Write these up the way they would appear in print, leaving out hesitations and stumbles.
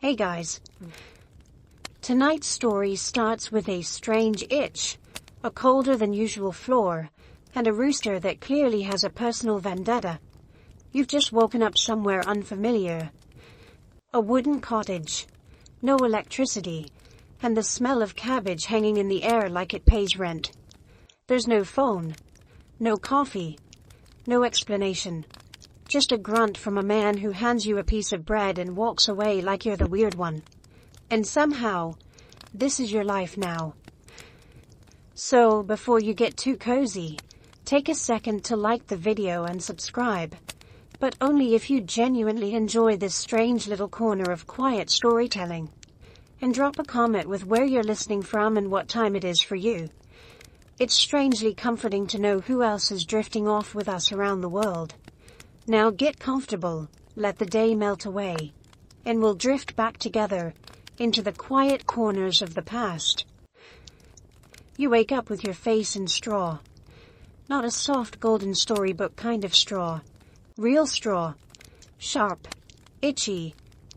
Hey guys. Tonight's story starts with a strange itch, a colder than usual floor, and a rooster that clearly has a personal vendetta. You've just woken up somewhere unfamiliar. A wooden cottage, no electricity, and the smell of cabbage hanging in the air like it pays rent. There's no phone, no coffee, no explanation. Just a grunt from a man who hands you a piece of bread and walks away like you're the weird one. And somehow, this is your life now. So, before you get too cozy, take a second to like the video and subscribe. But only if you genuinely enjoy this strange little corner of quiet storytelling. And drop a comment with where you're listening from and what time it is for you. It's strangely comforting to know who else is drifting off with us around the world. Now get comfortable, let the day melt away, and we'll drift back together into the quiet corners of the past. You wake up with your face in straw. Not a soft golden storybook kind of straw. Real straw. Sharp, itchy,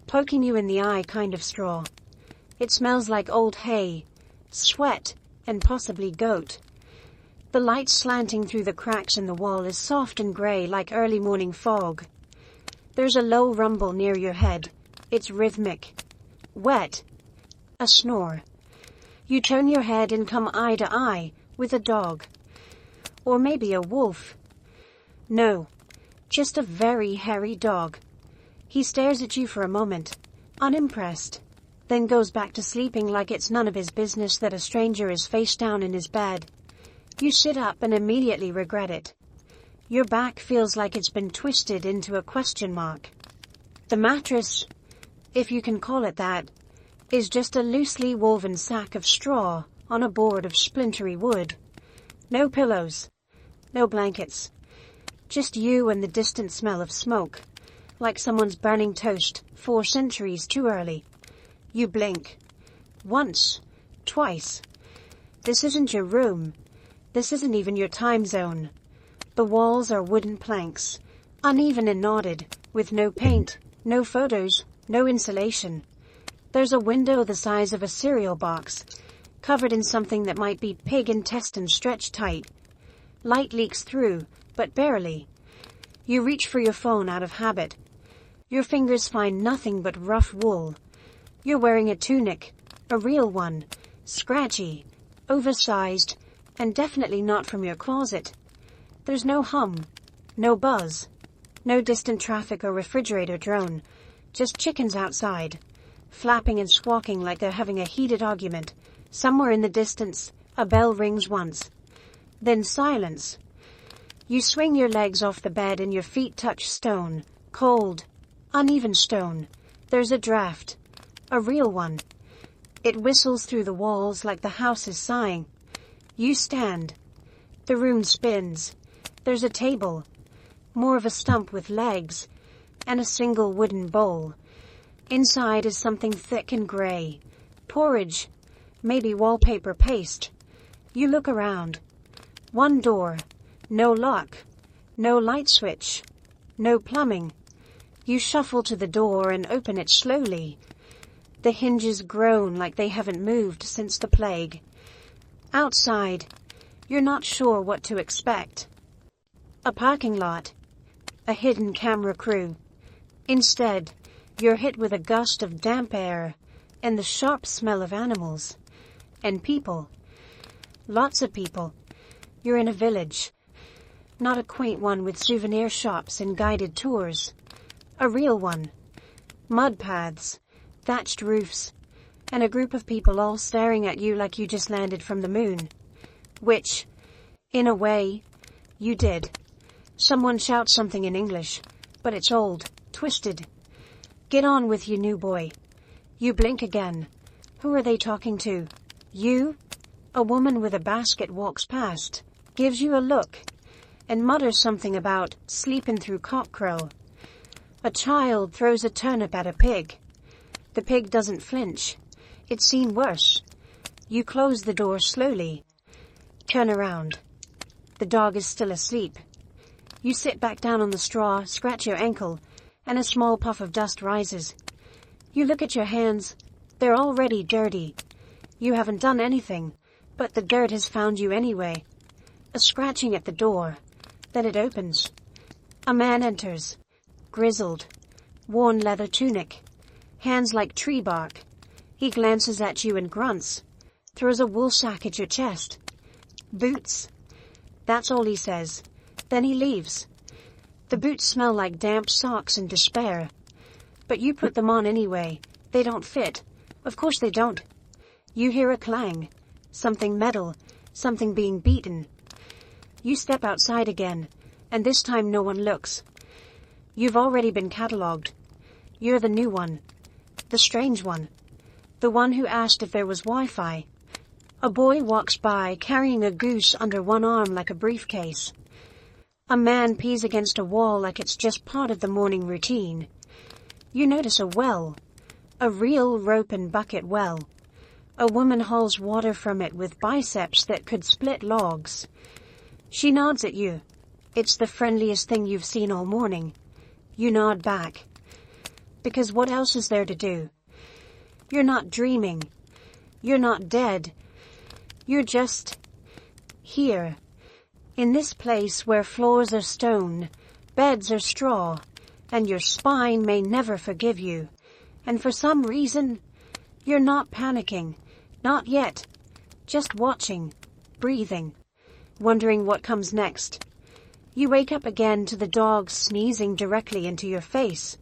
poking you in the eye kind of straw. It smells like old hay, sweat, and possibly goat. The light slanting through the cracks in the wall is soft and grey like early morning fog. There's a low rumble near your head. It's rhythmic. Wet. A snore. You turn your head and come eye to eye with a dog. Or maybe a wolf. No, just a very hairy dog. He stares at you for a moment, unimpressed, then goes back to sleeping like it's none of his business that a stranger is face down in his bed. You sit up and immediately regret it. Your back feels like it's been twisted into a question mark. The mattress, if you can call it that, is just a loosely woven sack of straw on a board of splintery wood. No pillows, no blankets, just you and the distant smell of smoke, like someone's burning toast 4 centuries too early. You blink. Once, twice. This isn't your room. This isn't even your time zone. The walls are wooden planks, uneven and knotted, with no paint, no photos, no insulation. There's a window the size of a cereal box, covered in something that might be pig intestine stretched tight. Light leaks through, but barely. You reach for your phone out of habit. Your fingers find nothing but rough wool. You're wearing a tunic, a real one, scratchy, oversized, and definitely not from your closet. There's no hum, no buzz, no distant traffic or refrigerator drone, just chickens outside, flapping and squawking like they're having a heated argument. Somewhere in the distance, a bell rings once. Then silence. You swing your legs off the bed and your feet touch stone, cold, uneven stone. There's a draft, a real one. It whistles through the walls like the house is sighing. You stand. The room spins. There's a table, more of a stump with legs, and a single wooden bowl. Inside is something thick and grey. Porridge, maybe wallpaper paste. You look around. One door, no lock, no light switch, no plumbing. You shuffle to the door and open it slowly. The hinges groan like they haven't moved since the plague. Outside, you're not sure what to expect. A parking lot, a hidden camera crew. Instead, you're hit with a gust of damp air and the sharp smell of animals. And people. Lots of people. You're in a village. Not a quaint one with souvenir shops and guided tours. A real one. Mud paths, thatched roofs, and a group of people all staring at you like you just landed from the moon. Which, in a way, you did. Someone shouts something in English, but it's old, twisted. Get on with you, new boy. You blink again. Who are they talking to? You? A woman with a basket walks past, gives you a look, and mutters something about sleeping through cockcrow. A child throws a turnip at a pig. The pig doesn't flinch. It's seen worse. You close the door slowly. Turn around. The dog is still asleep. You sit back down on the straw, scratch your ankle, and a small puff of dust rises. You look at your hands. They're already dirty. You haven't done anything, but the dirt has found you anyway. A scratching at the door. Then it opens. A man enters. Grizzled. Worn leather tunic. Hands like tree bark. He glances at you and grunts. Throws a wool sack at your chest. Boots. That's all he says. Then he leaves. The boots smell like damp socks and despair. But you put them on anyway. They don't fit. Of course they don't. You hear a clang. Something metal. Something being beaten. You step outside again, and this time no one looks. You've already been catalogued. You're the new one. The strange one. The one who asked if there was Wi-Fi. A boy walks by carrying a goose under one arm like a briefcase. A man pees against a wall like it's just part of the morning routine. You notice a well. A real rope and bucket well. A woman hauls water from it with biceps that could split logs. She nods at you. It's the friendliest thing you've seen all morning. You nod back. Because what else is there to do? You're not dreaming. You're not dead. You're just here. In this place where floors are stone, beds are straw, and your spine may never forgive you. And for some reason, you're not panicking. Not yet. Just watching, breathing, wondering what comes next. You wake up again to the dog sneezing directly into your face.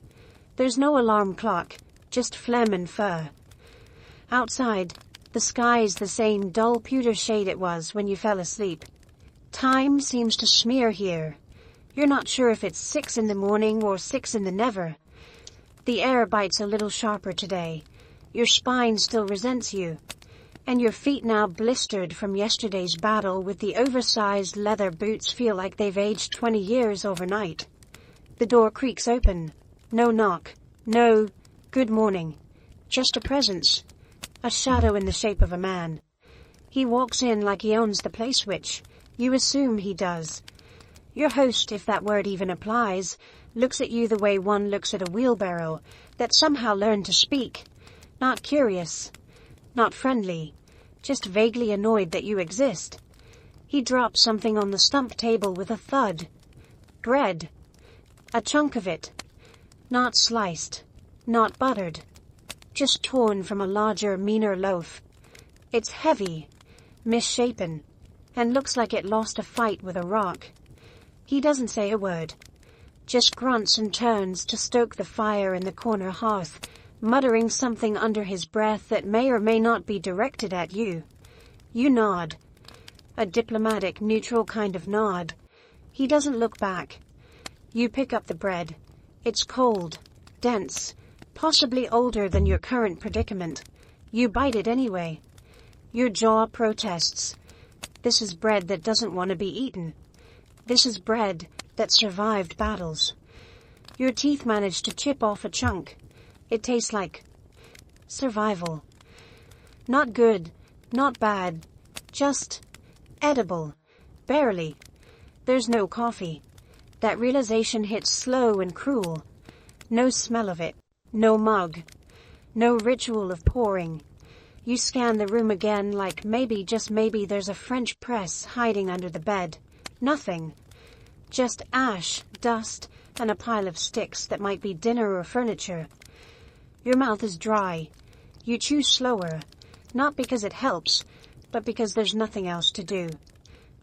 There's no alarm clock, just phlegm and fur. Outside, the sky's the same dull pewter shade it was when you fell asleep. Time seems to smear here. You're not sure if it's 6 in the morning or 6 in the never. The air bites a little sharper today. Your spine still resents you. And your feet now blistered from yesterday's battle with the oversized leather boots feel like they've aged 20 years overnight. The door creaks open. No knock. No, good morning. Just a presence. A shadow in the shape of a man. He walks in like he owns the place, which you assume he does. Your host, if that word even applies, looks at you the way one looks at a wheelbarrow that somehow learned to speak. Not curious. Not friendly. Just vaguely annoyed that you exist. He drops something on the stump table with a thud. Bread. A chunk of it. Not sliced. Not buttered. Just torn from a larger, meaner loaf. It's heavy, misshapen, and looks like it lost a fight with a rock. He doesn't say a word. Just grunts and turns to stoke the fire in the corner hearth, muttering something under his breath that may or may not be directed at you. You nod. A diplomatic, neutral kind of nod. He doesn't look back. You pick up the bread. It's cold, dense, possibly older than your current predicament. You bite it anyway. Your jaw protests. This is bread that doesn't want to be eaten. This is bread that survived battles. Your teeth manage to chip off a chunk. It tastes like survival. Not good, not bad, just edible. Barely. There's no coffee. That realization hits slow and cruel. No smell of it. No mug. No ritual of pouring. You scan the room again like maybe, just maybe, there's a French press hiding under the bed. Nothing. Just ash, dust, and a pile of sticks that might be dinner or furniture. Your mouth is dry. You chew slower, not because it helps, but because there's nothing else to do.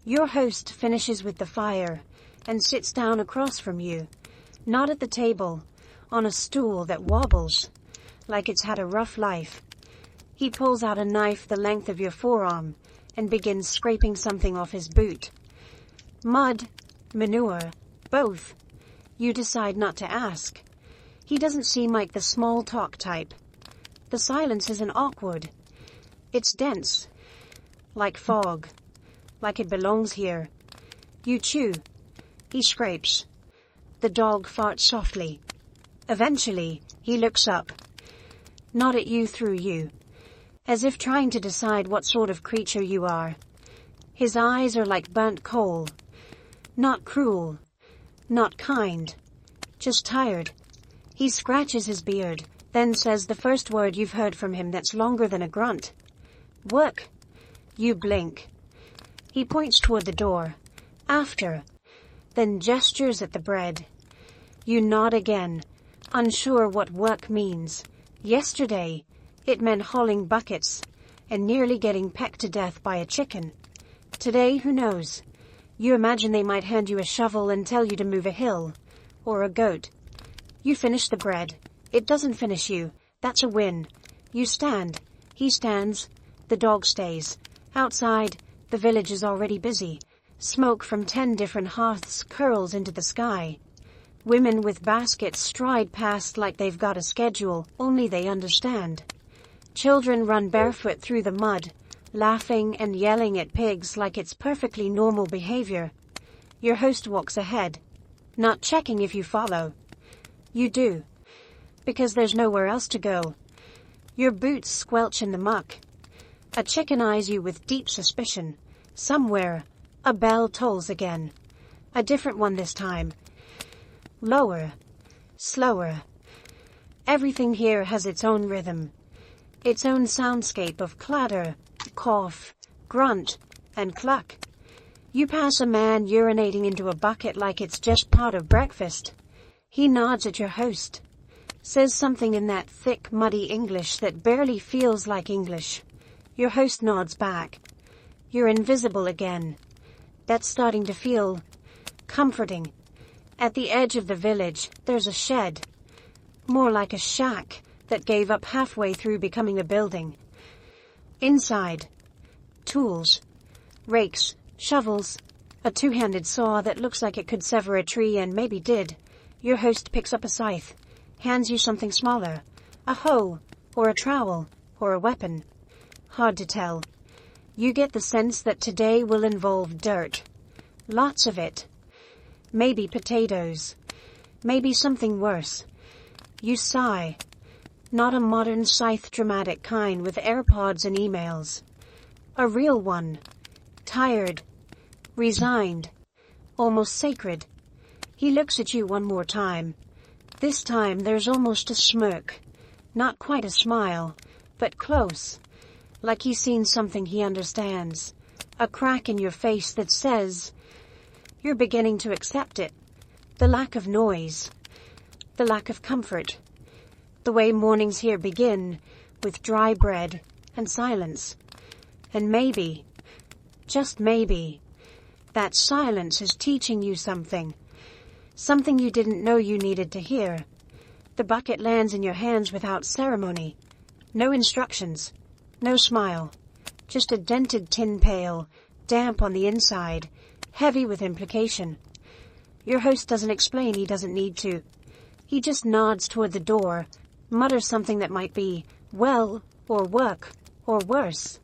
Your host finishes with the fire and sits down across from you, not at the table, on a stool that wobbles, like it's had a rough life. He pulls out a knife the length of your forearm and begins scraping something off his boot. Mud, manure, both. You decide not to ask. He doesn't seem like the small talk type. The silence isn't awkward. It's dense. Like fog. Like it belongs here. You chew. He scrapes. The dog farts softly. Eventually, he looks up. Not at you, through you. As if trying to decide what sort of creature you are. His eyes are like burnt coal. Not cruel. Not kind. Just tired. He scratches his beard, then says the first word you've heard from him that's longer than a grunt. Work. You blink. He points toward the door. After. Then gestures at the bread. You nod again, unsure what work means. Yesterday, it meant hauling buckets and nearly getting pecked to death by a chicken. Today, who knows? You imagine they might hand you a shovel and tell you to move a hill. Or a goat. You finish the bread. It doesn't finish you. That's a win. You stand. He stands. The dog stays. Outside, the village is already busy. Smoke from 10 different hearths curls into the sky. Women with baskets stride past like they've got a schedule, only they understand. Children run barefoot through the mud, laughing and yelling at pigs like it's perfectly normal behavior. Your host walks ahead, not checking if you follow. You do, because there's nowhere else to go. Your boots squelch in the muck. A chicken eyes you with deep suspicion. Somewhere, a bell tolls again. A different one this time. Lower. Slower. Everything here has its own rhythm. Its own soundscape of clatter, cough, grunt, and cluck. You pass a man urinating into a bucket like it's just part of breakfast. He nods at your host. Says something in that thick, muddy English that barely feels like English. Your host nods back. You're invisible again. That's starting to feel comforting. At the edge of the village, there's a shed. More like a shack that gave up halfway through becoming a building. Inside, tools, rakes, shovels, a two-handed saw that looks like it could sever a tree and maybe did. Your host picks up a scythe, hands you something smaller, a hoe, or a trowel, or a weapon. Hard to tell. You get the sense that today will involve dirt. Lots of it. Maybe potatoes. Maybe something worse. You sigh. Not a modern scythe dramatic kind with AirPods and emails. A real one. Tired. Resigned. Almost sacred. He looks at you one more time. This time there's almost a smirk. Not quite a smile, but close. Like he's seen something he understands. A crack in your face that says, you're beginning to accept it. The lack of noise. The lack of comfort. The way mornings here begin, with dry bread and silence. And maybe, just maybe, that silence is teaching you something. Something you didn't know you needed to hear. The bucket lands in your hands without ceremony. No instructions. No smile. Just a dented tin pail, damp on the inside, heavy with implication. Your host doesn't explain, he doesn't need to. He just nods toward the door, mutters something that might be, well, or work, or worse.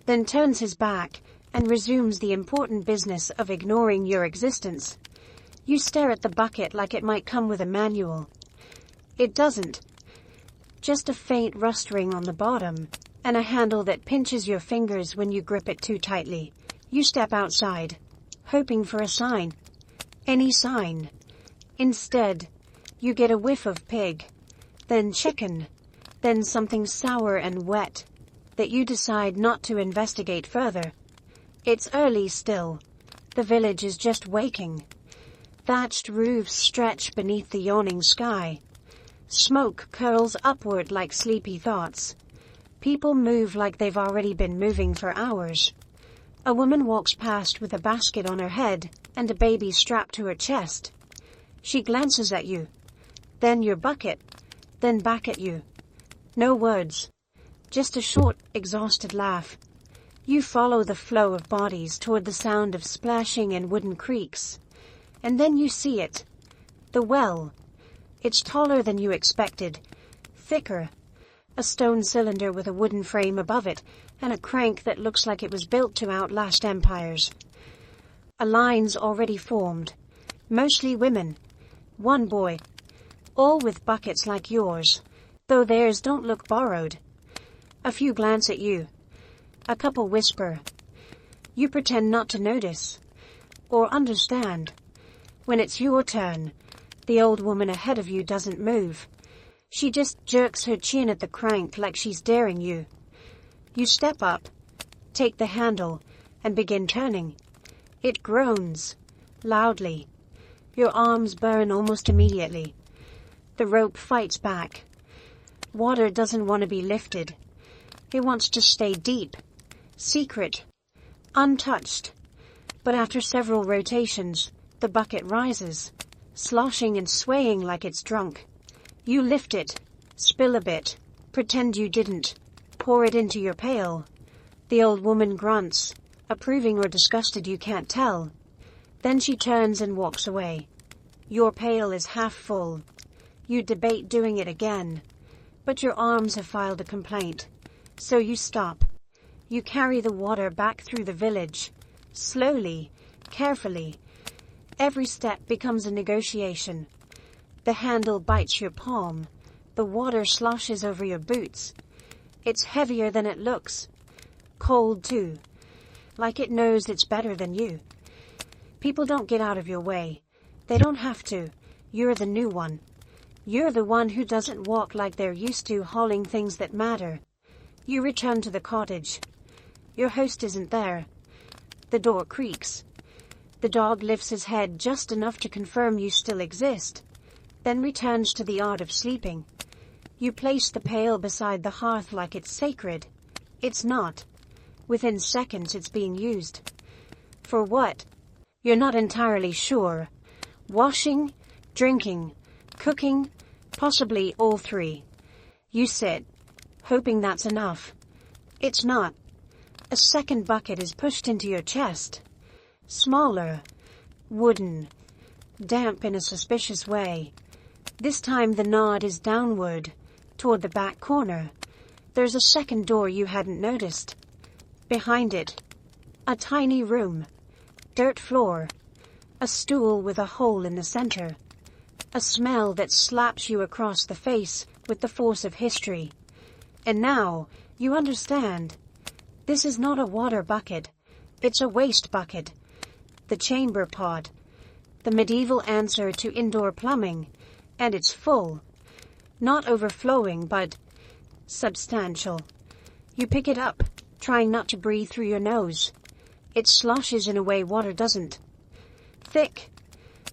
Then turns his back and resumes the important business of ignoring your existence. You stare at the bucket like it might come with a manual. It doesn't. Just a faint rust ring on the bottom, and a handle that pinches your fingers when you grip it too tightly. You step outside, hoping for a sign. Any sign. Instead, you get a whiff of pig, then chicken, then something sour and wet, that you decide not to investigate further. It's early still. The village is just waking. Thatched roofs stretch beneath the yawning sky. Smoke curls upward like sleepy thoughts. People move like they've already been moving for hours. A woman walks past with a basket on her head and a baby strapped to her chest. She glances at you, then your bucket, then back at you. No words, just a short, exhausted laugh. You follow the flow of bodies toward the sound of splashing and wooden creaks. And then you see it. The well. It's taller than you expected, thicker. A stone cylinder with a wooden frame above it, and a crank that looks like it was built to outlast empires. A line's already formed. Mostly women. One boy. All with buckets like yours, though theirs don't look borrowed. A few glance at you. A couple whisper. You pretend not to notice. Or understand. When it's your turn, the old woman ahead of you doesn't move. She just jerks her chin at the crank like she's daring you. You step up, take the handle, and begin turning. It groans, loudly. Your arms burn almost immediately. The rope fights back. Water doesn't want to be lifted. It wants to stay deep, secret, untouched. But after several rotations, the bucket rises, sloshing and swaying like it's drunk. You lift it, spill a bit, pretend you didn't, pour it into your pail. The old woman grunts, approving or disgusted you can't tell. Then she turns and walks away. Your pail is half full. You debate doing it again, but your arms have filed a complaint. So you stop. You carry the water back through the village, slowly, carefully. Every step becomes a negotiation. The handle bites your palm. The water sloshes over your boots. It's heavier than it looks. Cold too. Like it knows it's better than you. People don't get out of your way. They don't have to. You're the new one. You're the one who doesn't walk like they're used to, hauling things that matter. You return to the cottage. Your host isn't there. The door creaks. The dog lifts his head just enough to confirm you still exist, then returns to the art of sleeping. You place the pail beside the hearth like it's sacred. It's not. Within seconds it's being used. For what? You're not entirely sure. Washing, drinking, cooking, possibly all three. You sit, hoping that's enough. It's not. A second bucket is pushed into your chest. Smaller, wooden, damp in a suspicious way. This time the nod is downward, toward the back corner. There's a second door you hadn't noticed. Behind it, a tiny room, dirt floor, a stool with a hole in the center, a smell that slaps you across the face with the force of history. And now, you understand. This is not a water bucket. It's a waste bucket. The chamber pot. The medieval answer to indoor plumbing. And it's full. Not overflowing, but substantial. You pick it up, trying not to breathe through your nose. It sloshes in a way water doesn't. Thick,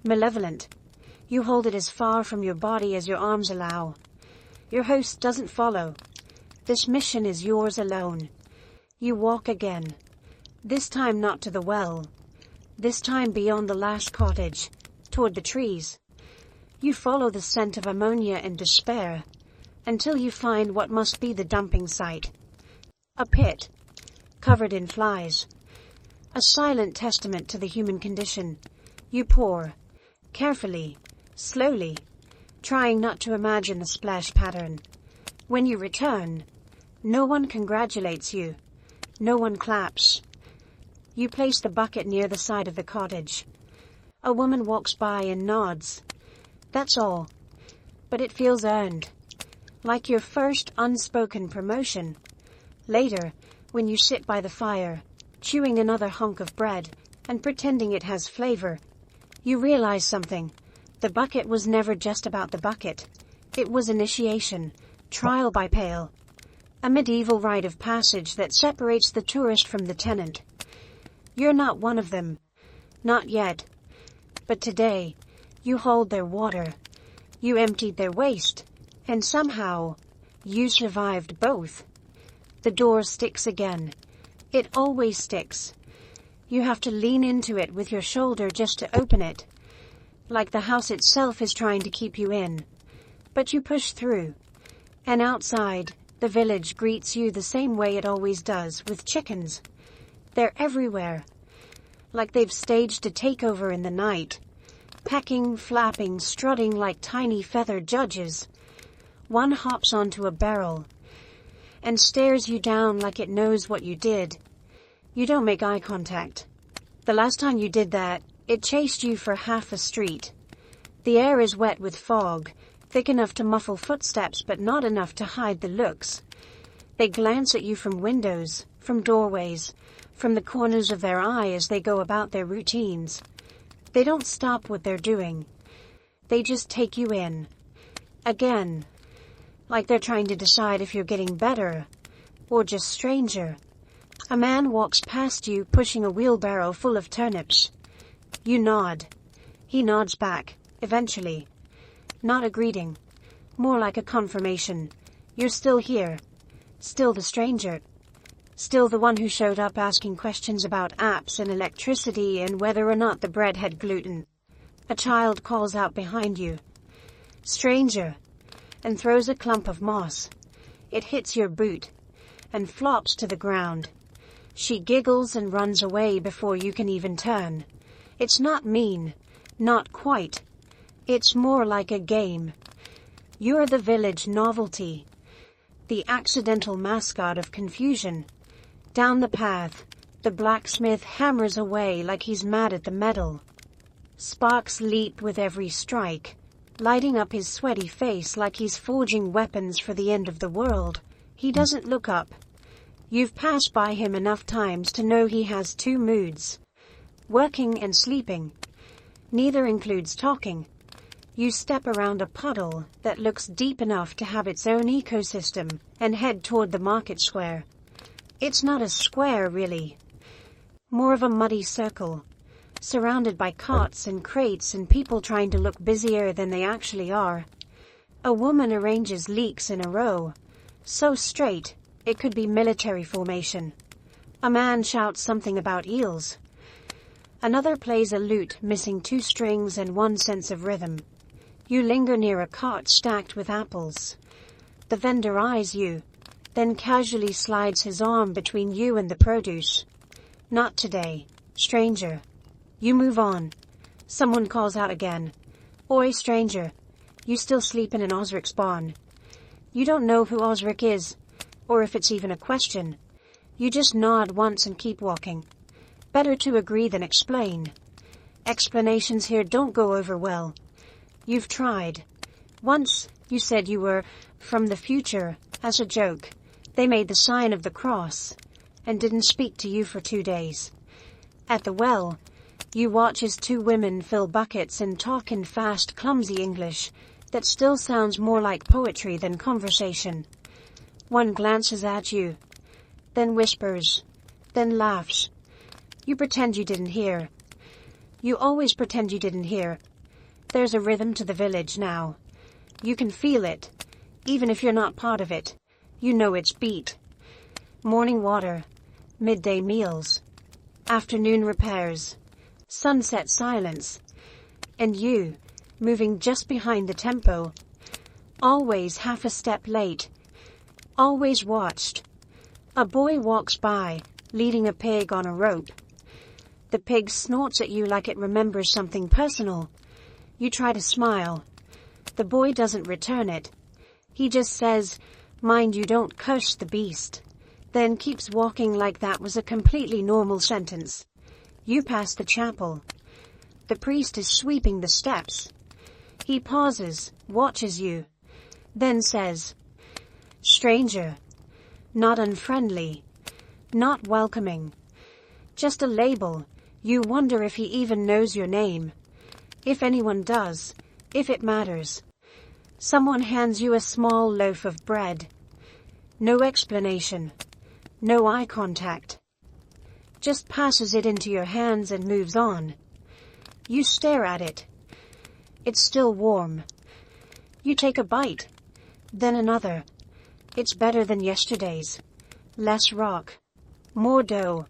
malevolent. You hold it as far from your body as your arms allow. Your host doesn't follow. This mission is yours alone. You walk again. This time not to the well. This time beyond the last cottage, toward the trees. You follow the scent of ammonia and despair, until you find what must be the dumping site. A pit, covered in flies. A silent testament to the human condition. You pour, carefully, slowly, trying not to imagine the splash pattern. When you return, no one congratulates you. No one claps. You place the bucket near the side of the cottage. A woman walks by and nods. That's all. But it feels earned. Like your first unspoken promotion. Later, when you sit by the fire, chewing another hunk of bread and pretending it has flavor, you realize something. The bucket was never just about the bucket. It was initiation, trial by pail. A medieval rite of passage that separates the tourist from the tenant. You're not one of them. Not yet. But today, you hauled their water. You emptied their waste. And somehow, you survived both. The door sticks again. It always sticks. You have to lean into it with your shoulder just to open it. Like the house itself is trying to keep you in. But you push through. And outside, the village greets you the same way it always does, with chickens. They're everywhere. Like they've staged a takeover in the night. Pecking, flapping, strutting like tiny feathered judges. One hops onto a barrel and stares you down like it knows what you did. You don't make eye contact. The last time you did that, it chased you for half a street. The air is wet with fog, thick enough to muffle footsteps but not enough to hide the looks. They glance at you from windows, from doorways, from the corners of their eye as they go about their routines. They don't stop what they're doing. They just take you in. Again. like they're trying to decide if you're getting better or just stranger. A man walks past you pushing a wheelbarrow full of turnips. You nod. He nods back, eventually. Not a greeting. More like a confirmation. You're still here. Still the stranger. Still the one who showed up asking questions about apps and electricity and whether or not the bread had gluten. A child calls out behind you. Stranger. And throws a clump of moss. It hits your boot and flops to the ground. She giggles and runs away before you can even turn. It's not mean. Not quite. It's more like a game. You're the village novelty. The accidental mascot of confusion. Down the path, the blacksmith hammers away like he's mad at the metal. Sparks leap with every strike, lighting up his sweaty face like he's forging weapons for the end of the world. He doesn't look up. You've passed by him enough times to know he has two moods. Working and sleeping. Neither includes talking. You step around a puddle that looks deep enough to have its own ecosystem and head toward the market square. It's not a square, really. More of a muddy circle, surrounded by carts and crates and people trying to look busier than they actually are. A woman arranges leeks in a row, so straight it could be military formation. A man shouts something about eels. Another plays a lute missing 2 strings and 1 sense of rhythm. You linger near a cart stacked with apples. The vendor eyes you, then casually slides his arm between you and the produce. Not today, stranger. You move on. Someone calls out again. Oi, stranger. You still sleep in an Osric's barn. You don't know who Osric is, or if it's even a question. You just nod once and keep walking. Better to agree than explain. Explanations here don't go over well. You've tried. Once, you said you were from the future, as a joke. They made the sign of the cross, and didn't speak to you for 2 days. At the well, you watch as 2 women fill buckets and talk in fast, clumsy English that still sounds more like poetry than conversation. One glances at you, then whispers, then laughs. You pretend you didn't hear. You always pretend you didn't hear. There's a rhythm to the village now. You can feel it, even if you're not part of it. You know its beat. Morning water, midday meals, afternoon repairs, sunset silence, and you, moving just behind the tempo, always half a step late, always watched. A boy walks by, leading a pig on a rope. The pig snorts at you like it remembers something personal. You try to smile. The boy doesn't return it. He just says, "Mind you don't curse the beast," then keeps walking like that was a completely normal sentence. You pass the chapel. The priest is sweeping the steps. He pauses, watches you, then says, "Stranger." Not unfriendly, not welcoming. Just a label. You wonder if he even knows your name. If anyone does, if it matters. Someone hands you a small loaf of bread. No explanation. No eye contact. Just passes it into your hands and moves on. You stare at it. It's still warm. You take a bite. Then another. It's better than yesterday's. Less rock. More dough.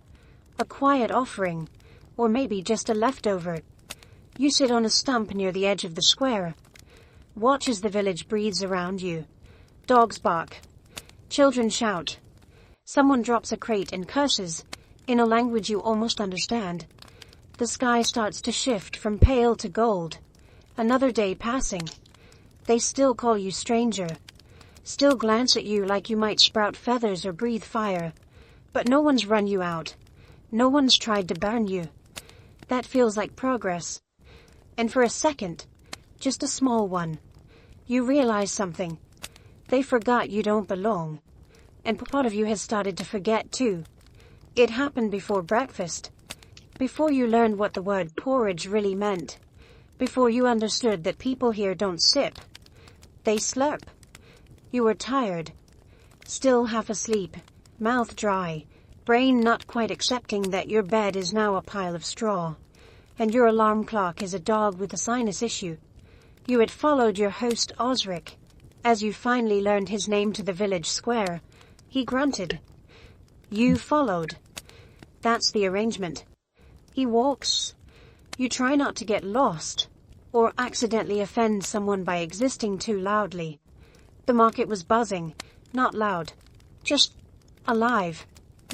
A quiet offering. Or maybe just a leftover. You sit on a stump near the edge of the square. Watch as the village breathes around you. Dogs bark. Children shout. Someone drops a crate and curses, in a language you almost understand. The sky starts to shift from pale to gold. Another day passing. They still call you stranger. Still glance at you like you might sprout feathers or breathe fire. But no one's run you out. No one's tried to burn you. That feels like progress. And for a second, just a small one, you realize something. They forgot you don't belong. And part of you has started to forget too. It happened before breakfast. Before you learned what the word porridge really meant. Before you understood that people here don't sip. They slurp. You were tired, still half asleep, mouth dry, brain not quite accepting that your bed is now a pile of straw, and your alarm clock is a dog with a sinus issue. You had followed your host Osric. As you finally learned his name to the village square, he grunted. You followed. That's the arrangement. He walks. You try not to get lost, or accidentally offend someone by existing too loudly. The market was buzzing, not loud, just alive.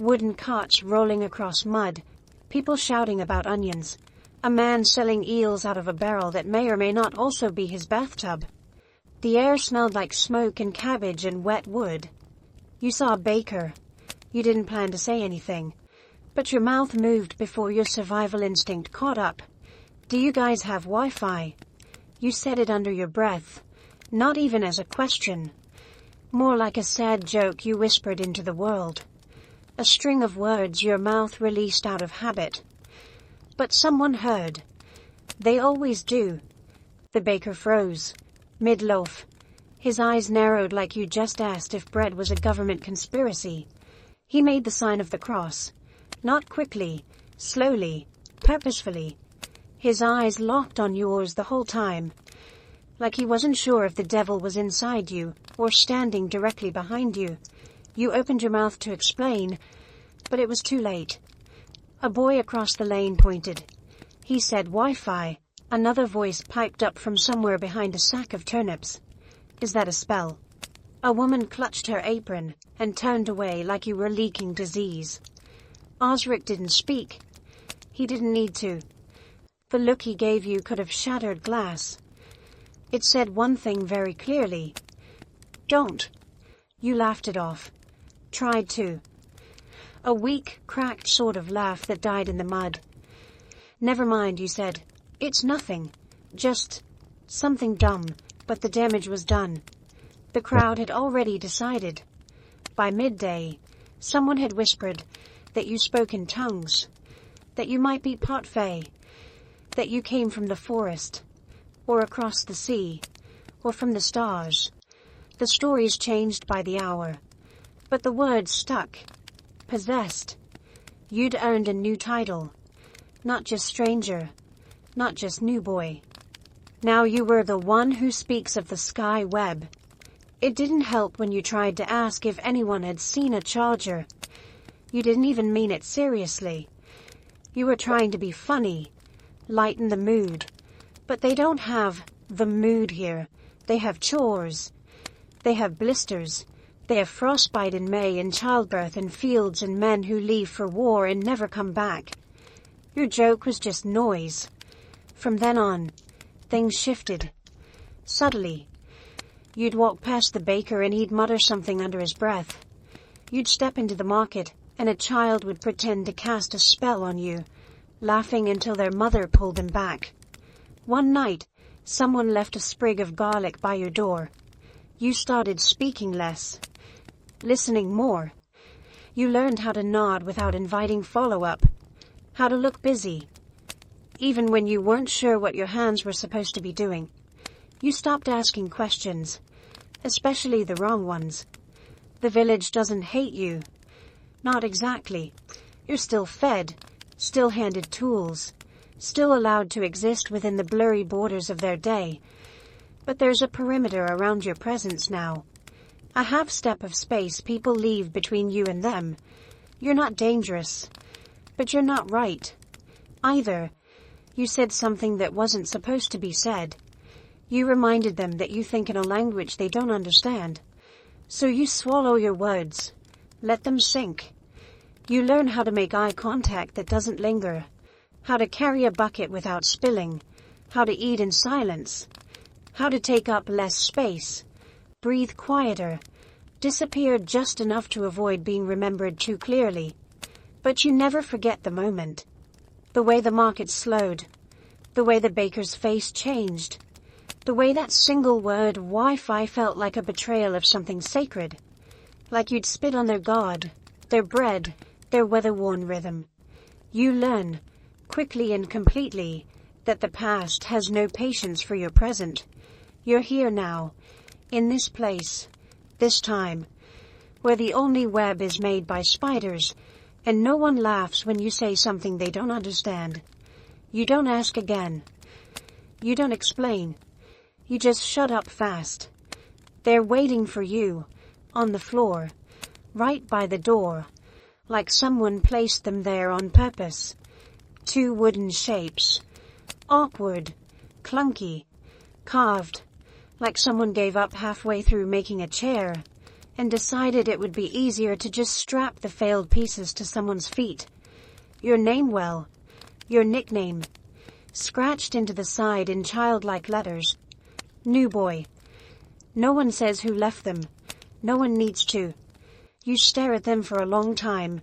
Wooden carts rolling across mud, people shouting about onions, a man selling eels out of a barrel that may or may not also be his bathtub. The air smelled like smoke and cabbage and wet wood. You saw a baker. You didn't plan to say anything, but your mouth moved before your survival instinct caught up. Do you guys have Wi-Fi? You said it under your breath, not even as a question. More like a sad joke you whispered into the world. A string of words your mouth released out of habit. But someone heard. They always do. The baker froze, mid-loaf. His eyes narrowed like you just asked if bread was a government conspiracy. He made the sign of the cross. Not quickly, slowly, purposefully. His eyes locked on yours the whole time. Like he wasn't sure if the devil was inside you or standing directly behind you. You opened your mouth to explain, but it was too late. A boy across the lane pointed. He said Wi-Fi. Another voice piped up from somewhere behind a sack of turnips. Is that a spell? A woman clutched her apron and turned away like you were leaking disease. Osric didn't speak. He didn't need to. The look he gave you could have shattered glass. It said one thing very clearly. Don't. You laughed it off. Tried to. A weak, cracked sort of laugh that died in the mud. Never mind, you said. It's nothing. Just something dumb, but the damage was done. The crowd had already decided. By midday, someone had whispered that you spoke in tongues, that you might be part Fae, that you came from the forest, or across the sea, or from the stars. The stories changed by the hour, but the words stuck. Possessed. You'd earned a new title. Not just stranger, not just new boy. Now you were the one who speaks of the sky web. It didn't help when you tried to ask if anyone had seen a charger. You didn't even mean it seriously. You were trying to be funny, lighten the mood. But they don't have the mood here. They have chores. They have blisters. They have frostbite in May and childbirth and fields and men who leave for war and never come back. Your joke was just noise. From then on, things shifted. Subtly. You'd walk past the baker and he'd mutter something under his breath. You'd step into the market and a child would pretend to cast a spell on you, laughing until their mother pulled him back. One night, someone left a sprig of garlic by your door. You started speaking less, listening more. You learned how to nod without inviting follow-up, how to look busy, even when you weren't sure what your hands were supposed to be doing. You stopped asking questions, especially the wrong ones. The village doesn't hate you. Not exactly. You're still fed, still handed tools, still allowed to exist within the blurry borders of their day. But there's a perimeter around your presence now. A half-step of space people leave between you and them. You're not dangerous, but you're not right. Either. You said something that wasn't supposed to be said. You reminded them that you think in a language they don't understand. So you swallow your words. Let them sink. You learn how to make eye contact that doesn't linger. How to carry a bucket without spilling. How to eat in silence. How to take up less space. Breathe quieter. Disappear just enough to avoid being remembered too clearly. But you never forget the moment. The way the market slowed. The way the baker's face changed. The way that single word Wi-Fi felt like a betrayal of something sacred. Like you'd spit on their god, their bread, their weather-worn rhythm. You learn, quickly and completely, that the past has no patience for your present. You're here now, in this place, This time, where the only web is made by spiders, and no one laughs when you say something they don't understand. You don't ask again. You don't explain. You just shut up fast. They're waiting for you, on the floor, right by the door, like someone placed them there on purpose. Two wooden shapes. Awkward, clunky, carved, like someone gave up halfway through making a chair, and decided it would be easier to just strap the failed pieces to someone's feet. Your name, well, your nickname, scratched into the side in childlike letters. New boy. No one says who left them. No one needs to. You stare at them for a long time,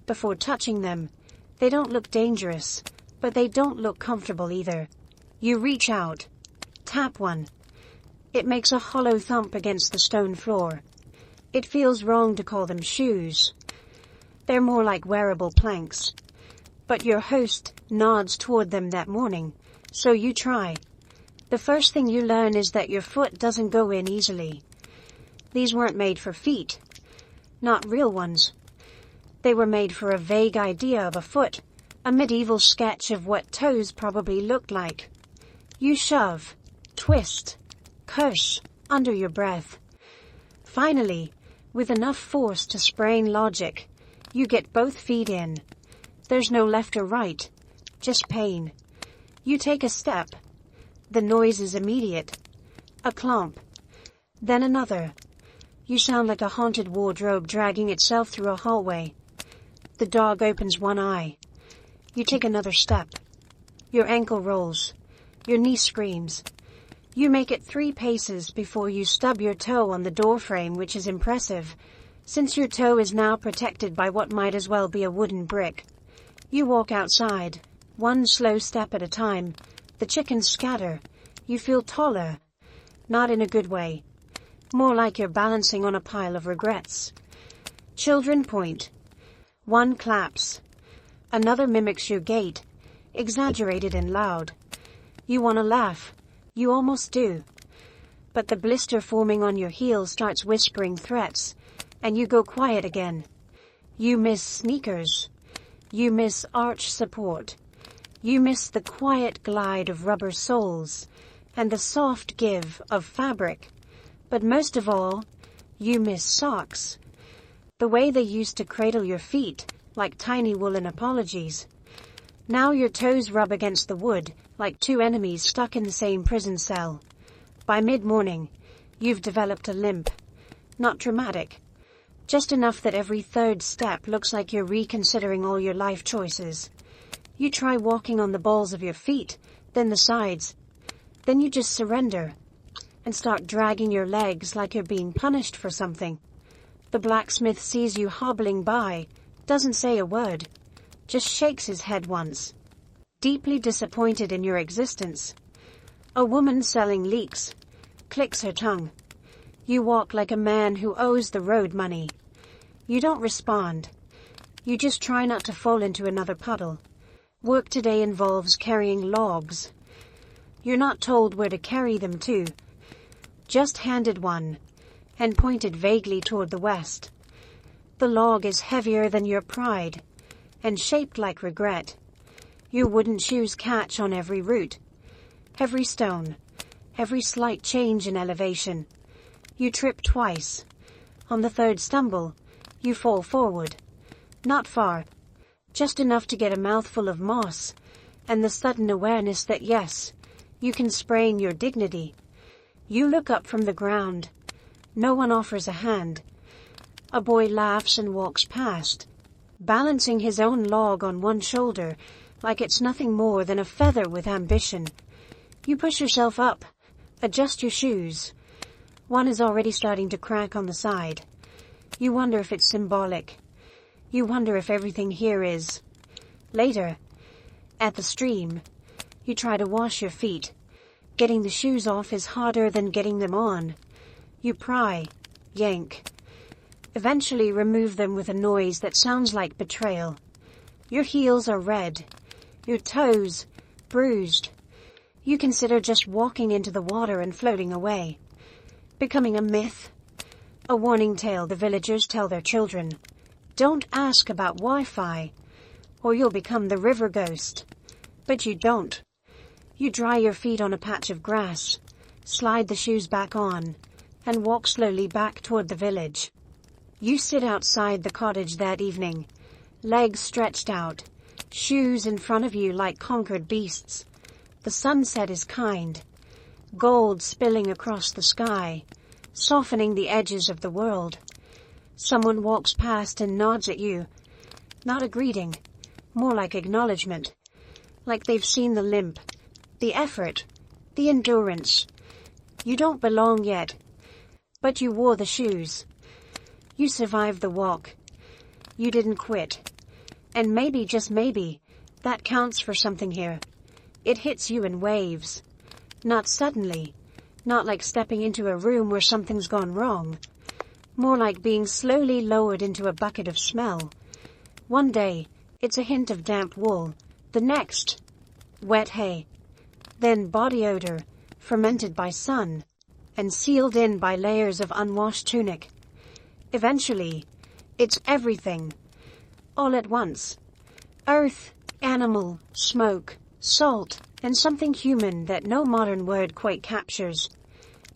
before touching them. They don't look dangerous, but they don't look comfortable either. You reach out. Tap one. It makes a hollow thump against the stone floor. It feels wrong to call them shoes. They're more like wearable planks. But your host nods toward them that morning, so you try. The first thing you learn is that your foot doesn't go in easily. These weren't made for feet. Not real ones. They were made for a vague idea of a foot, a medieval sketch of what toes probably looked like. You shove, twist, curse, under your breath. Finally, with enough force to sprain logic, you get both feet in. There's no left or right, just pain. You take a step. The noise is immediate. A clomp. Then another. You sound like a haunted wardrobe dragging itself through a hallway. The dog opens one eye. You take another step. Your ankle rolls. Your knee screams. You make it 3 paces before you stub your toe on the doorframe, which is impressive, since your toe is now protected by what might as well be a wooden brick. You walk outside, one slow step at a time. The chickens scatter. You feel taller. Not in a good way. More like you're balancing on a pile of regrets. Children point. One claps. Another mimics your gait, exaggerated and loud. You want to laugh. You almost do. But the blister forming on your heel starts whispering threats, and you go quiet again. You miss sneakers. You miss arch support. You miss the quiet glide of rubber soles, and the soft give of fabric. But most of all, you miss socks. The way they used to cradle your feet, like tiny woolen apologies. Now your toes rub against the wood, like 2 enemies stuck in the same prison cell. By mid-morning, you've developed a limp. Not dramatic. Just enough that every 3rd step looks like you're reconsidering all your life choices. You try walking on the balls of your feet, then the sides. Then you just surrender, and start dragging your legs like you're being punished for something. The blacksmith sees you hobbling by, doesn't say a word, just shakes his head once. Deeply disappointed in your existence. A woman selling leeks clicks her tongue. You walk like a man who owes the road money. You don't respond. You just try not to fall into another puddle. Work today involves carrying logs. You're not told where to carry them to. Just handed one, and pointed vaguely toward the west. The log is heavier than your pride, and shaped like regret. Your wooden shoes catch on every root, every stone, every slight change in elevation. You trip twice. On the 3rd stumble, you fall forward. Not far, just enough to get a mouthful of moss, and the sudden awareness that yes, you can sprain your dignity. You look up from the ground. No one offers a hand. A boy laughs and walks past, balancing his own log on one shoulder, like it's nothing more than a feather with ambition. You push yourself up, adjust your shoes. One is already starting to crack on the side. You wonder if it's symbolic. You wonder if everything here is. Later, at the stream, you try to wash your feet. Getting the shoes off is harder than getting them on. You pry, yank. Eventually remove them with a noise that sounds like betrayal. Your heels are red. Your toes, bruised. You consider just walking into the water and floating away. Becoming a myth. A warning tale the villagers tell their children. Don't ask about Wi-Fi, or you'll become the river ghost. But you don't. You dry your feet on a patch of grass, slide the shoes back on, and walk slowly back toward the village. You sit outside the cottage that evening, legs stretched out, shoes in front of you like conquered beasts. The sunset is kind, gold spilling across the sky, softening the edges of the world. Someone walks past and nods at you. Not a greeting, more like acknowledgement. Like they've seen the limp, the effort, the endurance. You don't belong yet, but you wore the shoes. You survived the walk. You didn't quit. And maybe, just maybe, that counts for something here. It hits you in waves. Not suddenly. Not like stepping into a room where something's gone wrong. More like being slowly lowered into a bucket of smell. One day, it's a hint of damp wool. The next, wet hay. Then body odor, fermented by sun, and sealed in by layers of unwashed tunic. Eventually, it's everything. All at once. Earth, animal, smoke, salt, and something human that no modern word quite captures.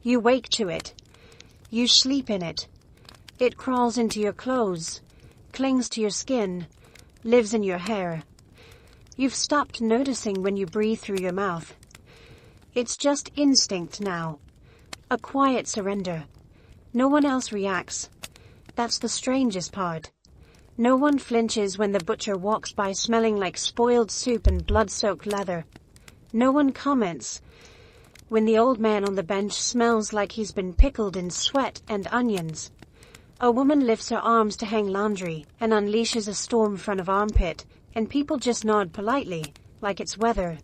You wake to it. You sleep in it. It crawls into your clothes, clings to your skin, lives in your hair. You've stopped noticing when you breathe through your mouth. It's just instinct now. A quiet surrender. No one else reacts. That's the strangest part. No one flinches when the butcher walks by smelling like spoiled soup and blood-soaked leather. No one comments when the old man on the bench smells like he's been pickled in sweat and onions. A woman lifts her arms to hang laundry and unleashes a storm front of armpit, and people just nod politely, like it's weather.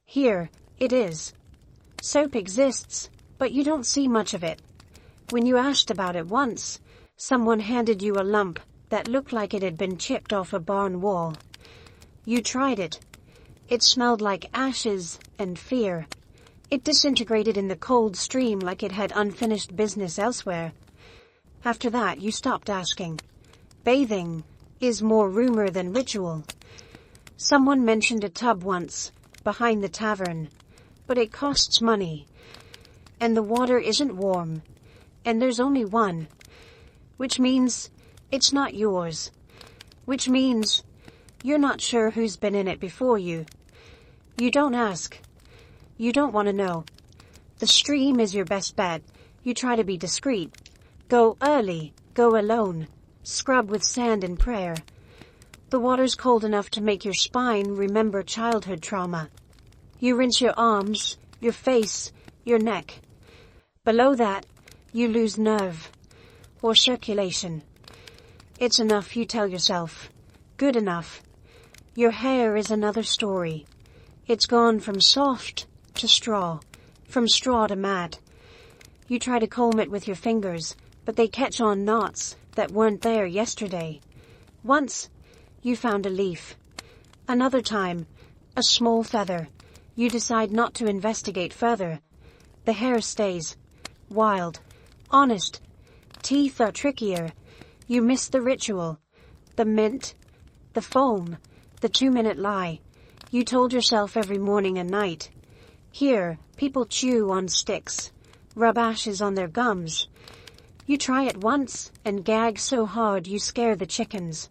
Here, it is. Soap exists, but you don't see much of it. When you asked about it once, someone handed you a lump that looked like it had been chipped off a barn wall. You tried it. It smelled like ashes and fear. It disintegrated in the cold stream like it had unfinished business elsewhere. After that, you stopped asking. Bathing is more rumor than ritual. Someone mentioned a tub once, behind the tavern, but it costs money. And the water isn't warm, and there's only one, which means it's not yours, which means you're not sure who's been in it before you. You don't ask. You don't want to know. The stream is your best bet. You try to be discreet. Go early, go alone, scrub with sand and prayer. The water's cold enough to make your spine remember childhood trauma. You rinse your arms, your face, your neck. Below that, you lose nerve or circulation. It's enough, you tell yourself. Good enough. Your hair is another story. It's gone from soft to straw, from straw to mat. You try to comb it with your fingers, but they catch on knots that weren't there yesterday. Once, you found a leaf. Another time, a small feather. You decide not to investigate further. The hair stays. Wild. Honest. Teeth are trickier. You miss the ritual. The mint. The foam. The 2-minute lie. You told yourself every morning and night. Here, people chew on sticks. Rub ashes on their gums. You try it once and gag so hard you scare the chickens.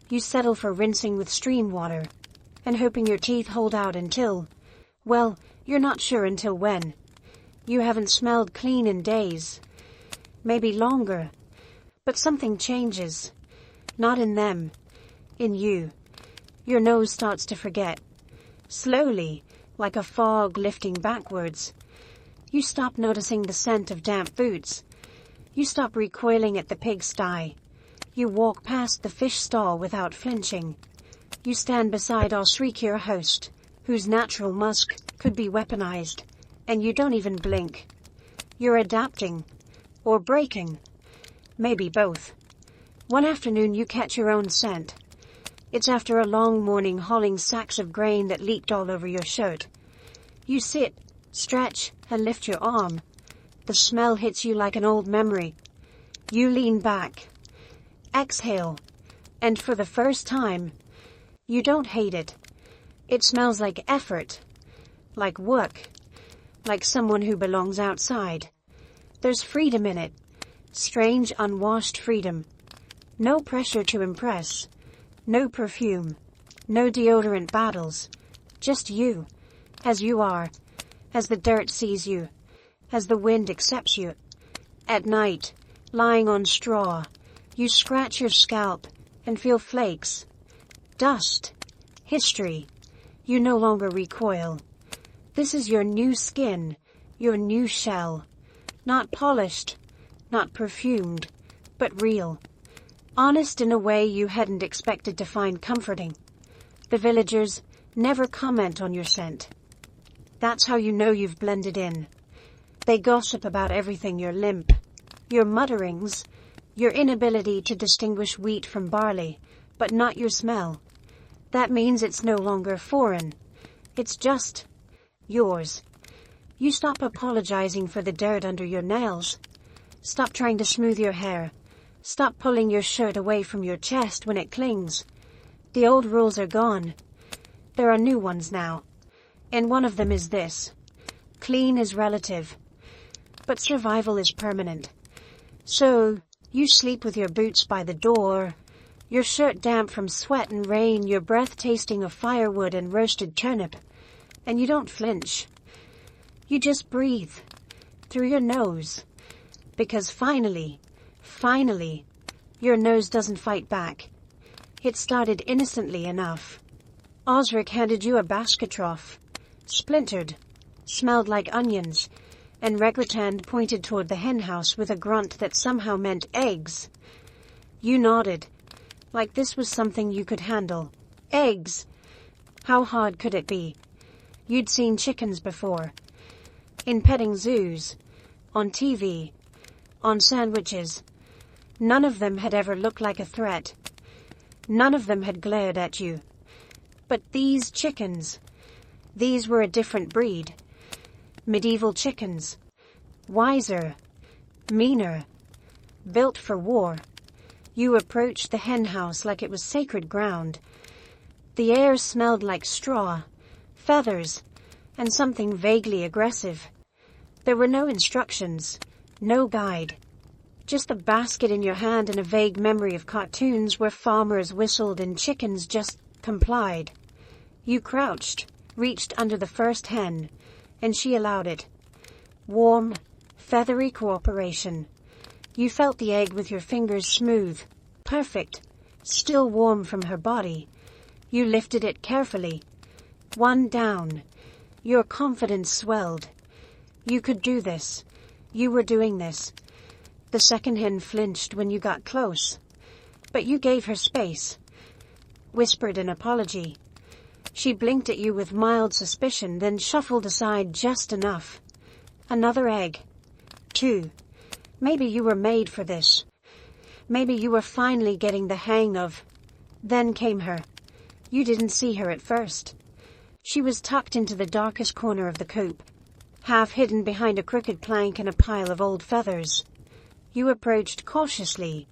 You settle for rinsing with stream water and hoping your teeth hold out until, well, you're not sure until when. You haven't smelled clean in days, maybe longer, but something changes. Not in them, in you. Your nose starts to forget. Slowly, like a fog lifting backwards. You stop noticing the scent of damp boots. You stop recoiling at the pigsty. You walk past the fish stall without flinching. You stand beside our Shrikir host, whose natural musk could be weaponized, and you don't even blink. You're adapting, or breaking, maybe both. One afternoon you catch your own scent. It's after a long morning hauling sacks of grain that leaked all over your shirt. You sit, stretch, and lift your arm. The smell hits you like an old memory. You lean back. Exhale. And for the first time, you don't hate it. It smells like effort. Like work. Like someone who belongs outside. There's freedom in it. Strange, unwashed freedom. No pressure to impress. No perfume. No deodorant battles. Just you. As you are. As the dirt sees you. As the wind accepts you. At night, lying on straw, you scratch your scalp and feel flakes. Dust. History. You no longer recoil. This is your new skin. Your new shell. Not polished. Not perfumed. But real. Honest in a way you hadn't expected to find comforting. The villagers never comment on your scent. That's how you know you've blended in. They gossip about everything: your limp, your mutterings, your inability to distinguish wheat from barley, but not your smell. That means it's no longer foreign. It's just yours. You stop apologizing for the dirt under your nails. Stop trying to smooth your hair. Stop pulling your shirt away from your chest when it clings. The old rules are gone. There are new ones now. And one of them is this. Clean is relative. But survival is permanent. So, you sleep with your boots by the door, your shirt damp from sweat and rain, your breath tasting of firewood and roasted turnip. And you don't flinch. You just breathe. Through your nose. Because finally, your nose doesn't fight back. It started innocently enough. Osric handed you a basket trough. Splintered. Smelled like onions. And Regratand pointed toward the henhouse with a grunt that somehow meant eggs. You nodded. Like this was something you could handle. Eggs. How hard could it be? You'd seen chickens before. In petting zoos. On TV. On sandwiches. None of them had ever looked like a threat. None of them had glared at you. But these chickens, these were a different breed. Medieval chickens. Wiser. Meaner. Built for war. You approached the henhouse like it was sacred ground. The air smelled like straw, feathers, and something vaguely aggressive. There were no instructions, no guide. Just the basket in your hand and a vague memory of cartoons where farmers whistled and chickens just complied. You crouched, reached under the first hen, and she allowed it. Warm, feathery cooperation. You felt the egg with your fingers smooth, perfect, still warm from her body. You lifted it carefully. One down. Your confidence swelled. You could do this. You were doing this. The second hen flinched when you got close. But you gave her space. Whispered an apology. She blinked at you with mild suspicion, then shuffled aside just enough. Another egg. 2. Maybe you were made for this. Maybe you were finally getting the hang of... Then came her. You didn't see her at first. She was tucked into the darkest corner of the coop, half hidden behind a crooked plank and a pile of old feathers. You approached cautiously,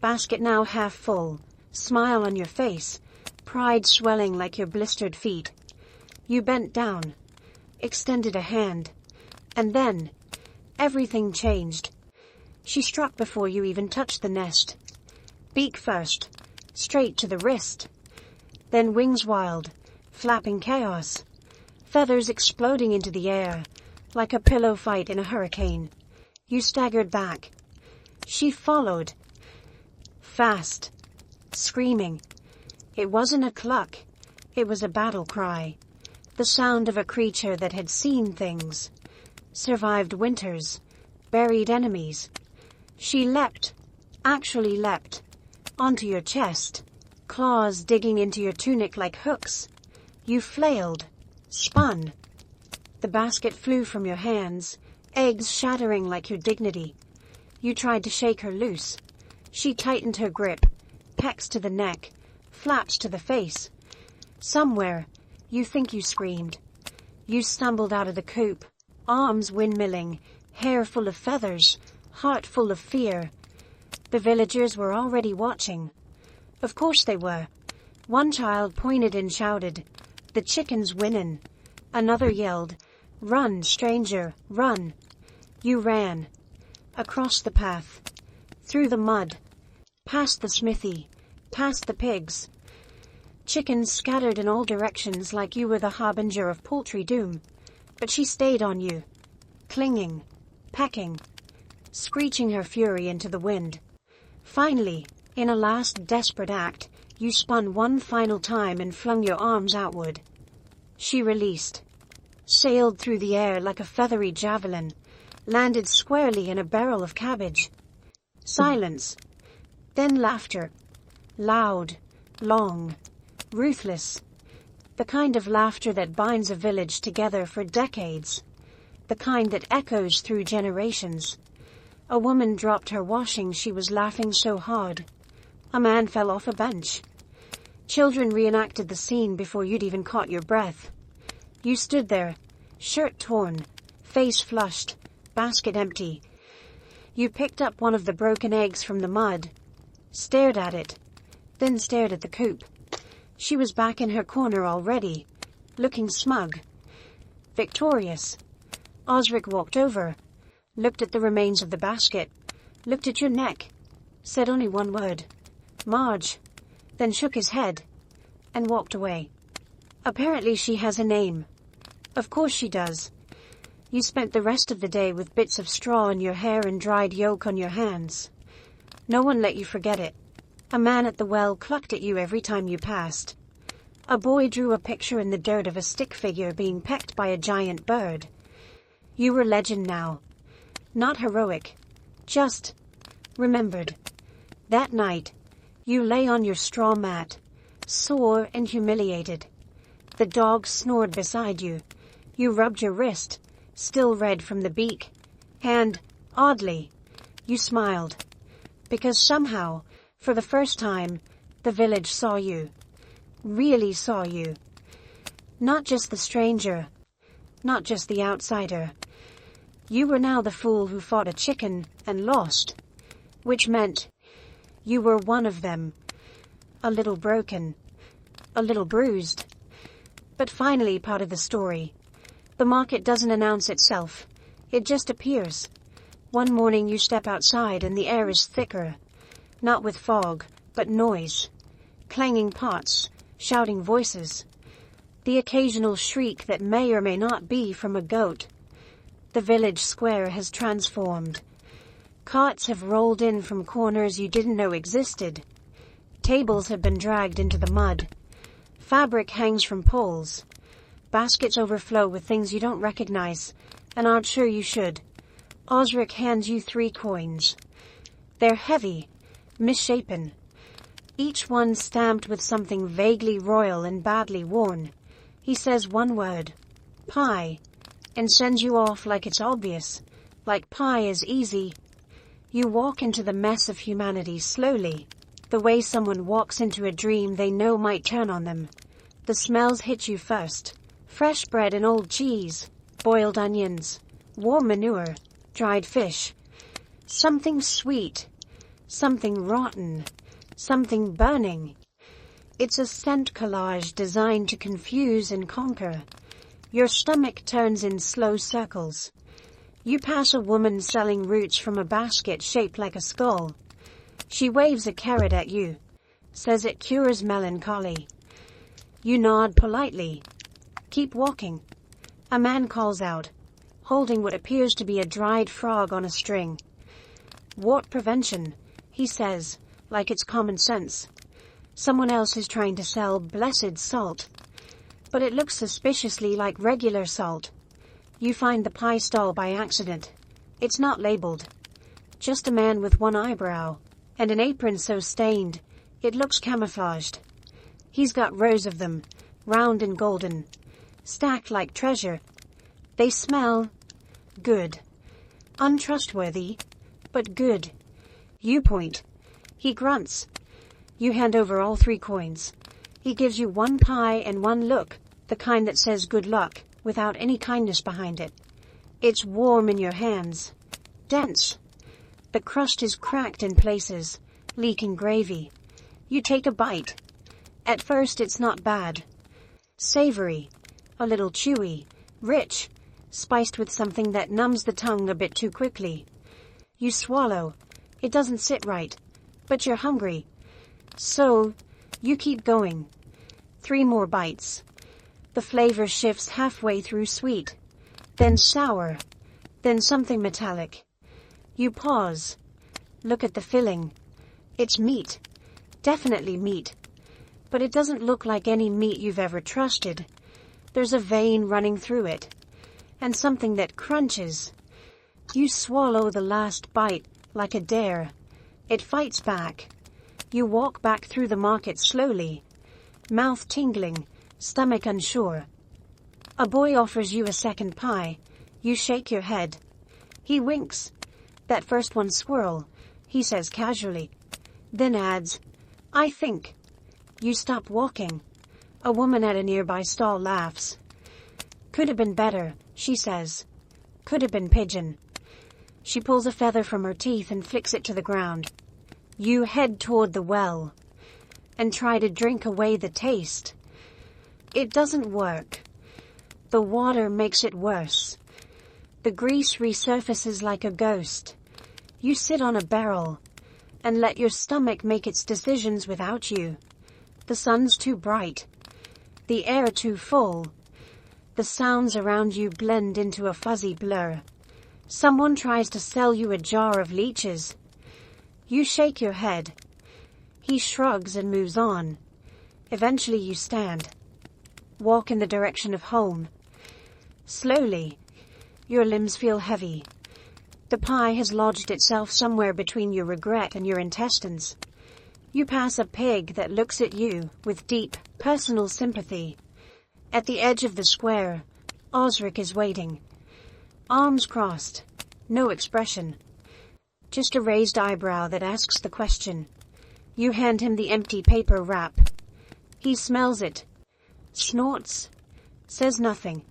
basket now half full, smile on your face, pride swelling like your blistered feet. You bent down, extended a hand, and then everything changed. She struck before you even touched the nest. Beak first, straight to the wrist. Then wings wild, flapping chaos. Feathers exploding into the air, like a pillow fight in a hurricane. You staggered back. She followed. Fast. Screaming. It wasn't a cluck. It was a battle cry. The sound of a creature that had seen things. Survived winters. Buried enemies. She leapt. Actually leapt. Onto your chest. Claws digging into your tunic like hooks. You flailed. Spun. The basket flew from your hands, eggs shattering like your dignity. You tried to shake her loose. She tightened her grip, pecks to the neck, flaps to the face. Somewhere, you think you screamed. You stumbled out of the coop, arms windmilling, hair full of feathers, heart full of fear. The villagers were already watching. Of course they were. One child pointed and shouted, "The chicken's winnin'." Another yelled, "Run, stranger, run." You ran. Across the path. Through the mud. Past the smithy. Past the pigs. Chickens scattered in all directions like you were the harbinger of poultry doom. But she stayed on you. Clinging. Pecking. Screeching her fury into the wind. Finally, in a last desperate act, you spun one final time and flung your arms outward. She released. Sailed through the air like a feathery javelin. Landed squarely in a barrel of cabbage. Silence. Then laughter. Loud. Long. Ruthless. The kind of laughter that binds a village together for decades. The kind that echoes through generations. A woman dropped her washing, she was laughing so hard. A man fell off a bench. Children reenacted the scene before you'd even caught your breath. You stood there, shirt torn, face flushed, basket empty. You picked up one of the broken eggs from the mud, stared at it, then stared at the coop. She was back in her corner already, looking smug, victorious. Osric walked over, looked at the remains of the basket, looked at your neck, said only one word, "Marge," then shook his head, and walked away. Apparently she has a name. Of course she does. You spent the rest of the day with bits of straw in your hair and dried yolk on your hands. No one let you forget it. A man at the well clucked at you every time you passed. A boy drew a picture in the dirt of a stick figure being pecked by a giant bird. You were legend now. Not heroic. Just remembered. That night, you lay on your straw mat, sore and humiliated. The dog snored beside you. You rubbed your wrist, still red from the beak, and, oddly, you smiled. Because somehow, for the first time, the village saw you. Really saw you. Not just the stranger. Not just the outsider. You were now the fool who fought a chicken and lost. Which meant you were one of them. A little broken. A little bruised. But finally part of the story. The market doesn't announce itself. It just appears. One morning you step outside and the air is thicker. Not with fog, but noise. Clanging pots, shouting voices. The occasional shriek that may or may not be from a goat. The village square has transformed. Carts have rolled in from corners you didn't know existed. Tables have been dragged into the mud. Fabric hangs from poles. Baskets overflow with things you don't recognize, and aren't sure you should. Osric hands you 3 coins. They're heavy, misshapen. Each one stamped with something vaguely royal and badly worn. He says one word, "Pie," and sends you off like it's obvious, like pie is easy. You walk into the mess of humanity slowly, the way someone walks into a dream they know might turn on them. The smells hit you first. Fresh bread and old cheese, boiled onions, warm manure, dried fish. Something sweet, something rotten, something burning. It's a scent collage designed to confuse and conquer. Your stomach turns in slow circles. You pass a woman selling roots from a basket shaped like a skull. She waves a carrot at you, says it cures melancholy. You nod politely. Keep walking. A man calls out, holding what appears to be a dried frog on a string. "Wart prevention," he says, like it's common sense. Someone else is trying to sell blessed salt. But it looks suspiciously like regular salt. You find the pie stall by accident. It's not labeled. Just a man with one eyebrow, and an apron so stained, it looks camouflaged. He's got rows of them, round and golden, stacked like treasure. They smell good. Untrustworthy, but good. You point. He grunts. You hand over all 3 coins. He gives you 1 pie and 1 look, the kind that says good luck, without any kindness behind it. It's warm in your hands. Dense. The crust is cracked in places, leaking gravy. You take a bite. At first it's not bad. Savory, a little chewy, rich, spiced with something that numbs the tongue a bit too quickly. You swallow. It doesn't sit right, but you're hungry. So, you keep going. 3 more bites. The flavor shifts halfway through sweet, then sour, then something metallic. You pause. Look at the filling. It's meat. Definitely meat. But it doesn't look like any meat you've ever trusted. There's a vein running through it. And something that crunches. You swallow the last bite like a dare. It fights back. You walk back through the market slowly. Mouth tingling, stomach unsure. A boy offers you a second pie. You shake your head. He winks. That first one swirl, he says casually. Then adds, I think. You stop walking. A woman at a nearby stall laughs. Could have been better, she says. Could have been pigeon. She pulls a feather from her teeth and flicks it to the ground. You head toward the well and try to drink away the taste. It doesn't work. The water makes it worse. The grease resurfaces like a ghost. You sit on a barrel and let your stomach make its decisions without you. The sun's too bright. The air too full. The sounds around you blend into a fuzzy blur. Someone tries to sell you a jar of leeches. You shake your head. He shrugs and moves on. Eventually you stand. Walk in the direction of home. Slowly, your limbs feel heavy. The pie has lodged itself somewhere between your regret and your intestines. You pass a pig that looks at you with deep, personal sympathy. At the edge of the square, Osric is waiting. Arms crossed. No expression. Just a raised eyebrow that asks the question. You hand him the empty paper wrap. He smells it. Snorts. Says nothing.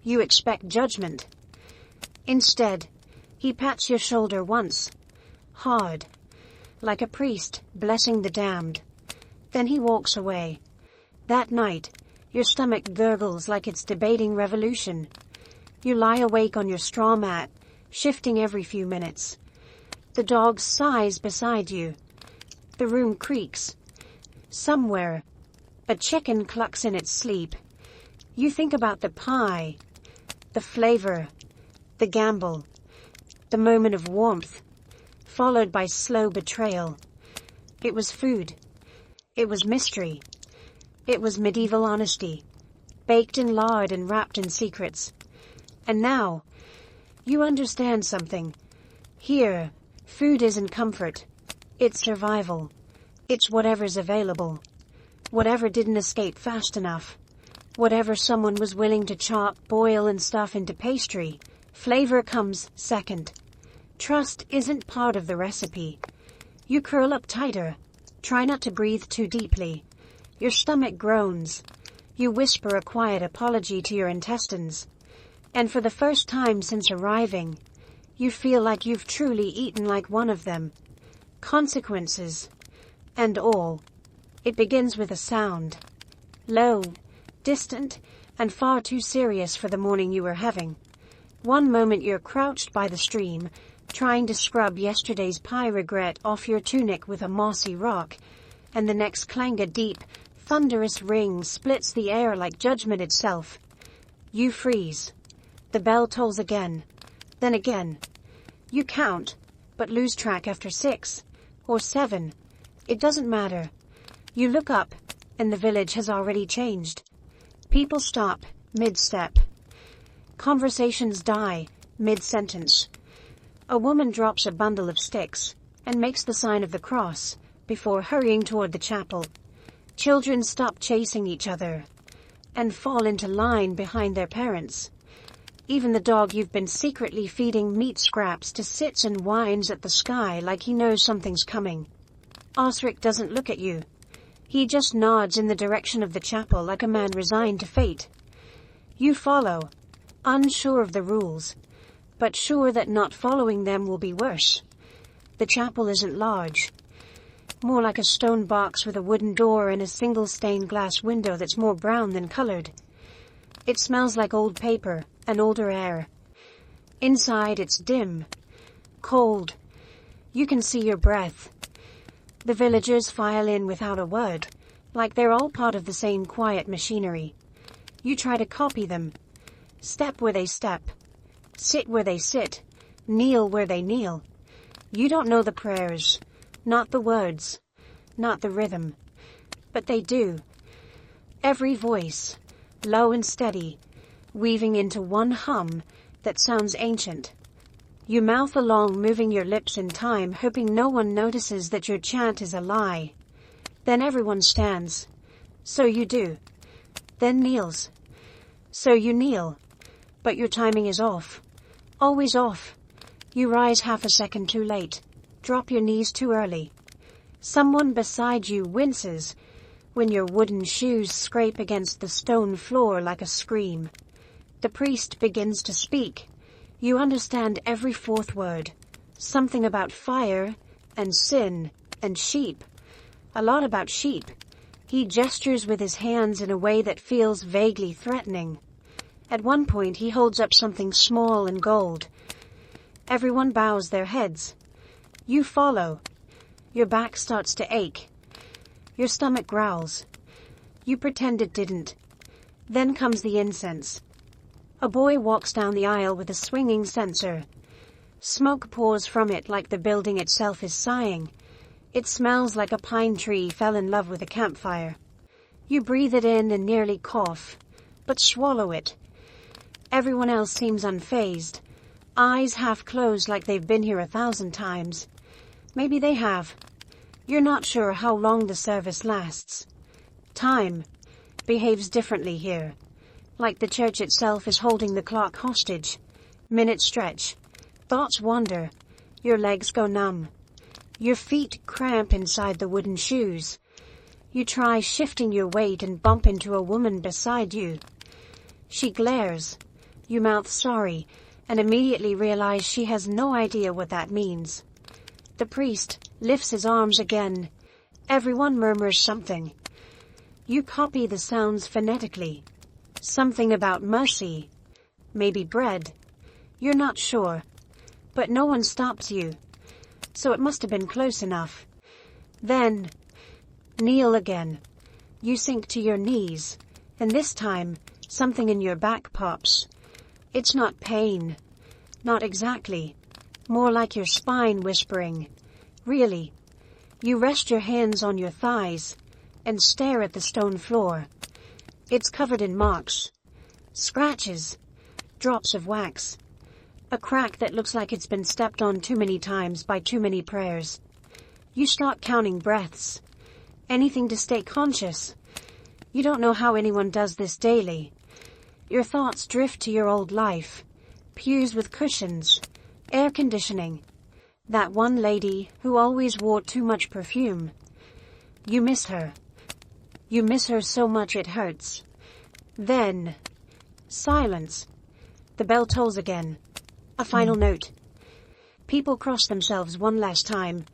You expect judgment. Instead, he pats your shoulder once. Hard. Like a priest blessing the damned. Then he walks away. That night, your stomach gurgles like it's debating revolution. You lie awake on your straw mat, shifting every few minutes. The dog sighs beside you. The room creaks. Somewhere, a chicken clucks in its sleep. You think about the pie, the flavor, the gamble, the moment of warmth, followed by slow betrayal. It was food. It was mystery. It was medieval honesty, baked in lard and wrapped in secrets. And now, you understand something. Here, food isn't comfort. It's survival. It's whatever's available. Whatever didn't escape fast enough. Whatever someone was willing to chop, boil, and stuff into pastry. Flavor comes second. Trust isn't part of the recipe. You curl up tighter. Try not to breathe too deeply. Your stomach groans. You whisper a quiet apology to your intestines. And for the first time since arriving, you feel like you've truly eaten like one of them. Consequences. And all. It begins with a sound. Low, distant, and far too serious for the morning you were having. One moment you're crouched by the stream, trying to scrub yesterday's pie regret off your tunic with a mossy rock, and the next clang a deep, thunderous ring splits the air like judgment itself. You freeze. The bell tolls again. Then again. You count, but lose track after 6 or 7. It doesn't matter. You look up, and the village has already changed. People stop, mid-step. Conversations die, mid-sentence. A woman drops a bundle of sticks, and makes the sign of the cross, before hurrying toward the chapel. Children stop chasing each other, and fall into line behind their parents. Even the dog you've been secretly feeding meat scraps to sits and whines at the sky like he knows something's coming. Osric doesn't look at you. He just nods in the direction of the chapel like a man resigned to fate. You follow, unsure of the rules, but sure that not following them will be worse. The chapel isn't large. More like a stone box with a wooden door and a single stained glass window that's more brown than colored. It smells like old paper and older air. Inside it's dim, cold. You can see your breath. The villagers file in without a word, like they're all part of the same quiet machinery. You try to copy them. Step where they step. Sit where they sit. Kneel where they kneel. You don't know the prayers, not the words, not the rhythm. But they do. Every voice, low and steady, weaving into one hum that sounds ancient. You mouth along, moving your lips in time, hoping no one notices that your chant is a lie. Then everyone stands. So you do. Then kneels. So you kneel. But your timing is off. Always off. You rise half a second too late. Drop your knees too early. Someone beside you winces when your wooden shoes scrape against the stone floor like a scream. The priest begins to speak. You understand every fourth word. Something about fire and sin and sheep. A lot about sheep. He gestures with his hands in a way that feels vaguely threatening. At one point he holds up something small and gold. Everyone bows their heads. You follow. Your back starts to ache. Your stomach growls. You pretend it didn't. Then comes the incense. A boy walks down the aisle with a swinging censer. Smoke pours from it like the building itself is sighing. It smells like a pine tree fell in love with a campfire. You breathe it in and nearly cough, but swallow it. Everyone else seems unfazed, eyes half closed like they've been here 1,000 times. Maybe they have. You're not sure how long the service lasts. Time behaves differently here, like the church itself is holding the clock hostage. Minutes stretch. Thoughts wander. Your legs go numb. Your feet cramp inside the wooden shoes. You try shifting your weight and bump into a woman beside you. She glares. You mouth sorry and immediately realize she has no idea what that means. The priest lifts his arms again. Everyone murmurs something. You copy the sounds phonetically. Something about mercy. Maybe bread. You're not sure. But no one stops you. So it must have been close enough. Then, kneel again. You sink to your knees, and this time, something in your back pops. It's not pain. Not exactly. More like your spine whispering. Really. You rest your hands on your thighs and stare at the stone floor. It's covered in marks, scratches, drops of wax. A crack that looks like it's been stepped on too many times by too many prayers. You start counting breaths. Anything to stay conscious. You don't know how anyone does this daily. Your thoughts drift to your old life. Pews with cushions. Air conditioning. That one lady who always wore too much perfume. You miss her. You miss her so much it hurts. Then, silence. The bell tolls again. A final note. People cross themselves one last time,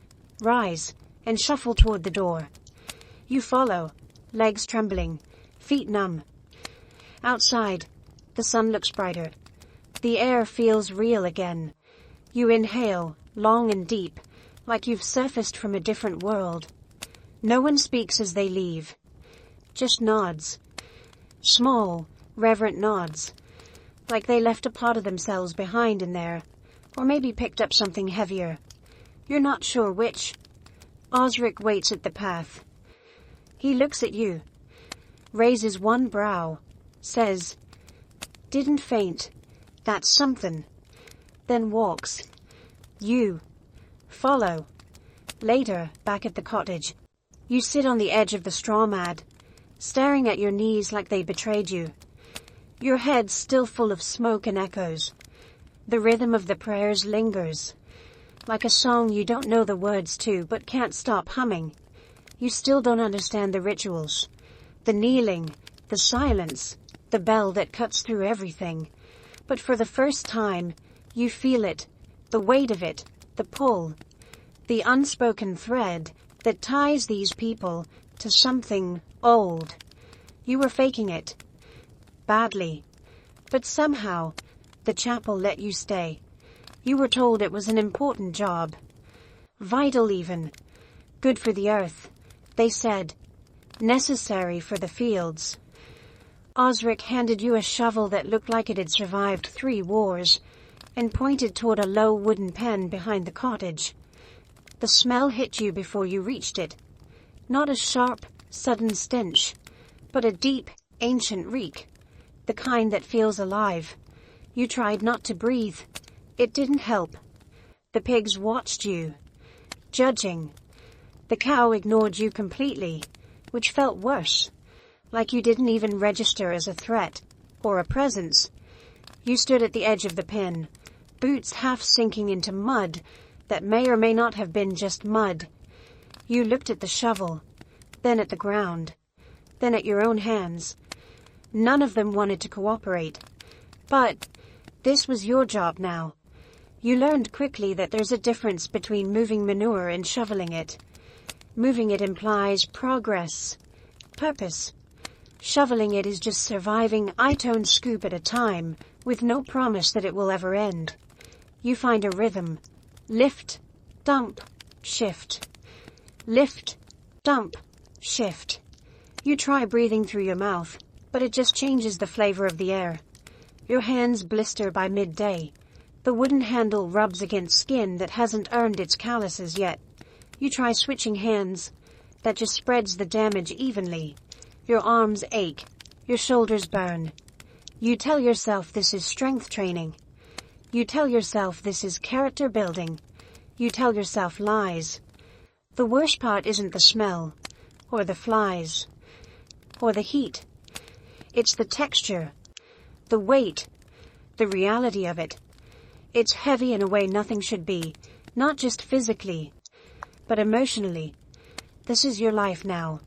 rise, and shuffle toward the door. You follow, legs trembling, feet numb. Outside, the sun looks brighter. The air feels real again. You inhale, long and deep, like you've surfaced from a different world. No one speaks as they leave. Just nods. Small, reverent nods. Like they left a part of themselves behind in there, or maybe picked up something heavier. You're not sure which. Osric waits at the path. He looks at you, raises one brow, says, "Didn't faint, that's something," then walks. You follow. Later, back at the cottage, you sit on the edge of the straw mat, staring at your knees like they betrayed you. Your head still full of smoke and echoes. The rhythm of the prayers lingers, like a song you don't know the words to but can't stop humming. You still don't understand the rituals, the kneeling, the silence, the bell that cuts through everything. But for the first time, you feel it, the weight of it, the pull. The unspoken thread that ties these people to something old. You were faking it. Badly. But somehow, the chapel let you stay. You were told it was an important job. Vital even. Good for the earth, they said. Necessary for the fields. Osric handed you a shovel that looked like it had survived 3 wars, and pointed toward a low wooden pen behind the cottage. The smell hit you before you reached it. Not a sharp, sudden stench, but a deep, ancient reek. The kind that feels alive. You tried not to breathe. It didn't help. The pigs watched you, judging. The cow ignored you completely, which felt worse, like you didn't even register as a threat or a presence. You stood at the edge of the pen, boots half sinking into mud that may or may not have been just mud. You looked at the shovel, then at the ground, then at your own hands. None of them wanted to cooperate. But this was your job now. You learned quickly that there's a difference between moving manure and shoveling it. Moving it implies progress, purpose. Shoveling it is just surviving a scoop at a time, with no promise that it will ever end. You find a rhythm. Lift, dump, shift. Lift, dump, shift. You try breathing through your mouth, but it just changes the flavor of the air. Your hands blister by midday. The wooden handle rubs against skin that hasn't earned its calluses yet. You try switching hands. That just spreads the damage evenly. Your arms ache. Your shoulders burn. You tell yourself this is strength training. You tell yourself this is character building. You tell yourself lies. The worst part isn't the smell, or the flies, or the heat. It's the texture, the weight, the reality of it. It's heavy in a way nothing should be, not just physically, but emotionally. This is your life now.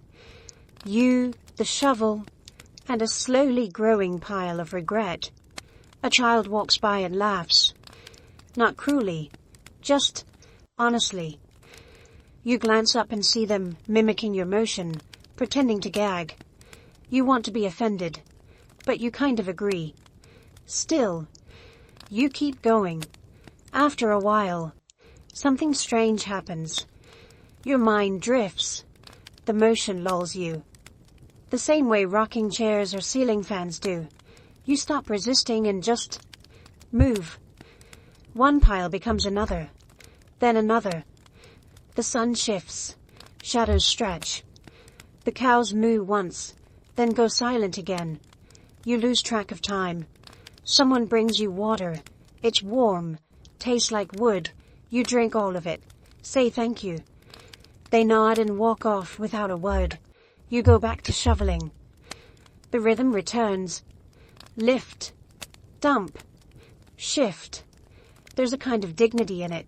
You, the shovel, and a slowly growing pile of regret. A child walks by and laughs. Not cruelly, just honestly. You glance up and see them mimicking your motion, pretending to gag. You want to be offended, but you kind of agree. Still, you keep going. After a while, something strange happens. Your mind drifts. The motion lulls you. The same way rocking chairs or ceiling fans do. You stop resisting and just move. One pile becomes another, then another. The sun shifts. Shadows stretch. The cows moo once, then go silent again. You lose track of time. Someone brings you water. It's warm, tastes like wood. You drink all of it. Say thank you. They nod and walk off without a word. You go back to shoveling. The rhythm returns. Lift, dump, shift. There's a kind of dignity in it.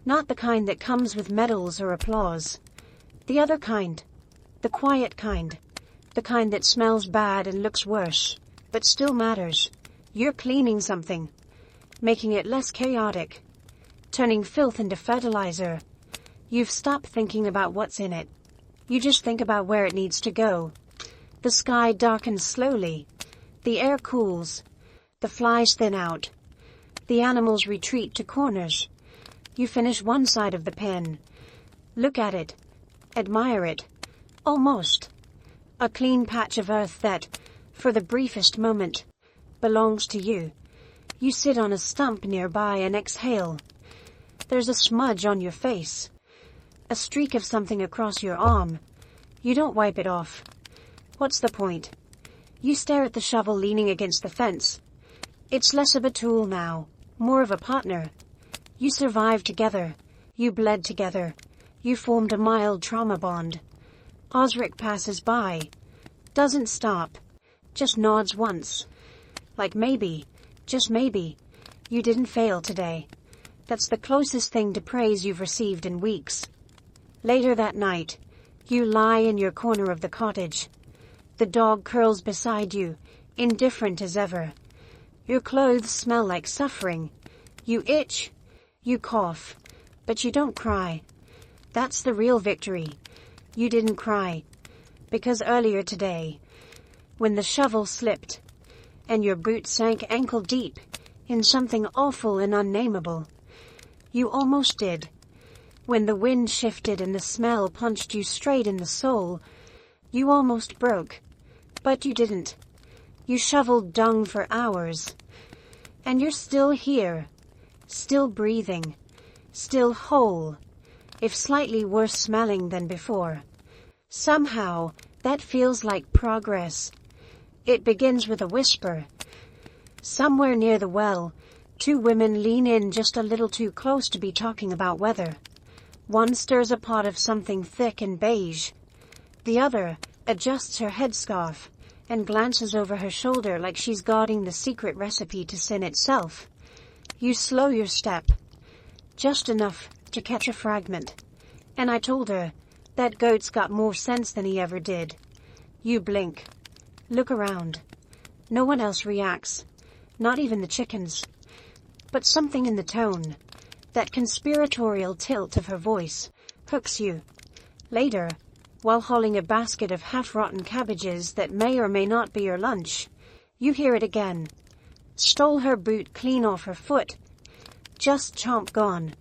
Not the kind that comes with medals or applause. The other kind. The quiet kind. The kind that smells bad and looks worse, but still matters. You're cleaning something, making it less chaotic, turning filth into fertilizer. You've stopped thinking about what's in it. You just think about where it needs to go. The sky darkens slowly. The air cools. The flies thin out. The animals retreat to corners. You finish one side of the pen. Look at it. Admire it. Almost. A clean patch of earth that, for the briefest moment, belongs to you. You sit on a stump nearby and exhale. There's a smudge on your face. A streak of something across your arm. You don't wipe it off. What's the point? You stare at the shovel leaning against the fence. It's less of a tool now, more of a partner. You survived together. You bled together. You formed a mild trauma bond. Osric passes by. Doesn't stop. Just nods once. Like maybe, just maybe, you didn't fail today. That's the closest thing to praise you've received in weeks. Later that night, you lie in your corner of the cottage. The dog curls beside you, indifferent as ever. Your clothes smell like suffering. You itch. You cough. But you don't cry. That's the real victory. You didn't cry. Because earlier today, when the shovel slipped, and your boot sank ankle deep in something awful and unnameable, you almost did. When the wind shifted and the smell punched you straight in the soul, you almost broke. But you didn't. You shoveled dung for hours. And you're still here. Still breathing. Still whole. If slightly worse smelling than before. Somehow, that feels like progress. It begins with a whisper. Somewhere near the well, two women lean in just a little too close to be talking about weather. One stirs a pot of something thick and beige. The other adjusts her headscarf and glances over her shoulder like she's guarding the secret recipe to sin itself. You slow your step, just enough to catch a fragment. And I told her, that goat's got more sense than he ever did. You blink. Look around. No one else reacts. Not even the chickens. But something in the tone, that conspiratorial tilt of her voice, hooks you. Later, while hauling a basket of half-rotten cabbages that may or may not be your lunch, you hear it again. Stole her boot clean off her foot. Just chomp gone.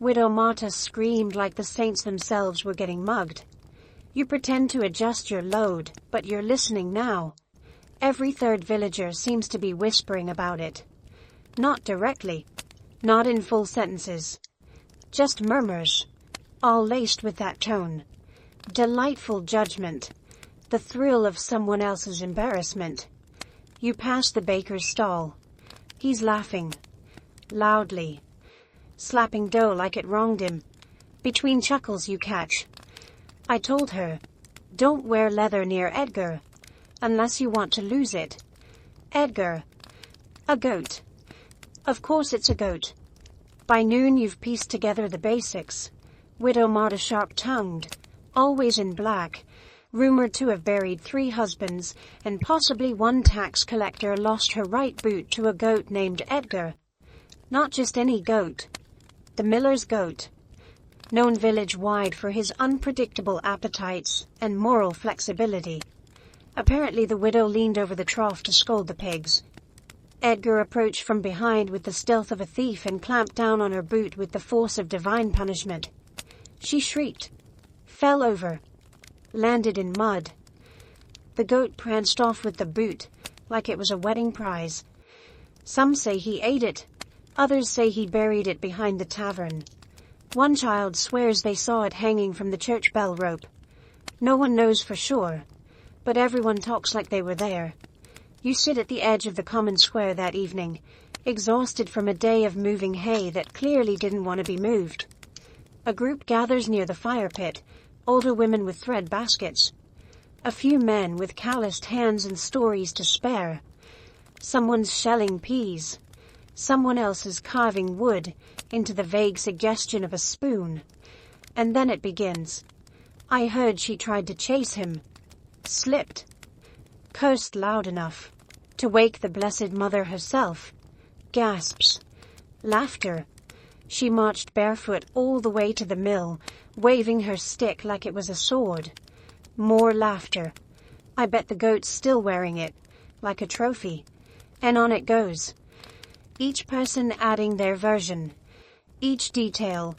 Widow Marta screamed like the saints themselves were getting mugged. You pretend to adjust your load, but you're listening now. Every third villager seems to be whispering about it. Not directly. Not in full sentences. Just murmurs, all laced with that tone. Delightful judgment. The thrill of someone else's embarrassment. You pass the baker's stall. He's laughing. Loudly. Slapping dough like it wronged him. Between chuckles you catch. I told her, don't wear leather near Edgar, unless you want to lose it. Edgar. A goat. Of course it's a goat. By noon you've pieced together the basics. Widow Marta sharp-tongued, always in black, rumored to have buried 3 husbands, and possibly one tax collector lost her right boot to a goat named Edgar. Not just any goat. The miller's goat. Known village-wide for his unpredictable appetites and moral flexibility. Apparently the widow leaned over the trough to scold the pigs. Edgar approached from behind with the stealth of a thief and clamped down on her boot with the force of divine punishment. She shrieked, fell over, landed in mud. The goat pranced off with the boot, like it was a wedding prize. Some say he ate it, others say he buried it behind the tavern. One child swears they saw it hanging from the church bell rope. No one knows for sure, but everyone talks like they were there. You sit at the edge of the common square that evening, exhausted from a day of moving hay that clearly didn't want to be moved. A group gathers near the fire pit, older women with thread baskets. A few men with calloused hands and stories to spare. Someone's shelling peas. Someone else is carving wood into the vague suggestion of a spoon. And then it begins. I heard she tried to chase him. Slipped. Cursed loud enough to wake the Blessed Mother herself. Gasps. Laughter. She marched barefoot all the way to the mill, waving her stick like it was a sword. More laughter. I bet the goat's still wearing it, like a trophy. And on it goes. Each person adding their version. Each detail,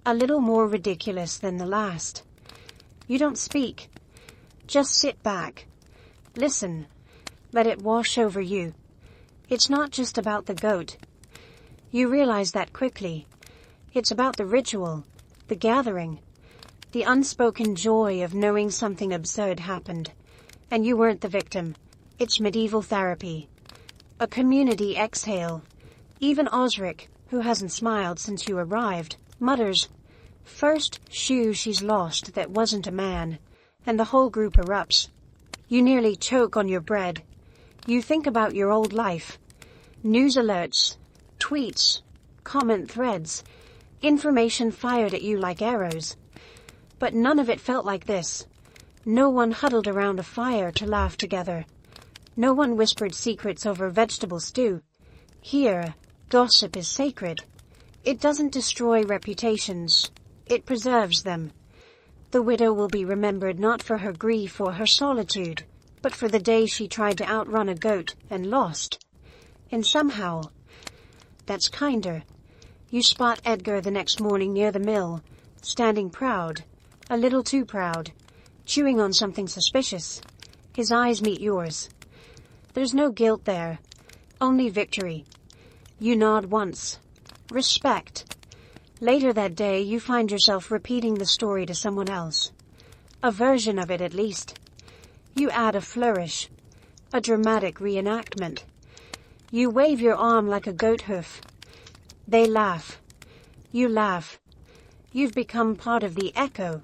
a little more ridiculous than the last. You don't speak. Just sit back. Listen. Let it wash over you. It's not just about the goat. You realize that quickly. It's about the ritual, the gathering, the unspoken joy of knowing something absurd happened. And you weren't the victim. It's medieval therapy. A community exhale. Even Osric, who hasn't smiled since you arrived, mutters, first shoe she's lost that wasn't a man, and the whole group erupts. You nearly choke on your bread. You think about your old life. News alerts, tweets, comment threads, information fired at you like arrows. But none of it felt like this. No one huddled around a fire to laugh together. No one whispered secrets over vegetable stew. Here, gossip is sacred. It doesn't destroy reputations. It preserves them. The widow will be remembered not for her grief or her solitude, but for the day she tried to outrun a goat and lost. And somehow, that's kinder. You spot Edgar the next morning near the mill, standing proud, a little too proud, chewing on something suspicious. His eyes meet yours. There's no guilt there, only victory. You nod once. Respect. Later that day, you find yourself repeating the story to someone else. A version of it at least. You add a flourish, a dramatic reenactment. You wave your arm like a goat hoof. They laugh. You laugh. You've become part of the echo.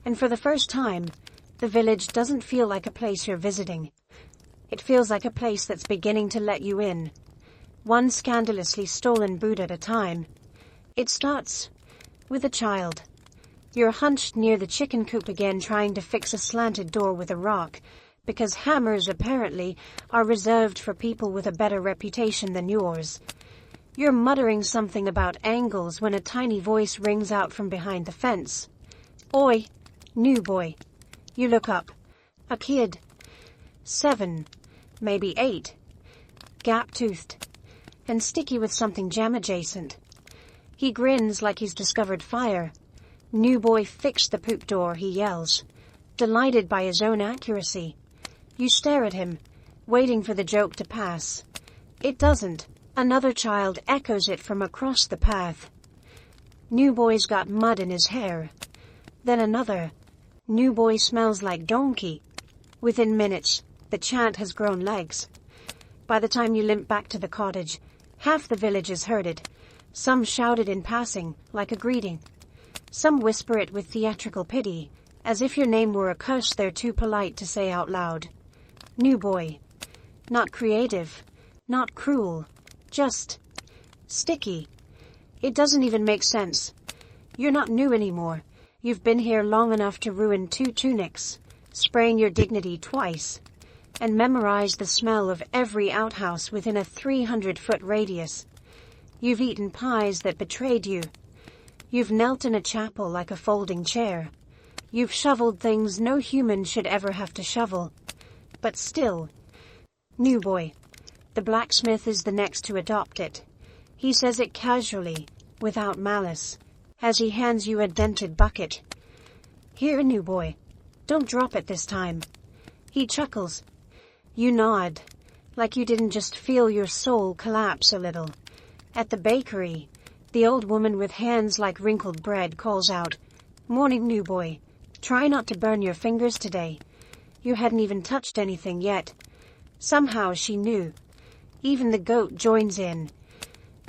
And for the first time, the village doesn't feel like a place you're visiting. It feels like a place that's beginning to let you in. One scandalously stolen boot at a time. It starts with a child. You're hunched near the chicken coop again, trying to fix a slanted door with a rock, because hammers apparently are reserved for people with a better reputation than yours. You're muttering something about angles when a tiny voice rings out from behind the fence. Oi, new boy. You look up. A kid. 7, maybe 8. Gap-toothed. And sticky with something jam-adjacent. He grins like he's discovered fire. New boy fixed the poop door, he yells, delighted by his own accuracy. You stare at him, waiting for the joke to pass. It doesn't. Another child echoes it from across the path. New boy's got mud in his hair. Then another. New boy smells like donkey. Within minutes, the chant has grown legs. By the time you limp back to the cottage, half the village has heard it. Some shout it in passing, like a greeting. Some whisper it with theatrical pity, as if your name were a curse they're too polite to say out loud. New boy. Not creative, not cruel, just sticky. It doesn't even make sense. You're not new anymore. You've been here long enough to ruin 2 tunics, sprain your dignity twice, and memorize the smell of every outhouse within a 300-foot radius. You've eaten pies that betrayed you. You've knelt in a chapel like a folding chair. You've shoveled things no human should ever have to shovel. But still, new boy. The blacksmith is the next to adopt it. He says it casually, without malice, as he hands you a dented bucket. Here, new boy. Don't drop it this time. He chuckles. You nod, like you didn't just feel your soul collapse a little. At the bakery, the old woman with hands like wrinkled bread calls out, Morning, new boy. Try not to burn your fingers today. You hadn't even touched anything yet. Somehow she knew. Even the goat joins in.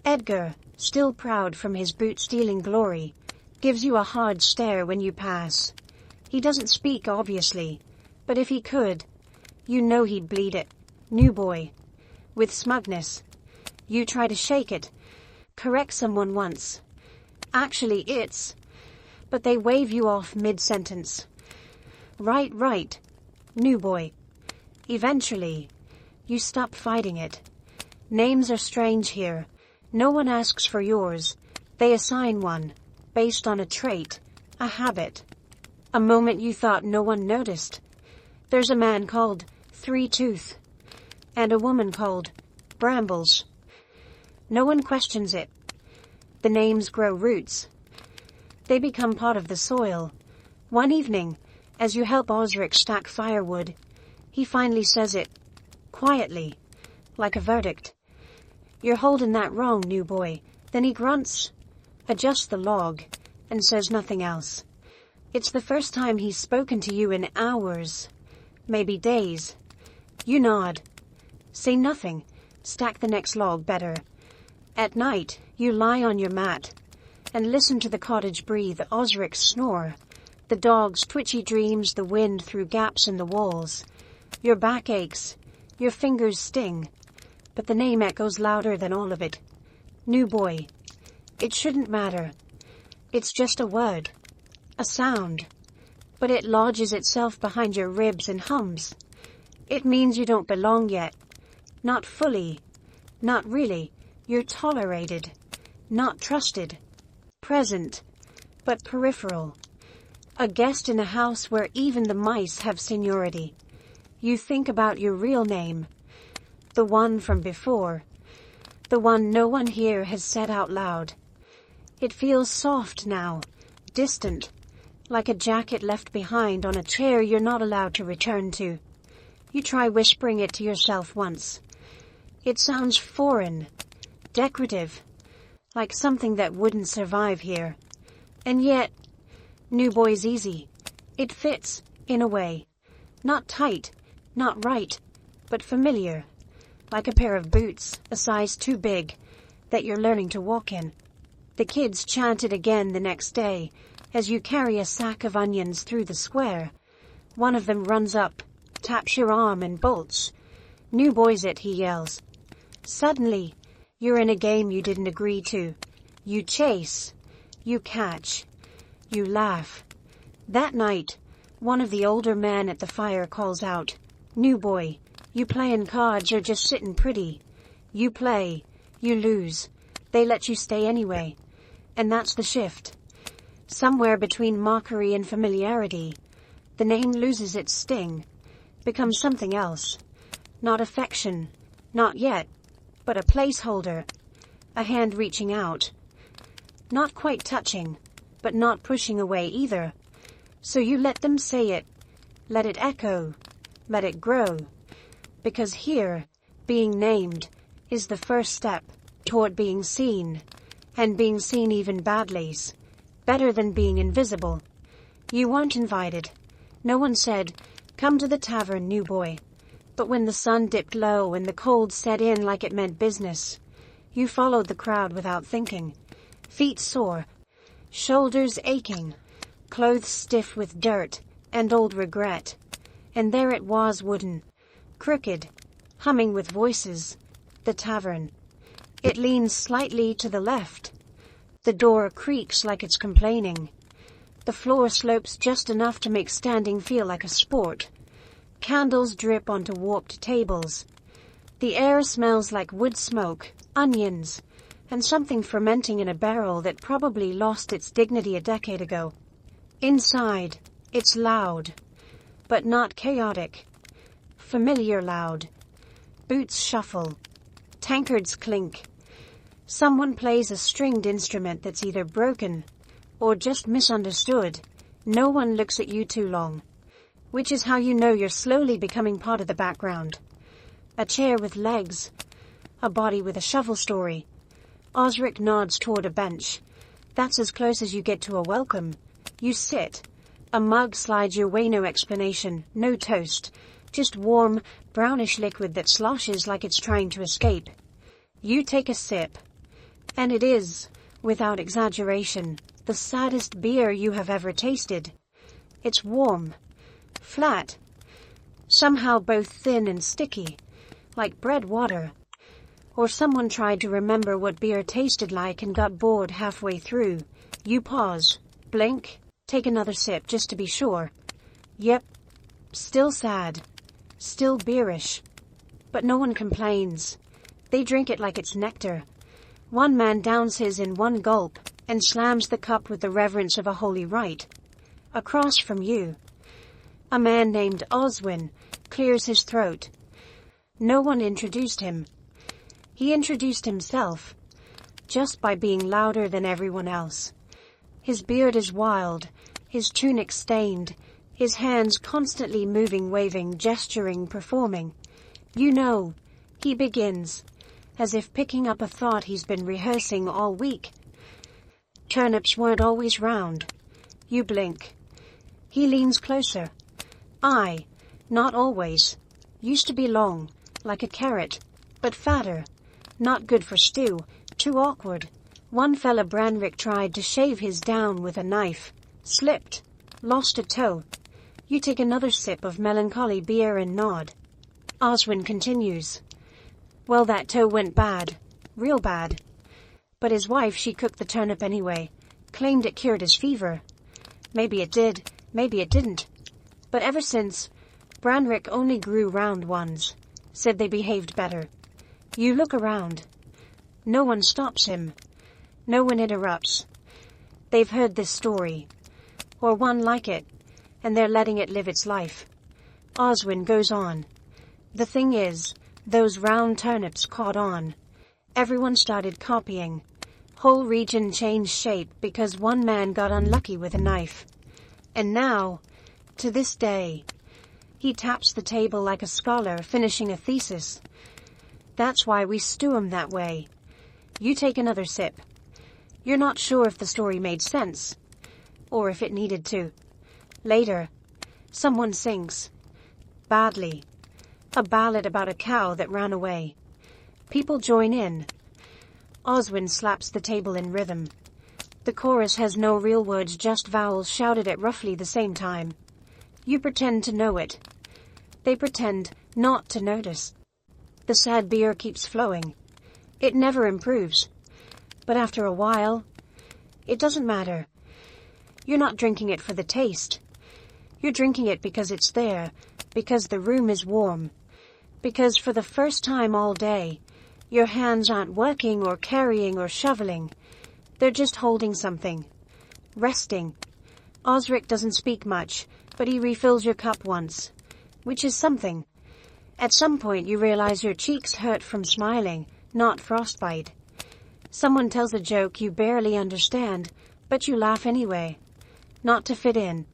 Edgar, still proud from his boot-stealing glory, gives you a hard stare when you pass. He doesn't speak, obviously, but if he could, you know he'd bleed it. New boy. With smugness. You try to shake it, correct someone once. Actually, it's... But they wave you off mid-sentence. Right, new boy. Eventually, you stop fighting it. Names are strange here. No one asks for yours. They assign one, based on a trait, a habit. A moment you thought no one noticed. There's a man called Three Tooth, and a woman called Brambles. No one questions it. The names grow roots. They become part of the soil. One evening, as you help Osric stack firewood, he finally says it, quietly, like a verdict. You're holding that wrong, new boy. Then he grunts, adjusts the log, and says nothing else. It's the first time he's spoken to you in hours, maybe days. You nod. Say nothing. Stack the next log better. At night, you lie on your mat and listen to the cottage breathe Osric's snore, the dog's twitchy dreams, the wind through gaps in the walls. Your back aches, your fingers sting, but the name echoes louder than all of it. New boy. It shouldn't matter. It's just a word, a sound, but it lodges itself behind your ribs and hums. It means you don't belong yet. Not fully. Not really. You're tolerated. Not trusted. Present, but peripheral. A guest in a house where even the mice have seniority. You think about your real name. The one from before. The one no one here has said out loud. It feels soft now, distant, like a jacket left behind on a chair you're not allowed to return to. You try whispering it to yourself once. It sounds foreign, decorative, like something that wouldn't survive here. And yet, new boy's easy. It fits, in a way. Not tight, not right, but familiar. Like a pair of boots, a size too big, that you're learning to walk in. The kids chant it again the next day, as you carry a sack of onions through the square. One of them runs up, taps your arm and bolts. New boy's it, he yells. Suddenly, you're in a game you didn't agree to. You chase. You catch. You laugh. That night, one of the older men at the fire calls out, "New boy, you playin' cards or just sittin' pretty? You play. You lose. They let you stay anyway." And that's the shift. Somewhere between mockery and familiarity, the name loses its sting, becomes something else. Not affection, not yet, but a placeholder, a hand reaching out. Not quite touching, but not pushing away either. So you let them say it, let it echo, let it grow. Because here, being named, is the first step toward being seen, and being seen even badly's better than being invisible. You weren't invited. No one said, "Come to the tavern, new boy." But when the sun dipped low and the cold set in like it meant business, you followed the crowd without thinking. Feet sore, shoulders aching, clothes stiff with dirt and old regret. And there it was, wooden, crooked, humming with voices, the tavern. It leans slightly to the left. The door creaks like it's complaining. The floor slopes just enough to make standing feel like a sport. Candles drip onto warped tables. The air smells like wood smoke, onions, and something fermenting in a barrel that probably lost its dignity a decade ago. Inside, it's loud, but not chaotic. Familiar loud. Boots shuffle. Tankards clink. Someone plays a stringed instrument that's either broken or just misunderstood. No one looks at you too long, which is how you know you're slowly becoming part of the background. A chair with legs, a body with a shovel story. Osric nods toward a bench. That's as close as you get to a welcome. You sit. A mug slides your way, no explanation, no toast. Just warm, brownish liquid that sloshes like it's trying to escape. You take a sip. And it is, without exaggeration, the saddest beer you have ever tasted. It's warm, flat, somehow both thin and sticky, like bread water. Or someone tried to remember what beer tasted like and got bored halfway through. You pause, blink, take another sip just to be sure. Yep, still sad, still beerish. But no one complains. They drink it like it's nectar. One man downs his in one gulp and slams the cup with the reverence of a holy rite. Across from you, a man named Oswin clears his throat. No one introduced him. He introduced himself, just by being louder than everyone else. His beard is wild, his tunic stained, his hands constantly moving, waving, gesturing, performing. You know, he begins, as if picking up a thought he's been rehearsing all week. Turnips weren't always round. You blink. He leans closer. Not always. Used to be long, like a carrot, but fatter. Not good for stew, too awkward. One fella Branrick tried to shave his down with a knife. Slipped. Lost a toe. You take another sip of melancholy beer and nod. Oswin continues. Well, that toe went bad. Real bad. But his wife, she cooked the turnip anyway. Claimed it cured his fever. Maybe it did, maybe it didn't. But ever since, Branrick only grew round ones. Said they behaved better. You look around. No one stops him. No one interrupts. They've heard this story, or one like it, and they're letting it live its life. Oswin goes on. The thing is, those round turnips caught on. Everyone started copying. Whole region changed shape because one man got unlucky with a knife. And now, to this day, he taps the table like a scholar finishing a thesis. That's why we stew 'em that way. You take another sip. You're not sure if the story made sense, or if it needed to. Later, someone sings. Badly. A ballad about a cow that ran away. People join in. Oswin slaps the table in rhythm. The chorus has no real words, just vowels shouted at roughly the same time. You pretend to know it. They pretend not to notice. The sad beer keeps flowing. It never improves. But after a while, it doesn't matter. You're not drinking it for the taste. You're drinking it because it's there, because the room is warm, because for the first time all day, your hands aren't working or carrying or shoveling. They're just holding something. Resting. Osric doesn't speak much, but he refills your cup once, which is something. At some point you realize your cheeks hurt from smiling, not frostbite. Someone tells a joke you barely understand, but you laugh anyway. Not to fit in.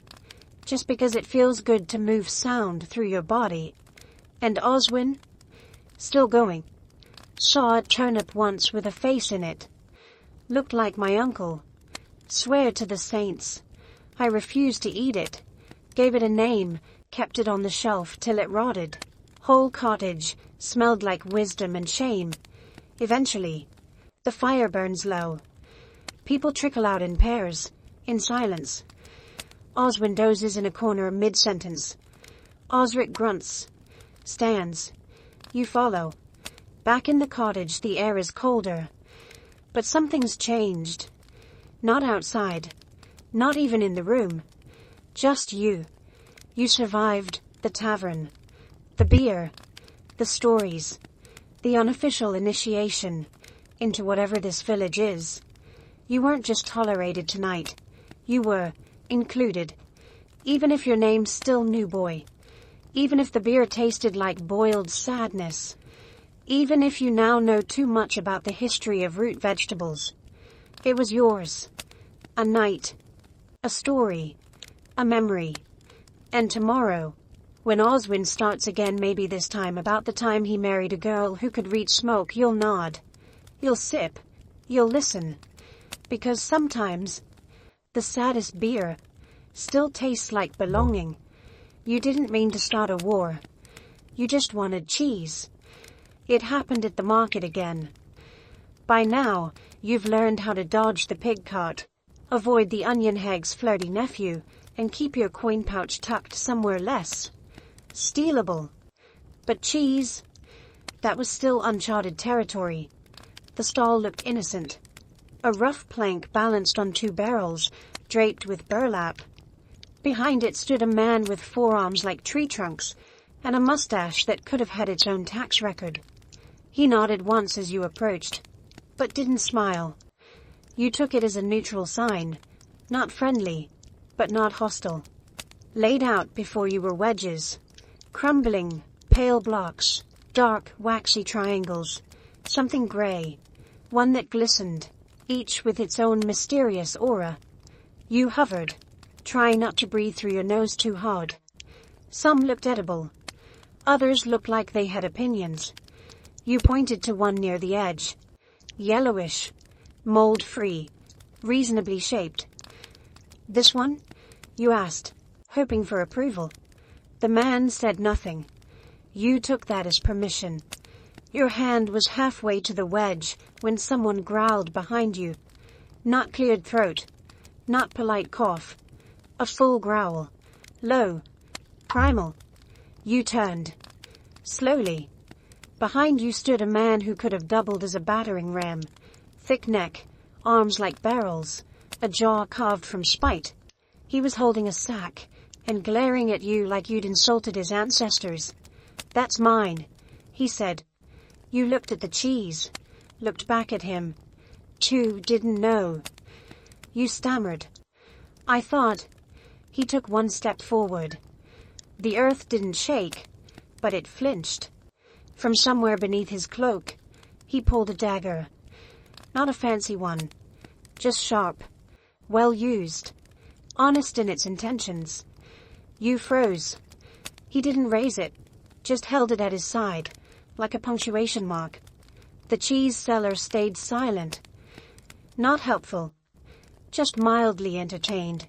Just because it feels good to move sound through your body. And Oswin, still going, saw a turnip once with a face in it. Looked like my uncle. Swear to the saints. I refused to eat it. Gave it a name, kept it on the shelf till it rotted. Whole cottage smelled like wisdom and shame. Eventually, the fire burns low. People trickle out in pairs, in silence. Oswin dozes in a corner mid-sentence. Osric grunts, stands. You follow. Back in the cottage the air is colder. But something's changed. Not outside. Not even in the room. Just you. You survived the tavern. The beer. The stories. The unofficial initiation into whatever this village is. You weren't just tolerated tonight. You were included. Even if your name's still New Boy. Even if the beer tasted like boiled sadness. Even if you now know too much about the history of root vegetables. It was yours. A night. A story. A memory. And tomorrow, when Oswin starts again, maybe this time about the time he married a girl who could reach smoke, you'll nod. You'll sip. You'll listen. Because sometimes, the saddest beer still tastes like belonging. You didn't mean to start a war. You just wanted cheese. It happened at the market again. By now, you've learned how to dodge the pig cart, avoid the onion hag's flirty nephew, and keep your coin pouch tucked somewhere less stealable. But cheese, that was still uncharted territory. The stall looked innocent. A rough plank balanced on two barrels, draped with burlap. Behind it stood a man with forearms like tree trunks, and a mustache that could have had its own tax record. He nodded once as you approached, but didn't smile. You took it as a neutral sign, not friendly, but not hostile. Laid out before you were wedges, crumbling, pale blocks, dark, waxy triangles, something gray, one that glistened, each with its own mysterious aura. You hovered, trying not to breathe through your nose too hard. Some looked edible. Others looked like they had opinions. You pointed to one near the edge. Yellowish, mold-free, reasonably shaped. This one? You asked, hoping for approval. The man said nothing. You took that as permission. Your hand was halfway to the wedge when someone growled behind you. Not cleared throat, not polite cough. A full growl. Low. Primal. You turned. Slowly. Behind you stood a man who could have doubled as a battering ram. Thick neck, arms like barrels, a jaw carved from spite. He was holding a sack and glaring at you like you'd insulted his ancestors. That's mine, he said. You looked at the cheese, looked back at him. too didn't know. You stammered. I thought. He took one step forward. The earth didn't shake, but it flinched. From somewhere beneath his cloak, he pulled a dagger. Not a fancy one, just sharp, well used, honest in its intentions. You froze. He didn't raise it, just held it at his side, like a punctuation mark. The cheese seller stayed silent. Not helpful, just mildly entertained.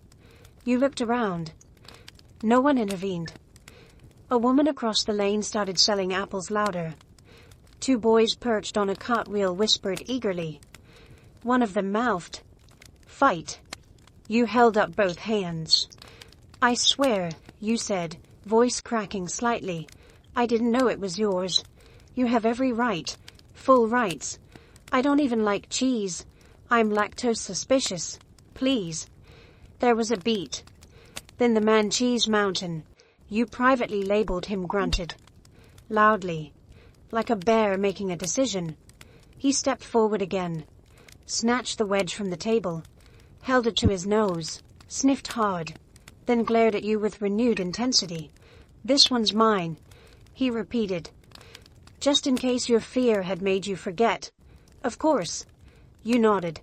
You looked around. No one intervened. A woman across the lane started selling apples louder. Two boys perched on a cartwheel whispered eagerly. One of them mouthed, "Fight." You held up both hands. "I swear," you said, voice cracking slightly, "I didn't know it was yours. You have every right, full rights. I don't even like cheese. I'm lactose suspicious. Please." There was a beat. Then the man Cheese Mountain, you privately labeled him, grunted. Loudly, like a bear making a decision. He stepped forward again, snatched the wedge from the table, held it to his nose, sniffed hard, then glared at you with renewed intensity. "This one's mine," he repeated. "Just in case your fear had made you forget." "Of course." You nodded.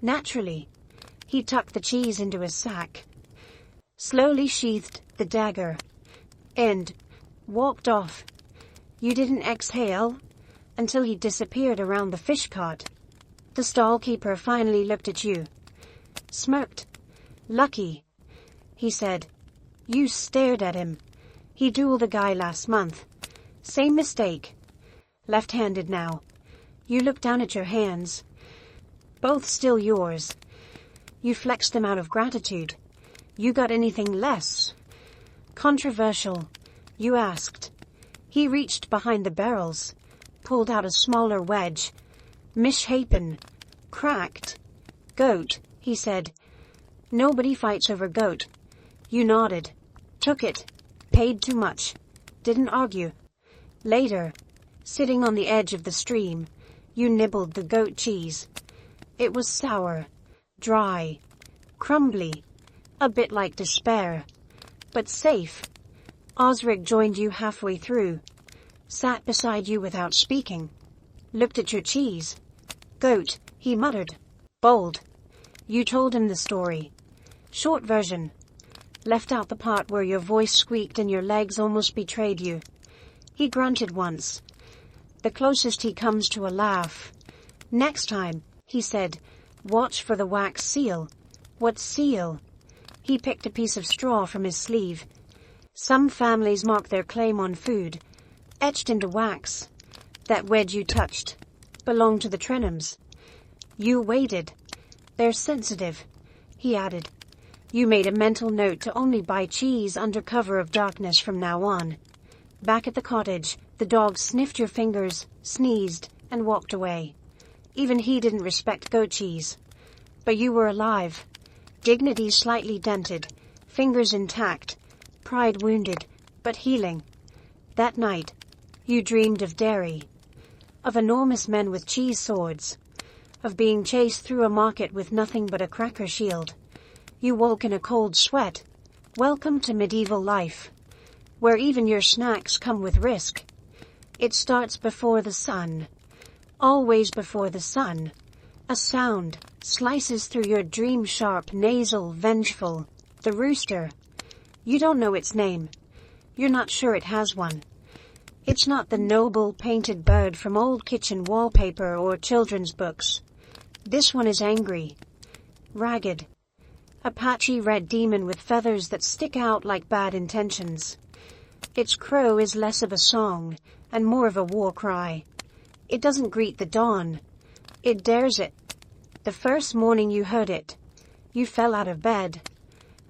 Naturally. He tucked the cheese into his sack, slowly sheathed the dagger, and walked off. You didn't exhale until he disappeared around the fish cart. The stall keeper finally looked at you, smirked. "Lucky," he said. You stared at him. He dueled a guy last month. Same mistake. Left-handed now. You looked down at your hands. Both still yours. You flexed them out of gratitude. You got anything less controversial? You asked. He reached behind the barrels, pulled out a smaller wedge. Misshapen. Cracked. "Goat," he said. "Nobody fights over goat." You nodded. Took it. Paid too much. Didn't argue. Later, sitting on the edge of the stream, you nibbled the goat cheese. It was sour, dry, crumbly, a bit like despair, but safe. Osric joined you halfway through, sat beside you without speaking, looked at your cheese. "Goat," he muttered. "Bold." You told him the story. Short version. Left out the part where your voice squeaked and your legs almost betrayed you. He grunted once. The closest he comes to a laugh. "Next time," he said, "watch for the wax seal." "What seal?" He picked a piece of straw from his sleeve. "Some families mark their claim on food, etched into wax. That wedge you touched belonged to the Trenhams." You waited. "They're sensitive," he added. You made a mental note to only buy cheese under cover of darkness from now on. Back at the cottage, the dog sniffed your fingers, sneezed, and walked away. Even he didn't respect goat cheese. But you were alive. Dignity slightly dented, fingers intact, pride wounded, but healing. That night, you dreamed of dairy, of enormous men with cheese swords, of being chased through a market with nothing but a cracker shield. You woke in a cold sweat. Welcome to medieval life, where even your snacks come with risk. It starts before the sun. Always before the sun. A sound slices through your dream, sharp, nasal, vengeful. The rooster. You don't know its name. You're not sure it has one. It's not the noble painted bird from old kitchen wallpaper or children's books. This one is angry. Ragged. A patchy red demon with feathers that stick out like bad intentions. Its crow is less of a song and more of a war cry. It doesn't greet the dawn. It dares it. The first morning you heard it, you fell out of bed.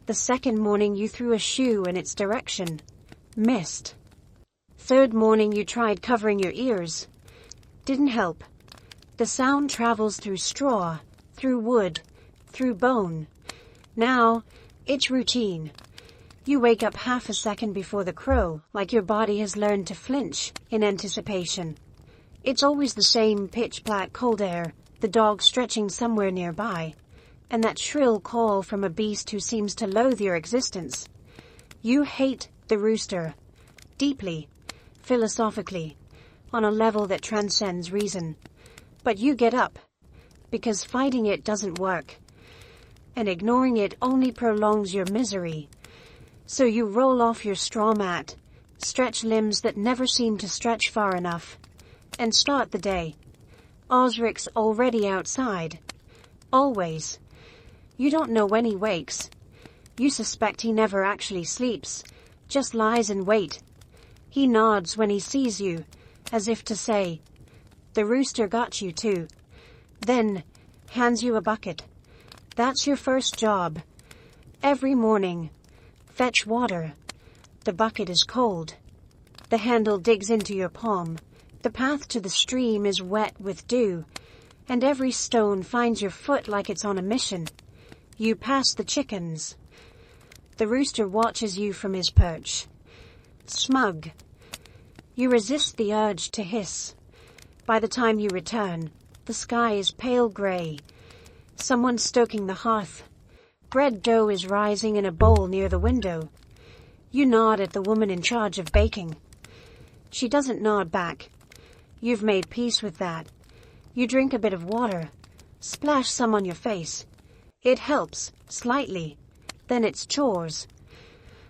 The second morning you threw a shoe in its direction. Missed. Third morning you tried covering your ears. Didn't help. The sound travels through straw, through wood, through bone. Now, it's routine. You wake up half a second before the crow, like your body has learned to flinch in anticipation. It's always the same pitch black cold air, the dog stretching somewhere nearby, and that shrill call from a beast who seems to loathe your existence. You hate the rooster, deeply, philosophically, on a level that transcends reason. But you get up, because fighting it doesn't work, and ignoring it only prolongs your misery. So you roll off your straw mat, stretch limbs that never seem to stretch far enough, and start the day. Osric's already outside. Always. You don't know when he wakes. You suspect he never actually sleeps, just lies in wait. He nods when he sees you, as if to say, "The rooster got you too." Then, hands you a bucket. That's your first job. Every morning, fetch water. The bucket is cold. The handle digs into your palm. The path to the stream is wet with dew, and every stone finds your foot like it's on a mission. You pass the chickens. The rooster watches you from his perch. Smug. You resist the urge to hiss. By the time you return, the sky is pale gray. Someone's stoking the hearth. Bread dough is rising in a bowl near the window. You nod at the woman in charge of baking. She doesn't nod back. You've made peace with that. You drink a bit of water. Splash some on your face. It helps, slightly. Then it's chores.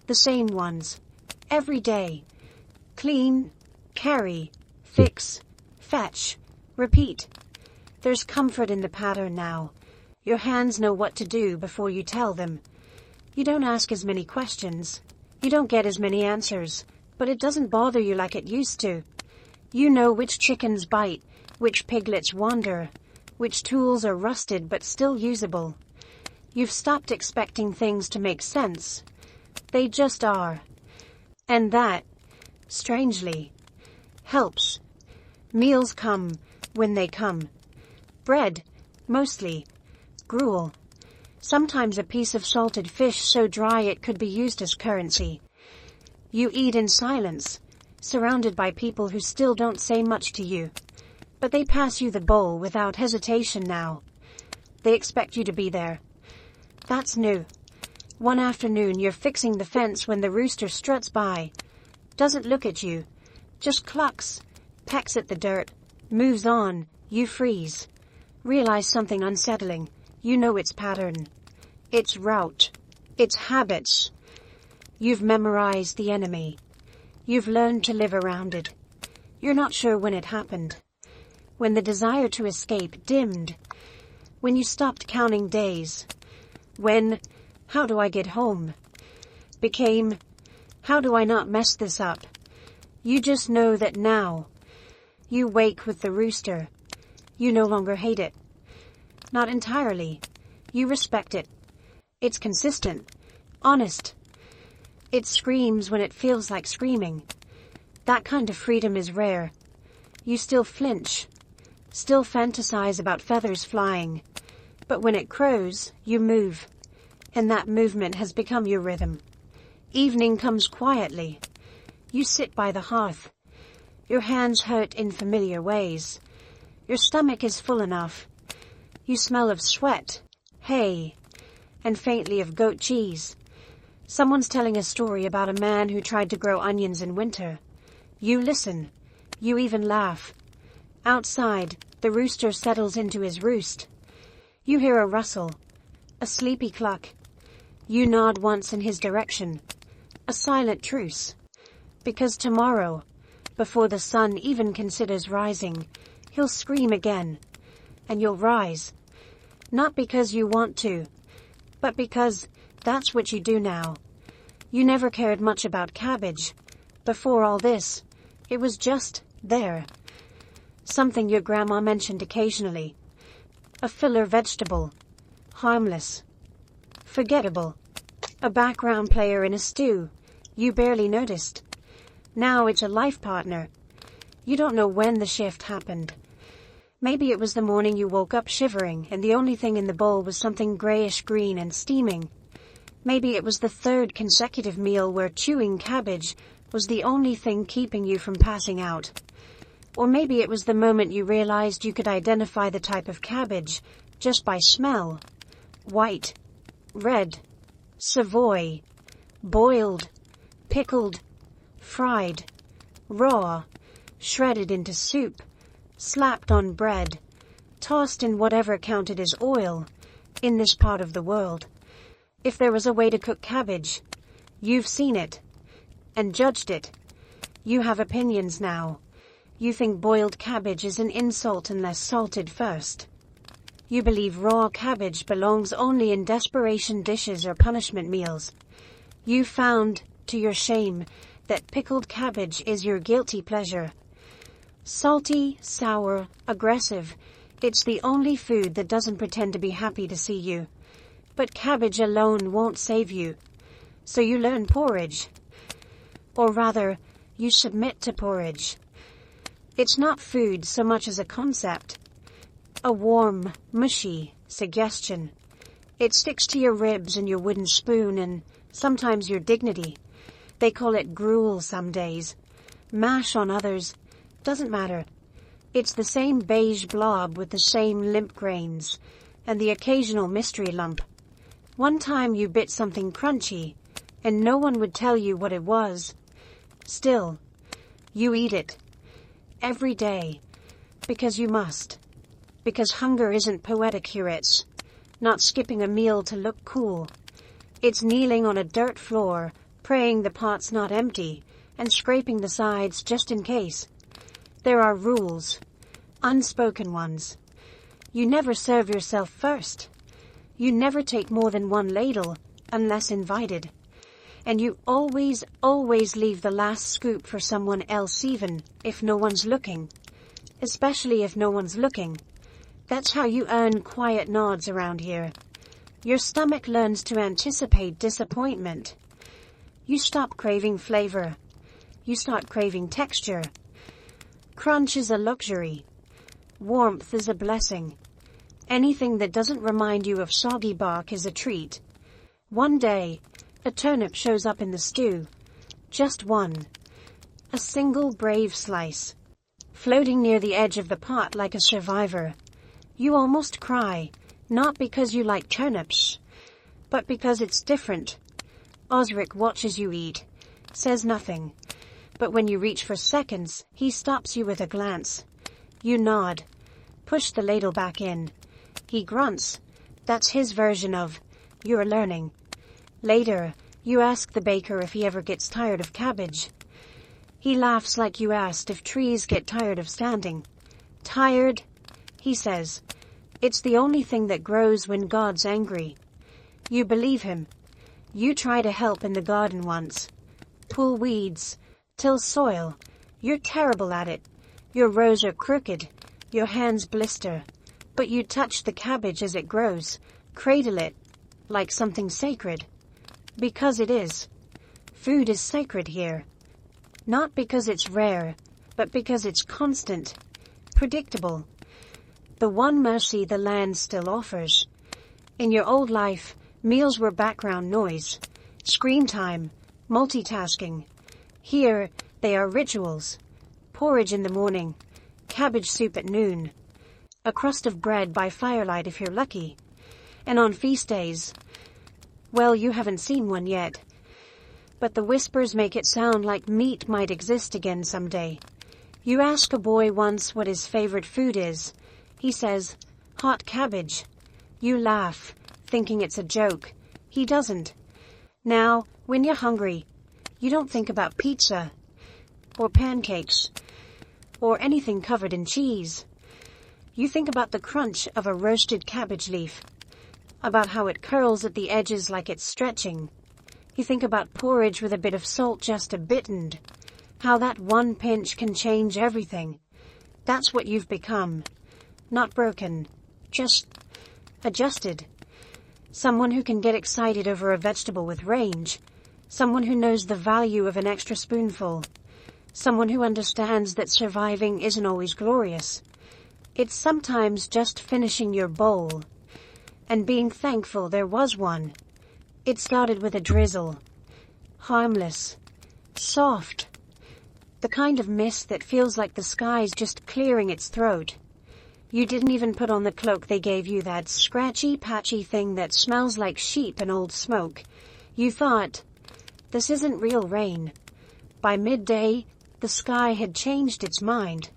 The same ones. Every day. Clean, carry, fix, fetch, repeat. There's comfort in the pattern now. Your hands know what to do before you tell them. You don't ask as many questions. You don't get as many answers, but it doesn't bother you like it used to. You know which chickens bite, which piglets wander, which tools are rusted but still usable. You've stopped expecting things to make sense. They just are. And that, strangely, helps. Meals come when they come. Bread, mostly. Gruel. Sometimes a piece of salted fish so dry it could be used as currency. You eat in silence, surrounded by people who still don't say much to you. But they pass you the bowl without hesitation now. They expect you to be there. That's new. One afternoon you're fixing the fence when the rooster struts by. Doesn't look at you. Just clucks, pecks at the dirt, moves on. You freeze. Realize something unsettling. You know its pattern. Its route. Its habits. You've memorized the enemy. You've learned to live around it. You're not sure when it happened. When the desire to escape dimmed. When you stopped counting days. When, "How do I get home?" became, "How do I not mess this up?" You just know that now. You wake with the rooster. You no longer hate it. Not entirely. You respect it. It's consistent. Honest. It screams when it feels like screaming. That kind of freedom is rare. You still flinch. Still fantasize about feathers flying. But when it crows, you move. And that movement has become your rhythm. Evening comes quietly. You sit by the hearth. Your hands hurt in familiar ways. Your stomach is full enough. You smell of sweat, hay, and faintly of goat cheese. Someone's telling a story about a man who tried to grow onions in winter. You listen. You even laugh. Outside, the rooster settles into his roost. You hear a rustle, a sleepy cluck. You nod once in his direction. A silent truce. Because tomorrow, before the sun even considers rising, he'll scream again. And you'll rise. Not because you want to, but because that's what you do now. You never cared much about cabbage. Before all this, it was just there. Something your grandma mentioned occasionally. A filler vegetable. Harmless. Forgettable. A background player in a stew. You barely noticed. Now it's a life partner. You don't know when the shift happened. Maybe it was the morning you woke up shivering and the only thing in the bowl was something grayish-green and steaming. Maybe it was the third consecutive meal where chewing cabbage was the only thing keeping you from passing out. Or maybe it was the moment you realized you could identify the type of cabbage just by smell. White, red, Savoy, boiled, pickled, fried, raw, shredded into soup, slapped on bread, tossed in whatever counted as oil in this part of the world. If there was a way to cook cabbage, you've seen it and judged it. You have opinions now. You think boiled cabbage is an insult unless salted first. You believe raw cabbage belongs only in desperation dishes or punishment meals. You found, to your shame, that pickled cabbage is your guilty pleasure. Salty, sour, aggressive, it's the only food that doesn't pretend to be happy to see you. But cabbage alone won't save you. So you learn porridge. Or rather, you submit to porridge. It's not food so much as a concept. A warm, mushy suggestion. It sticks to your ribs and your wooden spoon and sometimes your dignity. They call it gruel some days. Mash on others. Doesn't matter. It's the same beige blob with the same limp grains and the occasional mystery lump. One time you bit something crunchy and no one would tell you what it was. Still, you eat it. Every day. Because you must. Because hunger isn't poetic here, it's not skipping a meal to look cool. It's kneeling on a dirt floor, praying the pot's not empty, and scraping the sides just in case. There are rules, unspoken ones. You never serve yourself first. You never take more than one ladle, unless invited. And you always leave the last scoop for someone else even if no one's looking. Especially if no one's looking. That's how you earn quiet nods around here. Your stomach learns to anticipate disappointment. You stop craving flavor. You start craving texture. Crunch is a luxury. Warmth is a blessing. Anything that doesn't remind you of soggy bark is a treat. One day, a turnip shows up in the stew. Just one. A single brave slice. Floating near the edge of the pot like a survivor. You almost cry, not because you like turnips, but because it's different. Osric watches you eat, says nothing, but when you reach for seconds, he stops you with a glance. You nod, push the ladle back in. He grunts. That's his version of, you're learning. Later, you ask the baker if he ever gets tired of cabbage. He laughs like you asked if trees get tired of standing. Tired? He says, it's the only thing that grows when God's angry. You believe him. You try to help in the garden once. Pull weeds, till soil. You're terrible at it. Your rows are crooked. Your hands blister. But you touch the cabbage as it grows. Cradle it. Like something sacred. Because it is. Food is sacred here. Not because it's rare, but because it's constant. Predictable. The one mercy the land still offers. In your old life, meals were background noise, screen time, multitasking. Here, they are rituals. Porridge in the morning, cabbage soup at noon, a crust of bread by firelight if you're lucky. And on feast days, well, you haven't seen one yet. But the whispers make it sound like meat might exist again someday. You ask a boy once what his favorite food is. He says, hot cabbage. You laugh, thinking it's a joke. He doesn't. Now, when you're hungry, you don't think about pizza, or pancakes, or anything covered in cheese. You think about the crunch of a roasted cabbage leaf, about how it curls at the edges like it's stretching. You think about porridge with a bit of salt just a bit, how that one pinch can change everything. That's what you've become. Not broken, just adjusted. Someone who can get excited over a vegetable with range. Someone who knows the value of an extra spoonful. Someone who understands that surviving isn't always glorious. It's sometimes just finishing your bowl. And being thankful there was one. It started with a drizzle. Harmless. Soft. The kind of mist that feels like the sky's just clearing its throat. You didn't even put on the cloak they gave you, that scratchy, patchy thing that smells like sheep and old smoke. You thought, this isn't real rain. By midday, the sky had changed its mind.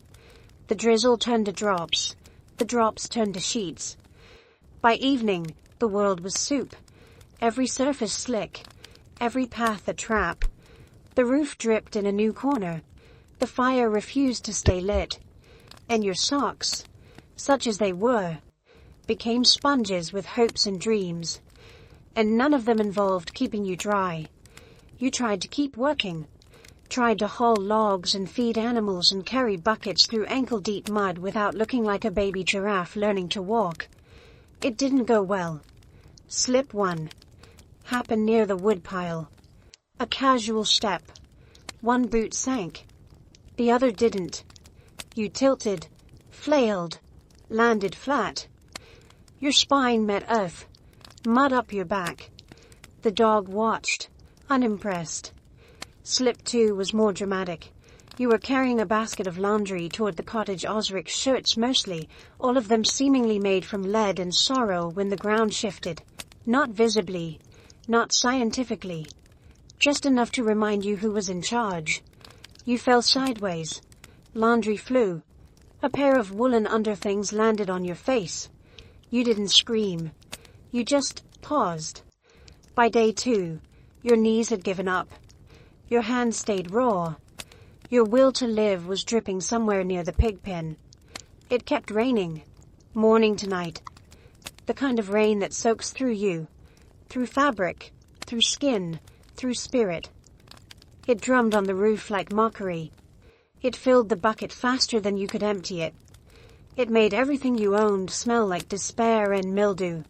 The drizzle turned to drops. The drops turned to sheets. By evening, the world was soup. Every surface slick. Every path a trap. The roof dripped in a new corner. The fire refused to stay lit. And your socks, such as they were, became sponges with hopes and dreams. And none of them involved keeping you dry. You tried to keep working. Tried to haul logs and feed animals and carry buckets through ankle-deep mud without looking like a baby giraffe learning to walk. It didn't go well. Slip one. Happened near the woodpile. A casual step. One boot sank. The other didn't. You tilted, flailed, landed flat. Your spine met earth. Mud up your back. The dog watched, unimpressed. Slip 2 was more dramatic. You were carrying a basket of laundry toward the cottage. Osric's shirts mostly, all of them seemingly made from lead and sorrow when the ground shifted. Not visibly, not scientifically. Just enough to remind you who was in charge. You fell sideways. Laundry flew. A pair of woolen underthings landed on your face. You didn't scream. You just paused. By day 2, your knees had given up. Your hands stayed raw. Your will to live was dripping somewhere near the pig pen. It kept raining, morning to night. The kind of rain that soaks through you, through fabric, through skin, through spirit. It drummed on the roof like mockery. It filled the bucket faster than you could empty it. It made everything you owned smell like despair and mildew.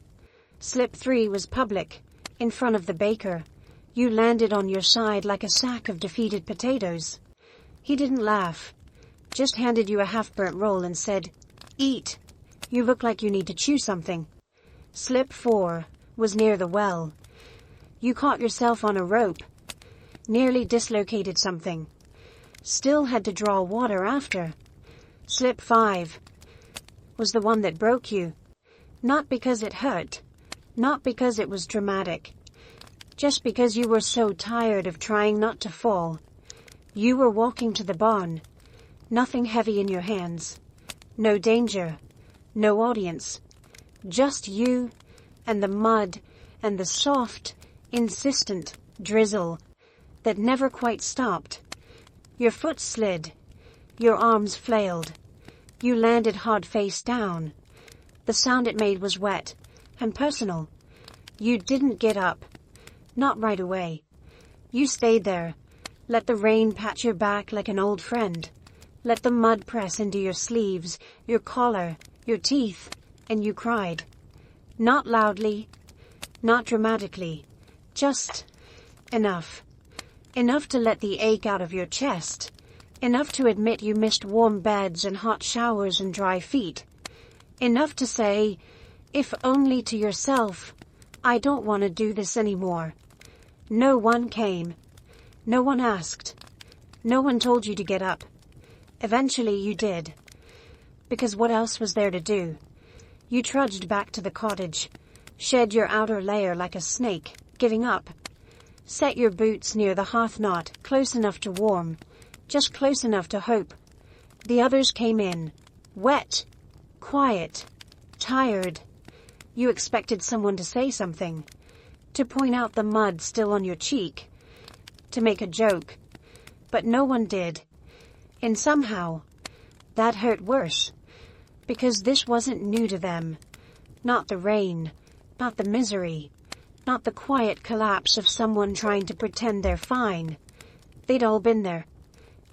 Slip 3 was public, in front of the baker. You landed on your side like a sack of defeated potatoes. He didn't laugh, just handed you a half-burnt roll and said, "Eat. You look like you need to chew something." Slip 4 was near the well. You caught yourself on a rope, nearly dislocated something. Still had to draw water after. Slip 5 was the one that broke you. Not because it hurt, not because it was dramatic. Just because you were so tired of trying not to fall. You were walking to the barn, nothing heavy in your hands. No danger, no audience. Just you and the mud and the soft, insistent drizzle that never quite stopped. Your foot slid. Your arms flailed. You landed hard face down. The sound it made was wet and personal. You didn't get up. Not right away. You stayed there. Let the rain pat your back like an old friend. Let the mud press into your sleeves, your collar, your teeth, and you cried. Not loudly, not dramatically. Just enough. Enough to let the ache out of your chest. Enough to admit you missed warm beds and hot showers and dry feet. Enough to say, if only to yourself, I don't want to do this anymore. No one came. No one asked. No one told you to get up. Eventually you did. Because what else was there to do? You trudged back to the cottage, shed your outer layer like a snake, giving up. Set your boots near the hearth knot, close enough to warm, just close enough to hope. The others came in, wet, quiet, tired. You expected someone to say something, to point out the mud still on your cheek, to make a joke, but no one did. And somehow, that hurt worse, because this wasn't new to them. Not the rain, not the misery, not the quiet collapse of someone trying to pretend they're fine. They'd all been there.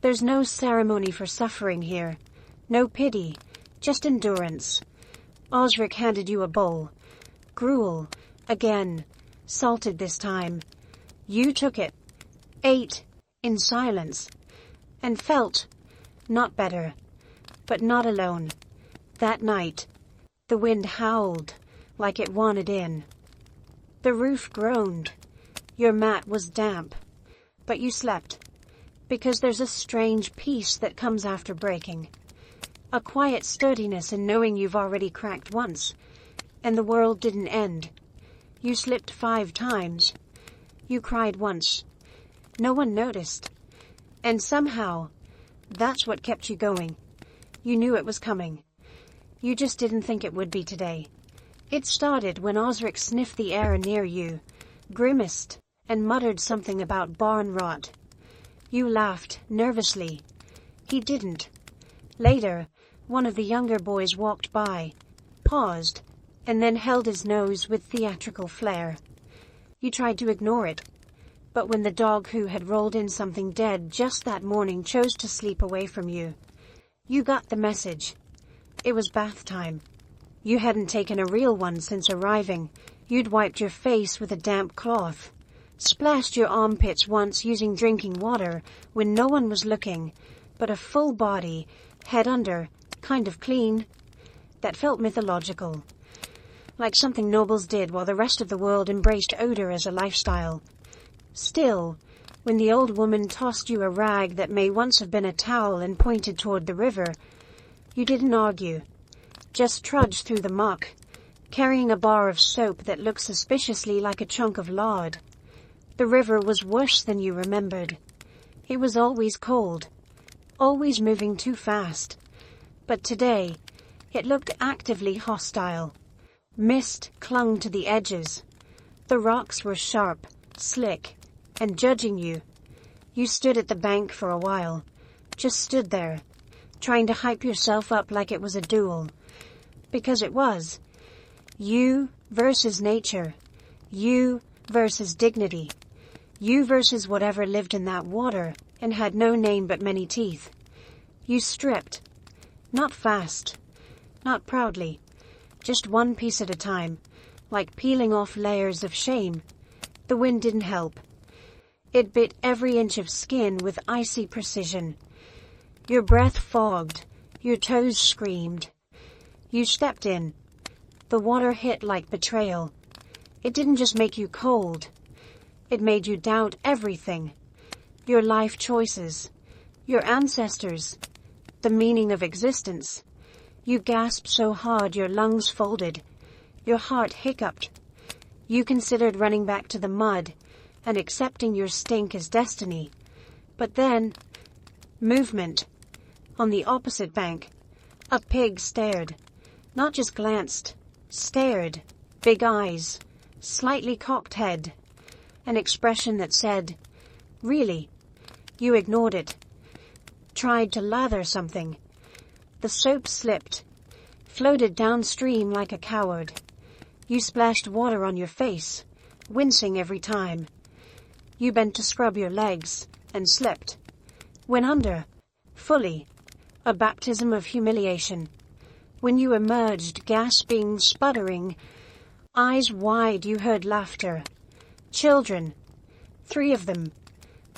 There's no ceremony for suffering here, no pity, just endurance. Osric handed you a bowl. Gruel, again, salted this time. You took it, ate, in silence, and felt, not better, but not alone. That night, the wind howled like it wanted in. The roof groaned. Your mat was damp, but you slept. Because there's a strange peace that comes after breaking. A quiet sturdiness in knowing you've already cracked once, and the world didn't end. You slipped 5 times. You cried once. No one noticed. And somehow, that's what kept you going. You knew it was coming. You just didn't think it would be today. It started when Osric sniffed the air near you, grimaced, and muttered something about barn rot. You laughed, nervously. He didn't. Later, one of the younger boys walked by, paused, and then held his nose with theatrical flair. You tried to ignore it, but when the dog who had rolled in something dead just that morning chose to sleep away from you, you got the message. It was bath time. You hadn't taken a real one since arriving. You'd wiped your face with a damp cloth, splashed your armpits once using drinking water when no one was looking, but a full body, head under, kind of clean. That felt mythological, like something nobles did while the rest of the world embraced odor as a lifestyle. Still, when the old woman tossed you a rag that may once have been a towel and pointed toward the river, you didn't argue, just trudged through the muck, carrying a bar of soap that looked suspiciously like a chunk of lard. The river was worse than you remembered. It was always cold, always moving too fast. But today, it looked actively hostile. Mist clung to the edges. The rocks were sharp, slick, and judging you. You stood at the bank for a while, just stood there, trying to hype yourself up like it was a duel. Because it was. You versus nature. You versus dignity. You versus whatever lived in that water and had no name but many teeth. You stripped. Not fast. Not proudly. Just one piece at a time, like peeling off layers of shame. The wind didn't help. It bit every inch of skin with icy precision. Your breath fogged. Your toes screamed. You stepped in. The water hit like betrayal. It didn't just make you cold. It made you doubt everything. Your life choices. Your ancestors. The meaning of existence. You gasped so hard your lungs folded. Your heart hiccuped. You considered running back to the mud and accepting your stink as destiny. But then, movement. On the opposite bank, a pig stared. Not just glanced, stared. Big eyes, slightly cocked head. An expression that said, "Really?" You ignored it. Tried to lather something. The soap slipped, floated downstream like a coward. You splashed water on your face, wincing every time. You bent to scrub your legs, and slipped. Went under, fully. A baptism of humiliation. When you emerged, gasping, sputtering, eyes wide, you heard laughter. Children, 3 of them,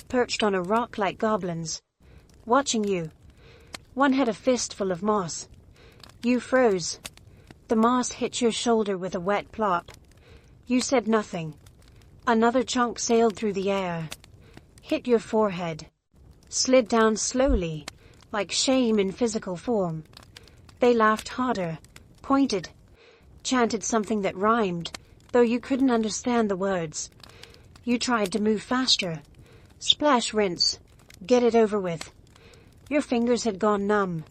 perched on a rock like goblins, watching you. One had a fistful of moss. You froze. The moss hit your shoulder with a wet plop. You said nothing. Another chunk sailed through the air, hit your forehead, slid down slowly, like shame in physical form. They laughed harder, pointed, chanted something that rhymed, though you couldn't understand the words. You tried to move faster. Splash, rinse, get it over with. Your fingers had gone numb.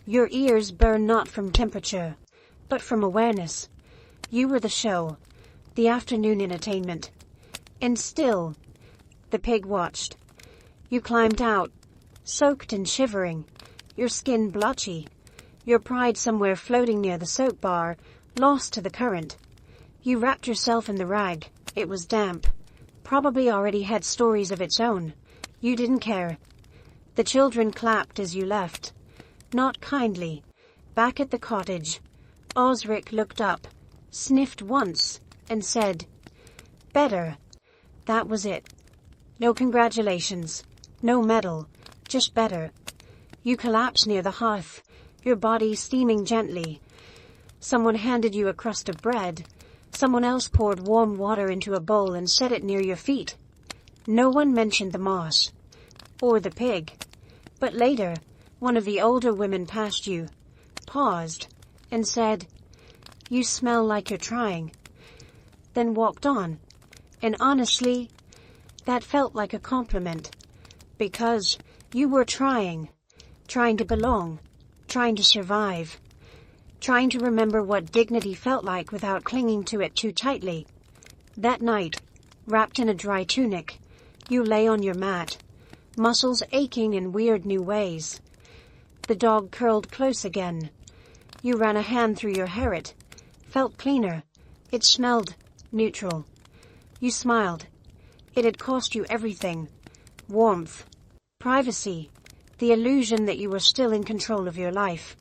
Your ears burned not from temperature, but from awareness. You were the show, the afternoon entertainment. And still, the pig watched. You climbed out, soaked and shivering, your skin blotchy, your pride somewhere floating near the soap bar, lost to the current. You wrapped yourself in the rag. It was damp. Probably already had stories of its own. You didn't care. The children clapped as you left. Not kindly. Back at the cottage, Osric looked up, sniffed once, and said, "Better." That was it. No congratulations. No medal. Just better. You collapsed near the hearth, your body steaming gently. Someone handed you a crust of bread. Someone else poured warm water into a bowl and set it near your feet. No one mentioned the moss. or the pig. But later, one of the older women passed you, paused, and said, "You smell like you're trying," then walked on. And honestly, that felt like a compliment. Because you were trying to belong, trying to survive, trying to remember what dignity felt like without clinging to it too tightly. That night, wrapped in a dry tunic, you lay on your mat, muscles aching in weird new ways. The dog curled close again. You ran a hand through your hair. It felt cleaner. It smelled neutral. You smiled. It had cost you everything. Warmth, privacy, the illusion that you were still in control of your life.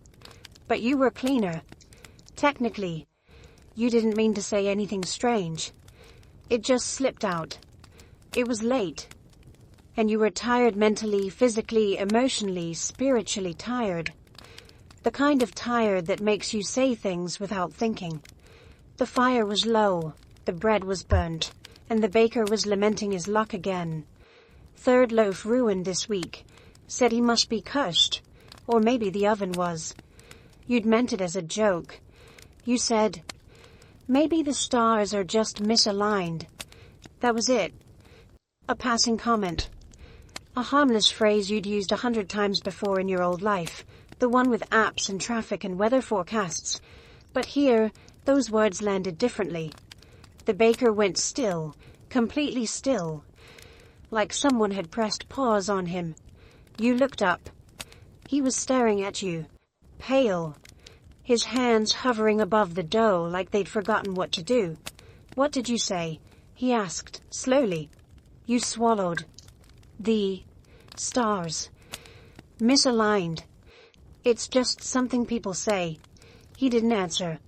But you were cleaner. Technically, you didn't mean to say anything strange. It just slipped out. It was late. And you were tired mentally, physically, emotionally, spiritually tired. The kind of tired that makes you say things without thinking. The fire was low, the bread was burnt, and the baker was lamenting his luck again. Third loaf ruined this week. Said he must be cursed. Or maybe the oven was. You'd meant it as a joke. You said, "Maybe the stars are just misaligned." That was it. A passing comment. A harmless phrase you'd used 100 times before in your old life. The one with apps and traffic and weather forecasts. But here, those words landed differently. The baker went still, completely still. Like someone had pressed pause on him. You looked up. He was staring at you, pale. His hands hovering above the dough like they'd forgotten what to do. "What did you say?" he asked, slowly. You swallowed. "The stars. Misaligned. It's just something people say." He didn't answer.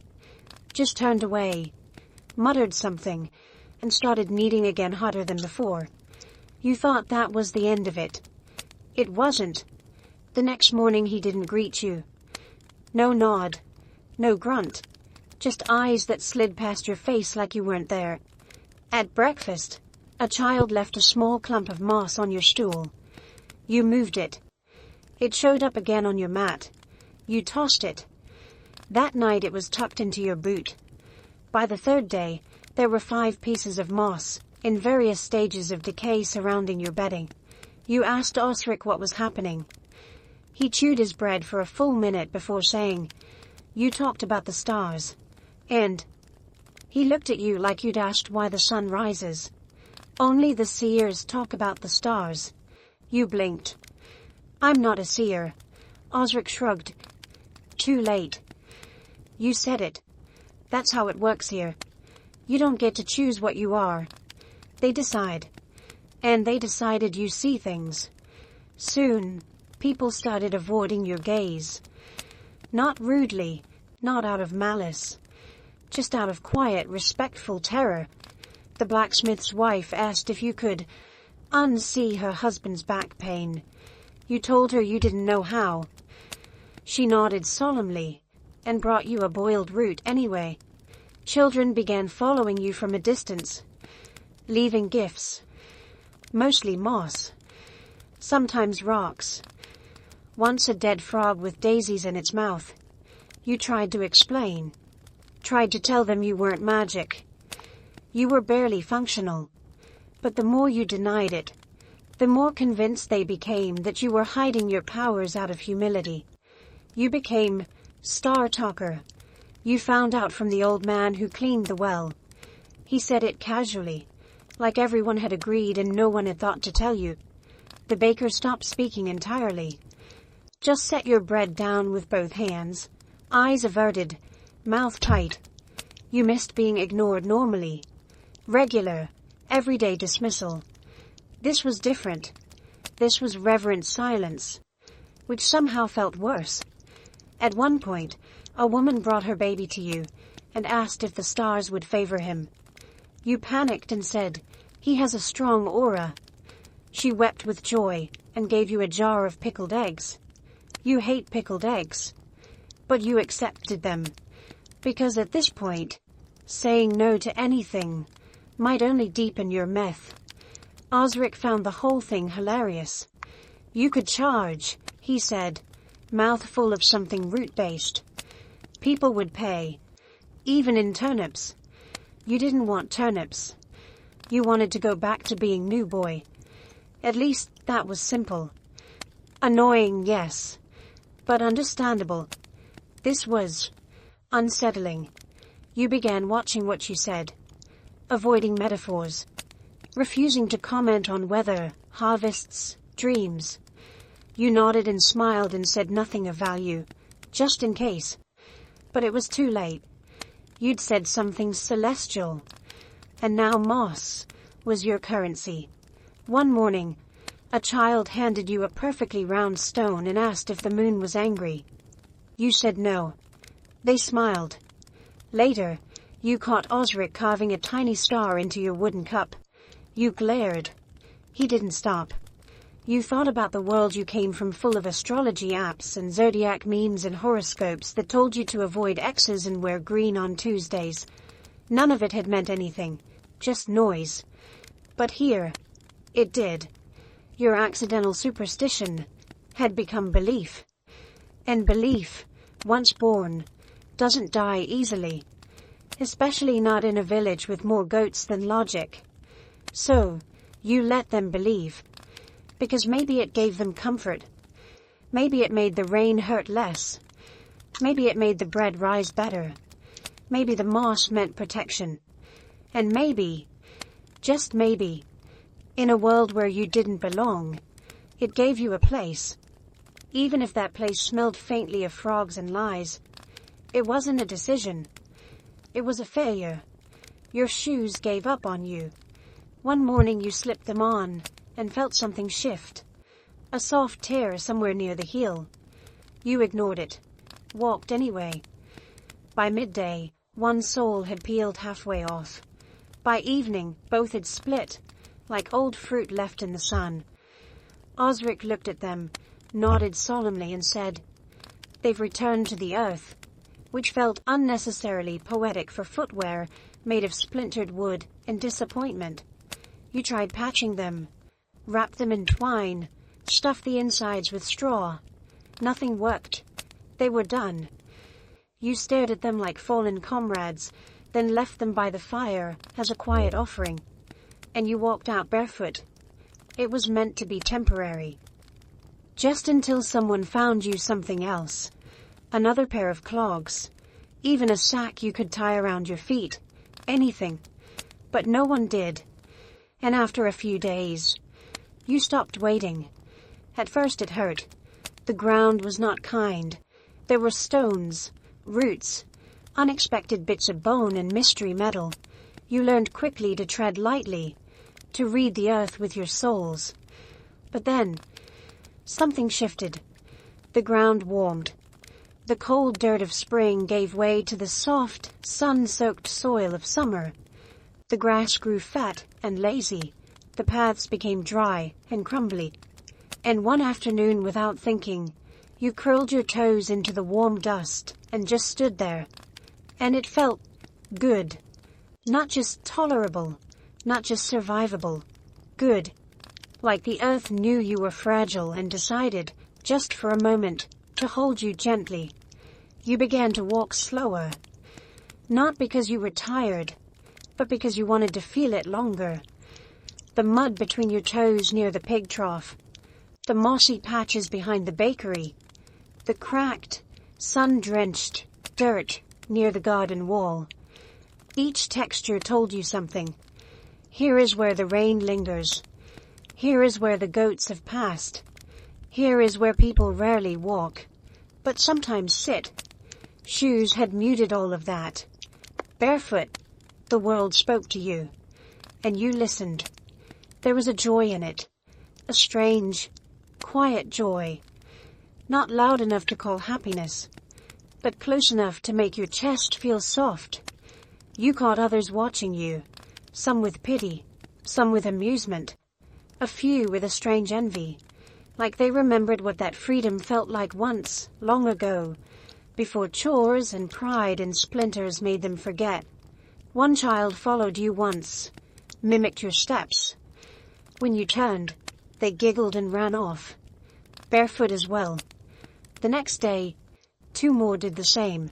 Just turned away, muttered something, and started kneading again hotter than before. You thought that was the end of it. It wasn't. The next morning he didn't greet you. No nod. No grunt. Just eyes that slid past your face like you weren't there. At breakfast, a child left a small clump of moss on your stool. You moved it. It showed up again on your mat. You tossed it. That night it was tucked into your boot. By the third day, there were 5 pieces of moss, in various stages of decay surrounding your bedding. You asked Osric what was happening. He chewed his bread for a full minute before saying, "You talked about the stars." And he looked at you like you'd asked why the sun rises. "Only the seers talk about the stars." You blinked. "I'm not a seer." Osric shrugged. "Too late." You said it. "That's how it works here. You don't get to choose what you are. They decide. And they decided you see things. Soon, people started avoiding your gaze. Not rudely, not out of malice. Just out of quiet, respectful terror. The blacksmith's wife asked if you could unsee her husband's back pain. You told her you didn't know how. She nodded solemnly and brought you a boiled root anyway. Children began following you from a distance, leaving gifts. Mostly moss. Sometimes rocks. Once a dead frog with daisies in its mouth. You tried to explain. Tried to tell them you weren't magic. You were barely functional. But the more you denied it, the more convinced they became that you were hiding your powers out of humility. You became Star Talker. You found out from the old man who cleaned the well. He said it casually, like everyone had agreed and no one had thought to tell you. The baker stopped speaking entirely. Just set your bread down with both hands, eyes averted, mouth tight. You missed being ignored normally. Regular, everyday dismissal. This was different. This was reverent silence, which somehow felt worse. At one point, a woman brought her baby to you and asked if the stars would favor him. You panicked and said, "He has a strong aura." She wept with joy and gave you a jar of pickled eggs. You hate pickled eggs, but you accepted them, because at this point, saying no to anything might only deepen your meth. Osric found the whole thing hilarious. You could charge, he said, mouth full of something root-based. People would pay, even in turnips. You didn't want turnips. You wanted to go back to being new boy. At least that was simple. Annoying, yes, but understandable. This was unsettling. You began watching what you said, avoiding metaphors, refusing to comment on weather, harvests, dreams. You nodded and smiled and said nothing of value, just in case. But it was too late. You'd said something celestial, and now moss was your currency. One morning, a child handed you a perfectly round stone and asked if the moon was angry. You said no. They smiled. Later, you caught Osric carving a tiny star into your wooden cup. You glared. He didn't stop. You thought about the world you came from, full of astrology apps and zodiac memes and horoscopes that told you to avoid exes and wear green on Tuesdays. None of it had meant anything, just noise. But here, it did. Your accidental superstition had become belief. And belief, once born, doesn't die easily. Especially not in a village with more goats than logic. So, you let them believe. Because maybe it gave them comfort. Maybe it made the rain hurt less. Maybe it made the bread rise better. Maybe the moss meant protection. And maybe, just maybe, in a world where you didn't belong, it gave you a place. Even if that place smelled faintly of frogs and lies. It wasn't a decision. It was a failure. Your shoes gave up on you. One morning you slipped them on and felt something shift. A soft tear somewhere near the heel. You ignored it. Walked anyway. By midday, one sole had peeled halfway off. By evening, both had split, like old fruit left in the sun. Osric looked at them, nodded solemnly and said, "They've returned to the earth," which felt unnecessarily poetic for footwear made of splintered wood and disappointment. You tried patching them, wrapped them in twine, stuffed the insides with straw. Nothing worked. They were done. You stared at them like fallen comrades, then left them by the fire as a quiet offering. And you walked out barefoot. It was meant to be temporary. Just until someone found you something else. Another pair of clogs. Even a sack you could tie around your feet. Anything. But no one did. And after a few days, you stopped waiting. At first it hurt. The ground was not kind. There were stones, roots, unexpected bits of bone and mystery metal. You learned quickly to tread lightly, to read the earth with your soles. But then, something shifted. The ground warmed. The cold dirt of spring gave way to the soft, sun-soaked soil of summer. The grass grew fat and lazy. The paths became dry and crumbly. And one afternoon, without thinking, you curled your toes into the warm dust and just stood there. And it felt good. Not just tolerable, not just survivable. Good. Like the earth knew you were fragile and decided, just for a moment, to hold you gently. You began to walk slower. Not because you were tired, but because you wanted to feel it longer. The mud between your toes near the pig trough. The mossy patches behind the bakery. The cracked, sun-drenched dirt near the garden wall. Each texture told you something. Here is where the rain lingers. Here is where the goats have passed. Here is where people rarely walk, but sometimes sit. Shoes had muted all of that. Barefoot, the world spoke to you, and you listened. There was a joy in it, a strange, quiet joy, not loud enough to call happiness, but close enough to make your chest feel soft. You caught others watching you, some with pity, some with amusement, a few with a strange envy, like they remembered what that freedom felt like once, long ago, before chores and pride and splinters made them forget. One child followed you once, mimicked your steps. When you turned, they giggled and ran off. barefoot as well. The next day, 2 more did the same.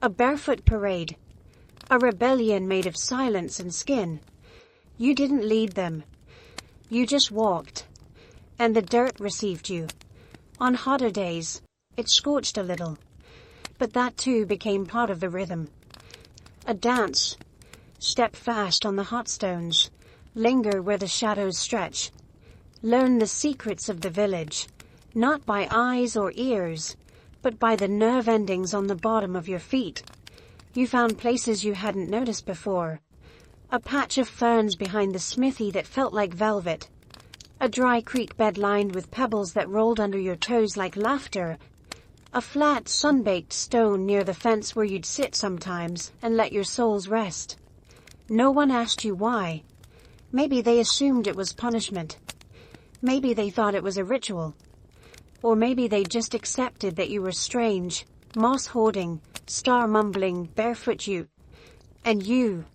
A barefoot parade. A rebellion made of silence and skin. You didn't lead them. You just walked. And the dirt received you. On hotter days, it scorched a little. But that too became part of the rhythm. A dance. Step fast on the hot stones. Linger where the shadows stretch. Learn the secrets of the village, not by eyes or ears, but by the nerve endings on the bottom of your feet. You found places you hadn't noticed before. A patch of ferns behind the smithy that felt like velvet. A dry creek bed lined with pebbles that rolled under your toes like laughter. A flat, sun-baked stone near the fence where you'd sit sometimes and let your souls rest. No one asked you why. Maybe they assumed it was punishment. Maybe they thought it was a ritual. Or maybe they just accepted that you were strange, moss-hoarding, star-mumbling, barefoot you. And you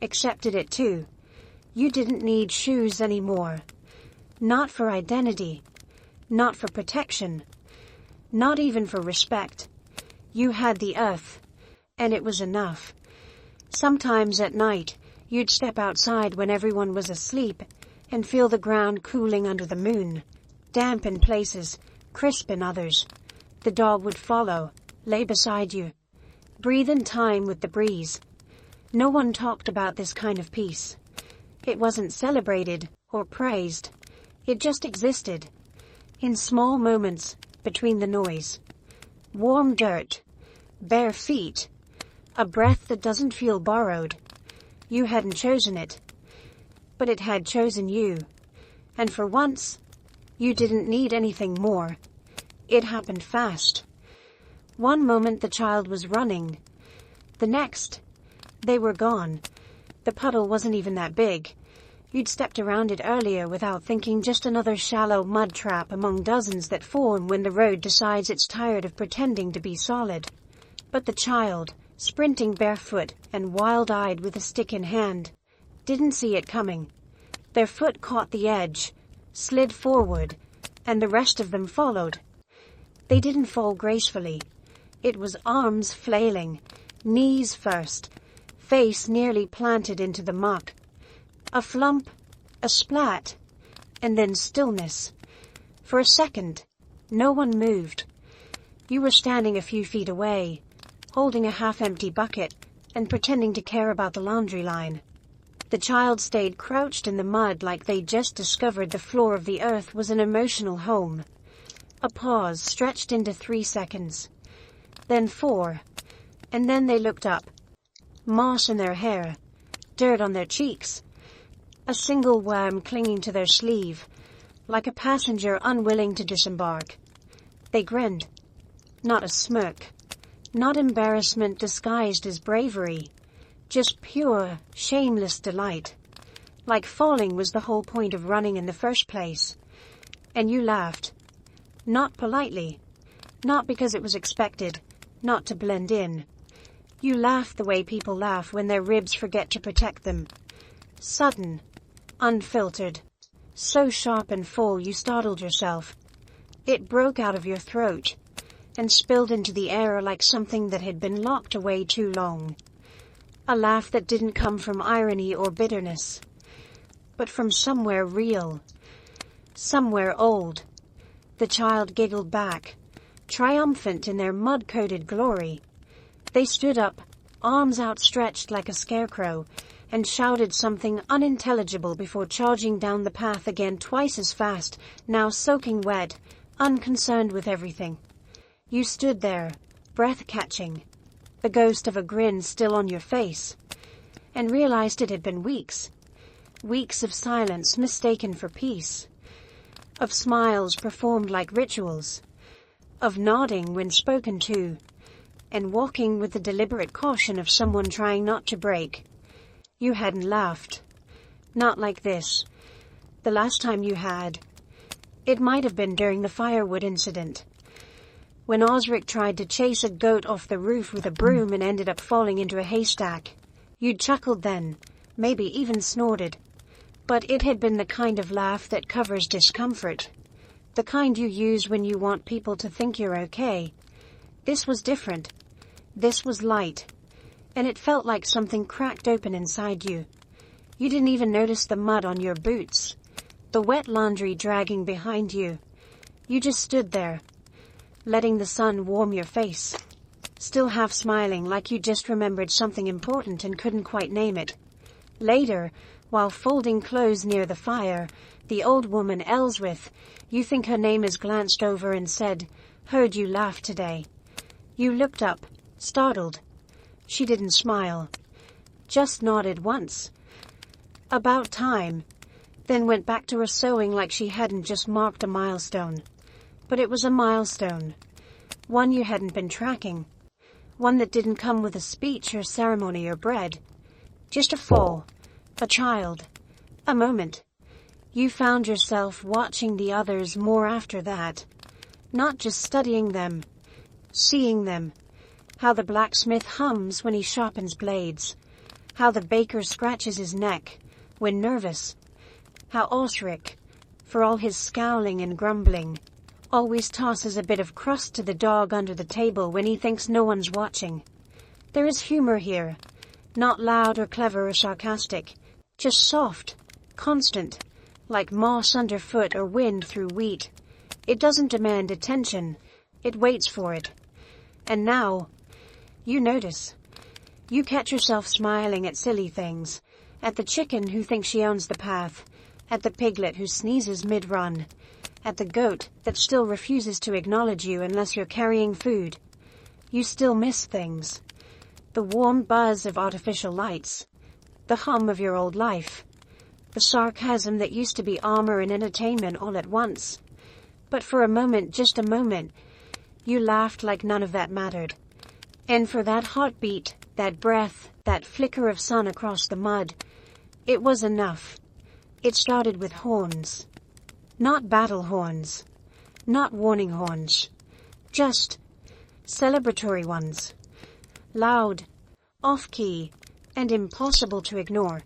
accepted it too. You didn't need shoes anymore. Not for identity. Not for protection. Not even for respect. You had the earth. And it was enough. Sometimes at night, you'd step outside when everyone was asleep and feel the ground cooling under the moon. Damp in places, crisp in others. The dog would follow, lay beside you. Breathe in time with the breeze. No one talked about this kind of peace. It wasn't celebrated or praised. It just existed. In small moments between the noise. Warm dirt. Bare feet. A breath that doesn't feel borrowed. You hadn't chosen it. But it had chosen you. And for once, you didn't need anything more. It happened fast. One moment the child was running. The next, they were gone. The puddle wasn't even that big. You'd stepped around it earlier without thinking, just another shallow mud trap among dozens that form when the road decides it's tired of pretending to be solid. But the child, sprinting barefoot and wild-eyed with a stick in hand, didn't see it coming. Their foot caught the edge, slid forward, and the rest of them followed. They didn't fall gracefully. It was arms flailing, knees first, face nearly planted into the muck. A flump, a splat, and then stillness. For a second, no one moved. You were standing a few feet away, holding a half-empty bucket and pretending to care about the laundry line. The child stayed crouched in the mud like they'd just discovered the floor of the earth was an emotional home. A pause stretched into 3 seconds. Then 4. And then they looked up. Moss in their hair. Dirt on their cheeks. A single worm clinging to their sleeve, like a passenger unwilling to disembark. They grinned. Not a smirk. Not embarrassment disguised as bravery. Just pure, shameless delight. Like falling was the whole point of running in the first place. And you laughed. Not politely. Not because it was expected. Not to blend in. You laughed the way people laugh when their ribs forget to protect them. Sudden. Unfiltered. So sharp and full you startled yourself. It broke out of your throat and spilled into the air like something that had been locked away too long. A laugh that didn't come from irony or bitterness, but from somewhere real. Somewhere old. The child giggled back, triumphant in their mud-coated glory. They stood up, arms outstretched like a scarecrow, and shouted something unintelligible before charging down the path again twice as fast, now soaking wet, unconcerned with everything. You stood there, breath-catching, the ghost of a grin still on your face, and realized it had been weeks. Weeks of silence mistaken for peace. Of smiles performed like rituals. Of nodding when spoken to, and walking with the deliberate caution of someone trying not to break. You hadn't laughed. Not like this. The last time you had. It might have been during the firewood incident. When Osric tried to chase a goat off the roof with a broom and ended up falling into a haystack. You'd chuckled then, maybe even snorted. But it had been the kind of laugh that covers discomfort. The kind you use when you want people to think you're okay. This was different. This was light. And it felt like something cracked open inside you. You didn't even notice the mud on your boots, the wet laundry dragging behind you. You just stood there, letting the sun warm your face, still half smiling like you just remembered something important and couldn't quite name it. Later, while folding clothes near the fire, the old woman Ellsworth, you think her name is, glanced over and said, "Heard you laugh today." You looked up, startled. She didn't smile, just nodded once. About time, then went back to her sewing like she hadn't just marked a milestone. But it was a milestone, one you hadn't been tracking, one that didn't come with a speech or ceremony or bread. Just a fall, a child, a moment. You found yourself watching the others more after that, not just studying them, seeing them, how the blacksmith hums when he sharpens blades, how the baker scratches his neck when nervous, how Osric, for all his scowling and grumbling, always tosses a bit of crust to the dog under the table when he thinks no one's watching. There is humor here, not loud or clever or sarcastic, just soft, constant, like moss underfoot or wind through wheat. It doesn't demand attention, it waits for it. And now, you notice. You catch yourself smiling at silly things, at the chicken who thinks she owns the path, at the piglet who sneezes mid-run, at the goat that still refuses to acknowledge you unless you're carrying food. You still miss things. The warm buzz of artificial lights, the hum of your old life, the sarcasm that used to be armor and entertainment all at once. But for a moment, just a moment, you laughed like none of that mattered. And for that heartbeat, that breath, that flicker of sun across the mud, it was enough. It started with horns. Not battle horns. Not warning horns. Just celebratory ones. Loud, off-key, and impossible to ignore.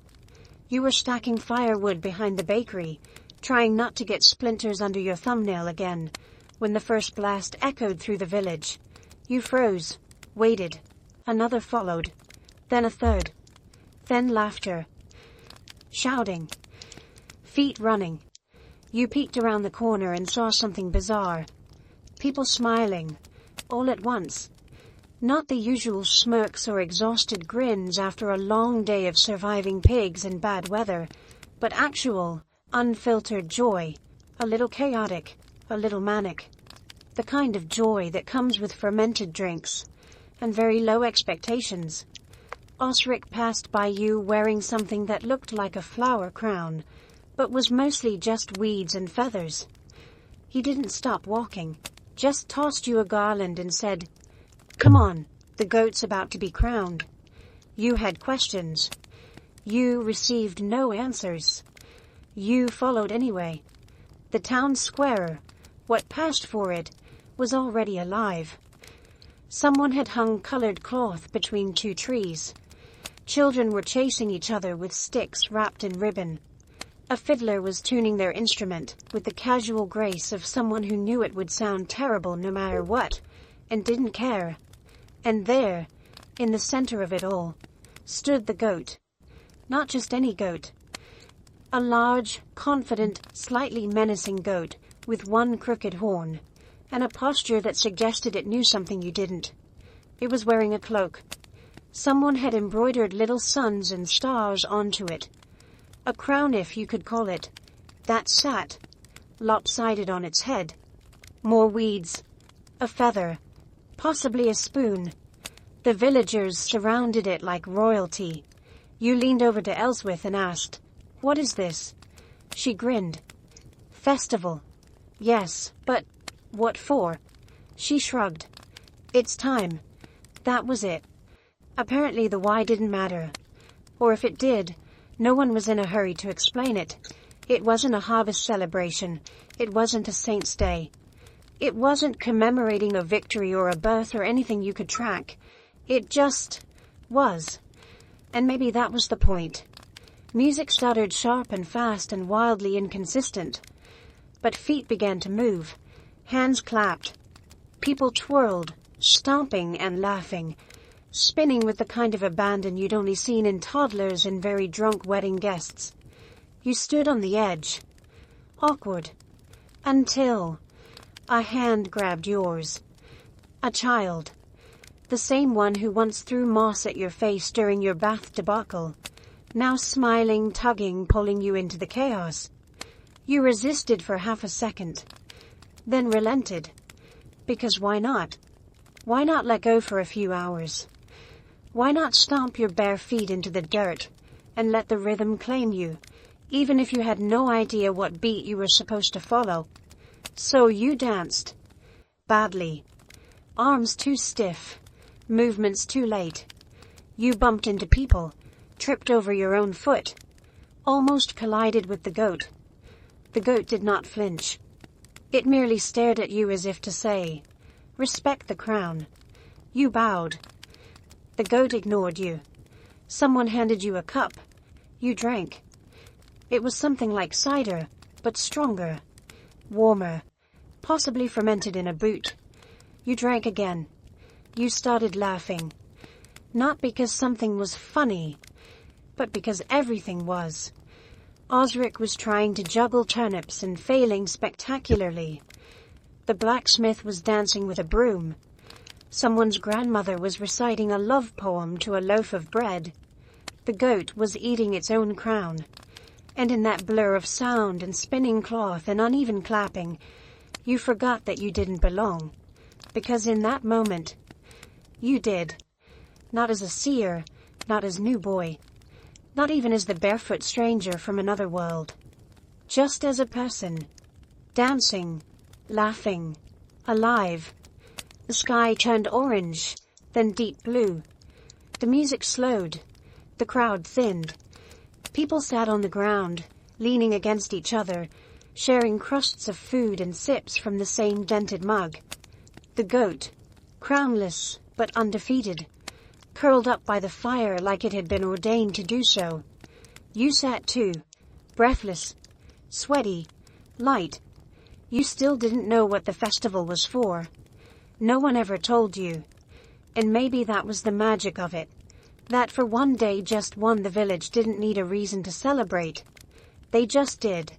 You were stacking firewood behind the bakery, trying not to get splinters under your thumbnail again, when the first blast echoed through the village. You froze, waited. Another followed. Then a third. Then laughter. Shouting. Feet running. You peeked around the corner and saw something bizarre. People smiling, all at once. Not the usual smirks or exhausted grins after a long day of surviving pigs and bad weather, but actual, unfiltered joy, a little chaotic, a little manic. The kind of joy that comes with fermented drinks and very low expectations. Osric passed by you wearing something that looked like a flower crown, but was mostly just weeds and feathers. He didn't stop walking, just tossed you a garland and said, "Come on, the goat's about to be crowned." You had questions. You received no answers. You followed anyway. The town square, what passed for it, was already alive. Someone had hung colored cloth between two trees. Children were chasing each other with sticks wrapped in ribbon. A fiddler was tuning their instrument with the casual grace of someone who knew it would sound terrible no matter what, and didn't care. And there, in the center of it all, stood the goat. Not just any goat. A large, confident, slightly menacing goat with one crooked horn, and a posture that suggested it knew something you didn't. It was wearing a cloak. Someone had embroidered little suns and stars onto it. A crown, if you could call it, that sat, lopsided on its head. More weeds. A feather. Possibly a spoon. The villagers surrounded it like royalty. You leaned over to Ellsworth and asked, "What is this?" She grinned. "Festival." "Yes, but what for?" She shrugged. "It's time." That was it. Apparently the why didn't matter. Or if it did, no one was in a hurry to explain it. It wasn't a harvest celebration. It wasn't a saint's day. It wasn't commemorating a victory or a birth or anything you could track. It just was. And maybe that was the point. Music stuttered sharp and fast and wildly inconsistent. But feet began to move. Hands clapped. People twirled, stomping and laughing, spinning with the kind of abandon you'd only seen in toddlers and very drunk wedding guests. You stood on the edge, awkward, until a hand grabbed yours. A child. The same one who once threw moss at your face during your bath debacle, now smiling, tugging, pulling you into the chaos. You resisted for half a second, then relented. Because why not? Why not let go for a few hours? Why not stomp your bare feet into the dirt and let the rhythm claim you, even if you had no idea what beat you were supposed to follow? So you danced. Badly. Arms too stiff. Movements too late. You bumped into people, tripped over your own foot, almost collided with the goat. The goat did not flinch. It merely stared at you as if to say, "Respect the crown." You bowed. The goat ignored you. Someone handed you a cup. You drank. It was something like cider, but stronger, warmer, possibly fermented in a boot. You drank again. You started laughing. Not because something was funny, but because everything was. Osric was trying to juggle turnips and failing spectacularly. The blacksmith was dancing with a broom. Someone's grandmother was reciting a love poem to a loaf of bread. The goat was eating its own crown. And in that blur of sound and spinning cloth and uneven clapping, you forgot that you didn't belong. Because in that moment, you did. Not as a seer, not as new boy. Not even as the barefoot stranger from another world. Just as a person. Dancing. Laughing. Alive. The sky turned orange, then deep blue. The music slowed. The crowd thinned. People sat on the ground, leaning against each other, sharing crusts of food and sips from the same dented mug. The goat, crownless but undefeated, curled up by the fire like it had been ordained to do so. You sat too, breathless, sweaty, light. You still didn't know what the festival was for. No one ever told you. And maybe that was the magic of it. That for one day just one the village didn't need a reason to celebrate. They just did.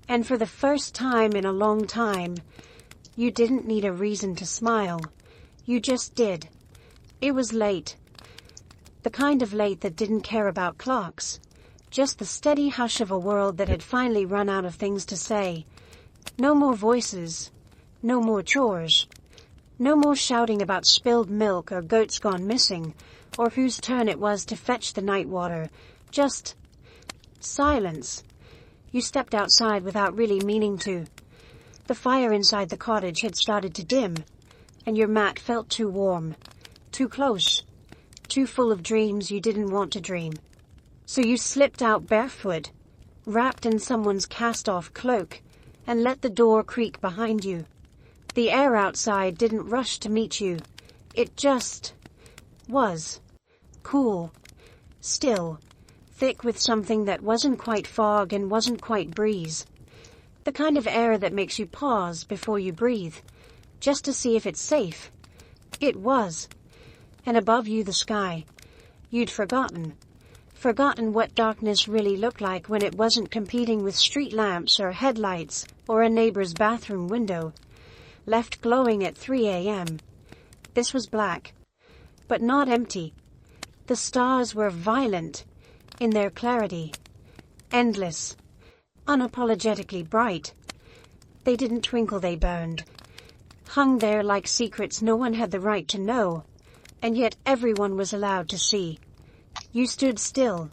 And for the first time in a long time, you didn't need a reason to smile. You just did. It was late. The kind of late that didn't care about clocks. Just the steady hush of a world that had finally run out of things to say. No more voices. No more chores. No more shouting about spilled milk or goats gone missing, or whose turn it was to fetch the night water. Just silence. You stepped outside without really meaning to. The fire inside the cottage had started to dim, and your mat felt too warm, too close, too full of dreams you didn't want to dream. So you slipped out barefoot, wrapped in someone's cast-off cloak, and let the door creak behind you. The air outside didn't rush to meet you. It just was. Cool. Still. Thick with something that wasn't quite fog and wasn't quite breeze. The kind of air that makes you pause before you breathe, just to see if it's safe. It was. And above you the sky. You'd forgotten. Forgotten what darkness really looked like when it wasn't competing with street lamps or headlights or a neighbor's bathroom window. Left glowing at 3 a.m. This was black. But not empty. The stars were violent in their clarity. Endless. Unapologetically bright. They didn't twinkle, they burned. Hung there like secrets no one had the right to know, and yet everyone was allowed to see. You stood still.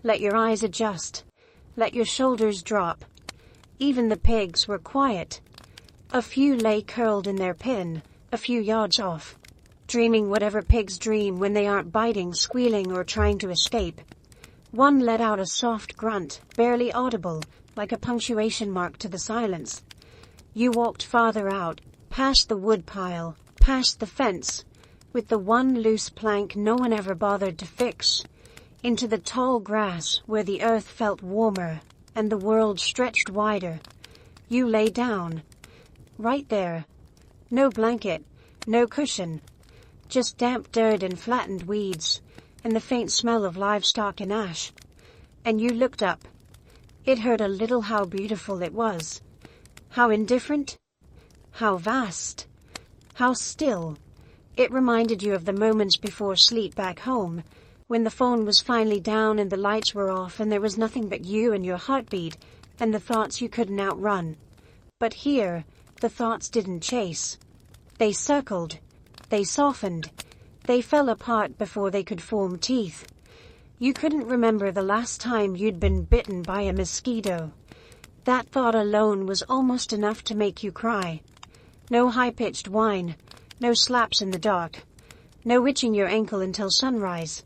Let your eyes adjust. Let your shoulders drop. Even the pigs were quiet. A few lay curled in their pen, a few yards off, dreaming whatever pigs dream when they aren't biting, squealing, or trying to escape. One let out a soft grunt, barely audible, like a punctuation mark to the silence. You walked farther out, past the wood pile, past the fence, with the one loose plank no one ever bothered to fix, into the tall grass where the earth felt warmer and the world stretched wider. You lay down. Right there. No blanket, no cushion. Just damp dirt and flattened weeds, and the faint smell of livestock and ash. And you looked up. It hurt a little how beautiful it was. How indifferent. How vast. How still. It reminded you of the moments before sleep back home, when the phone was finally down and the lights were off and there was nothing but you and your heartbeat and the thoughts you couldn't outrun. But here, the thoughts didn't chase. They circled. They softened. They fell apart before they could form teeth. You couldn't remember the last time you'd been bitten by a mosquito. That thought alone was almost enough to make you cry. No high-pitched whine. No slaps in the dark. No itching your ankle until sunrise.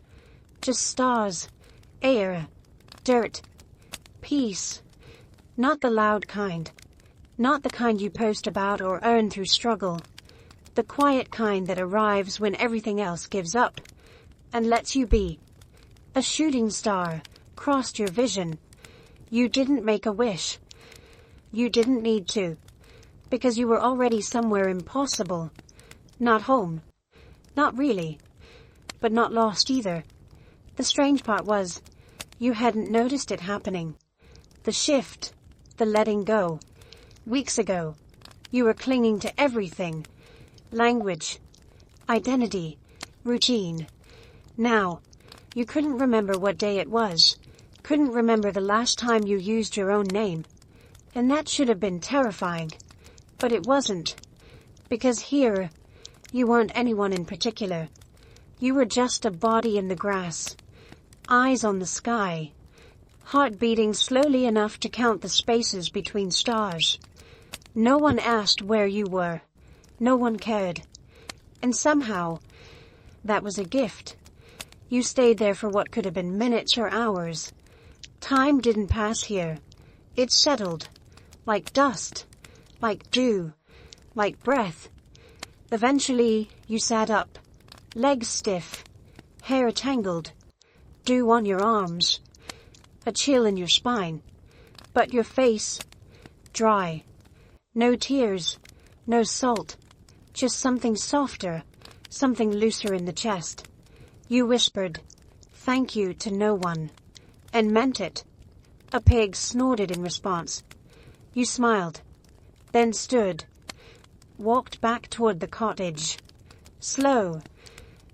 Just stars, air, dirt, peace. Not the loud kind. Not the kind you post about or earn through struggle. The quiet kind that arrives when everything else gives up and lets you be. A shooting star crossed your vision. You didn't make a wish. You didn't need to, because you were already somewhere impossible. Not home. Not really. But not lost either. The strange part was, you hadn't noticed it happening. The shift, the letting go. Weeks ago, you were clinging to everything. Language, identity, routine. Now, you couldn't remember what day it was. Couldn't remember the last time you used your own name. And that should have been terrifying. But it wasn't. Because here, you weren't anyone in particular. You were just a body in the grass. Eyes on the sky. Heart beating slowly enough to count the spaces between stars. No one asked where you were. No one cared. And somehow, that was a gift. You stayed there for what could have been minutes or hours. Time didn't pass here. It settled. Like dust. Like dew. Like breath. Eventually, you sat up. Legs stiff. Hair tangled. Dew on your arms. A chill in your spine. But your face, dry. No tears. No salt. Just something softer. Something looser in the chest. You whispered, "Thank you" to no one. And meant it. A pig snorted in response. You smiled. Then stood. Walked back toward the cottage. Slow.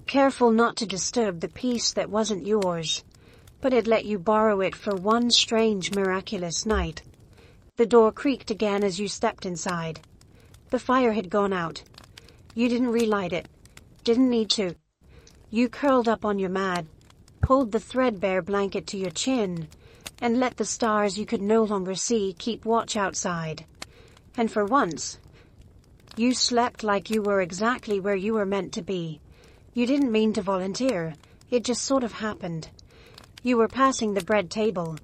Careful not to disturb the peace that wasn't yours. But it let you borrow it for one strange, miraculous night. The door creaked again as you stepped inside. The fire had gone out. You didn't relight it. Didn't need to. You curled up on your mat, pulled the threadbare blanket to your chin, and let the stars you could no longer see keep watch outside. And for once, you slept like you were exactly where you were meant to be. You didn't mean to volunteer. It just sort of happened. You were passing the bread table,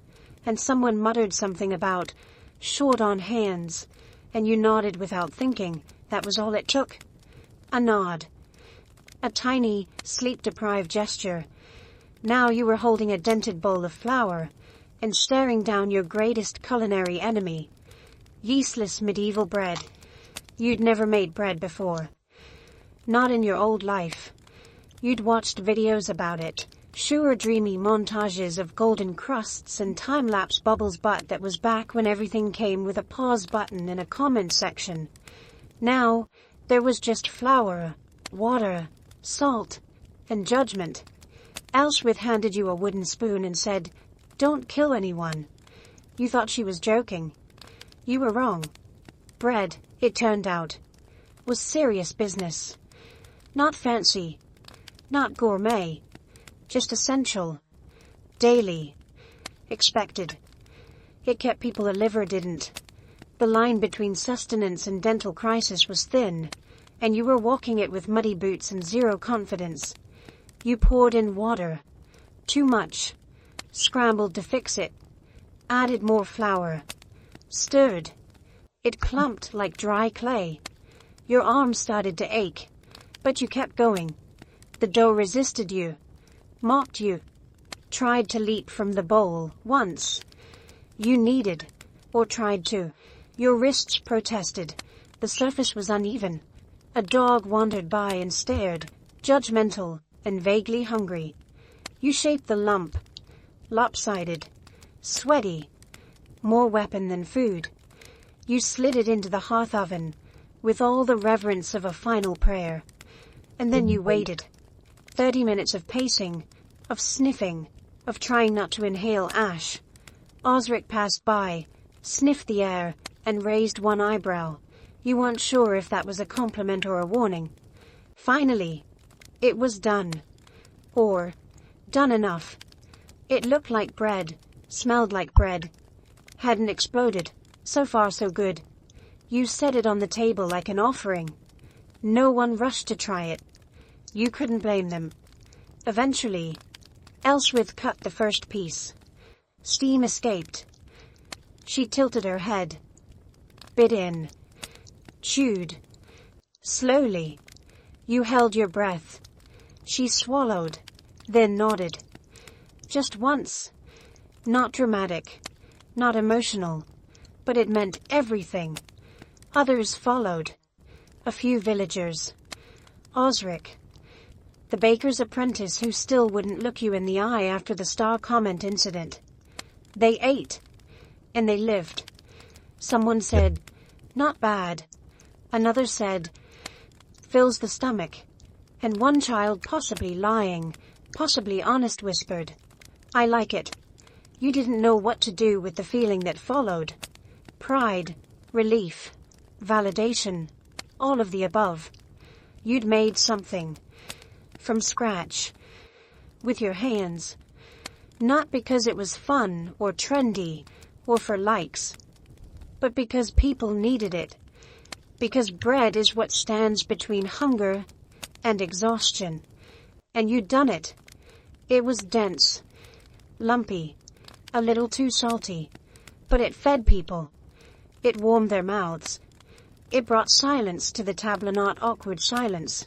and someone muttered something about short on hands, and you nodded without thinking. That was all it took. A nod. A tiny, sleep-deprived gesture. Now you were holding a dented bowl of flour, and staring down your greatest culinary enemy. Yeastless medieval bread. You'd never made bread before. Not in your old life. You'd watched videos about it. Sure, dreamy montages of golden crusts and time-lapse bubbles, but that was back when everything came with a pause button and a comment section. Now, there was just flour, water, salt, and judgment. Elswith handed you a wooden spoon and said, "Don't kill anyone." You thought she was joking. You were wrong. Bread, it turned out, was serious business. Not fancy, not gourmet, just essential, daily, expected. It kept people alive or didn't. The line between sustenance and dental crisis was thin, and you were walking it with muddy boots and zero confidence. You poured in water, too much, scrambled to fix it, added more flour, stirred. It clumped like dry clay. Your arms started to ache, but you kept going. The dough resisted you, mocked you, tried to leap from the bowl once. You needed, or tried to. Your wrists protested. The surface was uneven. A dog wandered by and stared, judgmental and vaguely hungry. You shaped the lump. Lopsided. Sweaty. More weapon than food. You slid it into the hearth oven, with all the reverence of a final prayer. And then you waited. 30 minutes of pacing, of sniffing, of trying not to inhale ash. Osric passed by, sniffed the air, and raised one eyebrow. You weren't sure if that was a compliment or a warning. Finally, it was done. Or, done enough. It looked like bread, smelled like bread. Hadn't exploded. So far so good. You set it on the table like an offering. No one rushed to try it. You couldn't blame them. Eventually, Elswith cut the first piece. Steam escaped. She tilted her head. Bit in. Chewed. Slowly. You held your breath. She swallowed, then nodded. Just once. Not dramatic. Not emotional. But it meant everything. Others followed. A few villagers. Osric. The baker's apprentice who still wouldn't look you in the eye after the star comment incident. They ate. And they lived. Someone said, not bad. Another said, fills the stomach. And one child, possibly lying, possibly honest, whispered, I like it. You didn't know what to do with the feeling that followed. Pride, relief, validation, all of the above. You'd made something. From scratch. With your hands. Not because it was fun or trendy or for likes, but because people needed it. Because bread is what stands between hunger and exhaustion. And you'd done it. It was dense, lumpy, a little too salty, but it fed people. It warmed their mouths. It brought silence to the table, not awkward silence,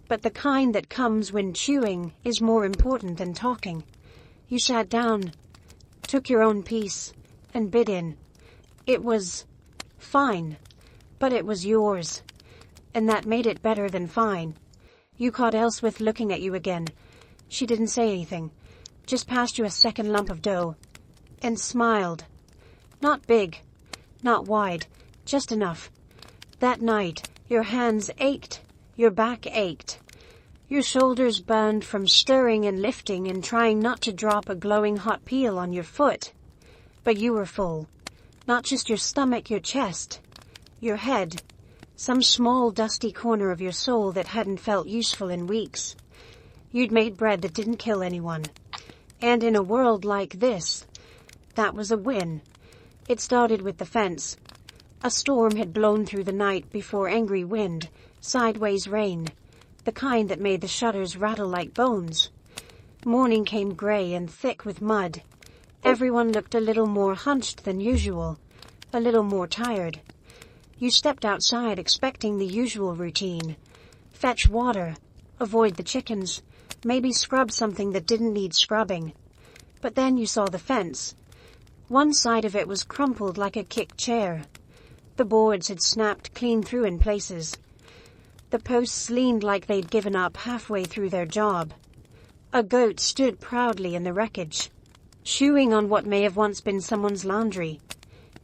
but the kind that comes when chewing is more important than talking. You sat down, took your own piece, and bit in. It was fine, but it was yours, and that made it better than fine. You caught Elswith looking at you again. She didn't say anything, just passed you a second lump of dough, and smiled. Not big, not wide, just enough. That night, your hands ached, your back ached. Your shoulders burned from stirring and lifting and trying not to drop a glowing hot peel on your foot. But you were full. Not just your stomach, your chest, your head, some small dusty corner of your soul that hadn't felt useful in weeks. You'd made bread that didn't kill anyone. And in a world like this, that was a win. It started with the fence. A storm had blown through the night before angry wind, sideways rain, the kind that made the shutters rattle like bones. Morning came gray and thick with mud. Everyone looked a little more hunched than usual, a little more tired. You stepped outside expecting the usual routine. Fetch water, avoid the chickens, maybe scrub something that didn't need scrubbing. But then you saw the fence. One side of it was crumpled like a kicked chair. The boards had snapped clean through in places. The posts leaned like they'd given up halfway through their job. A goat stood proudly in the wreckage, chewing on what may have once been someone's laundry.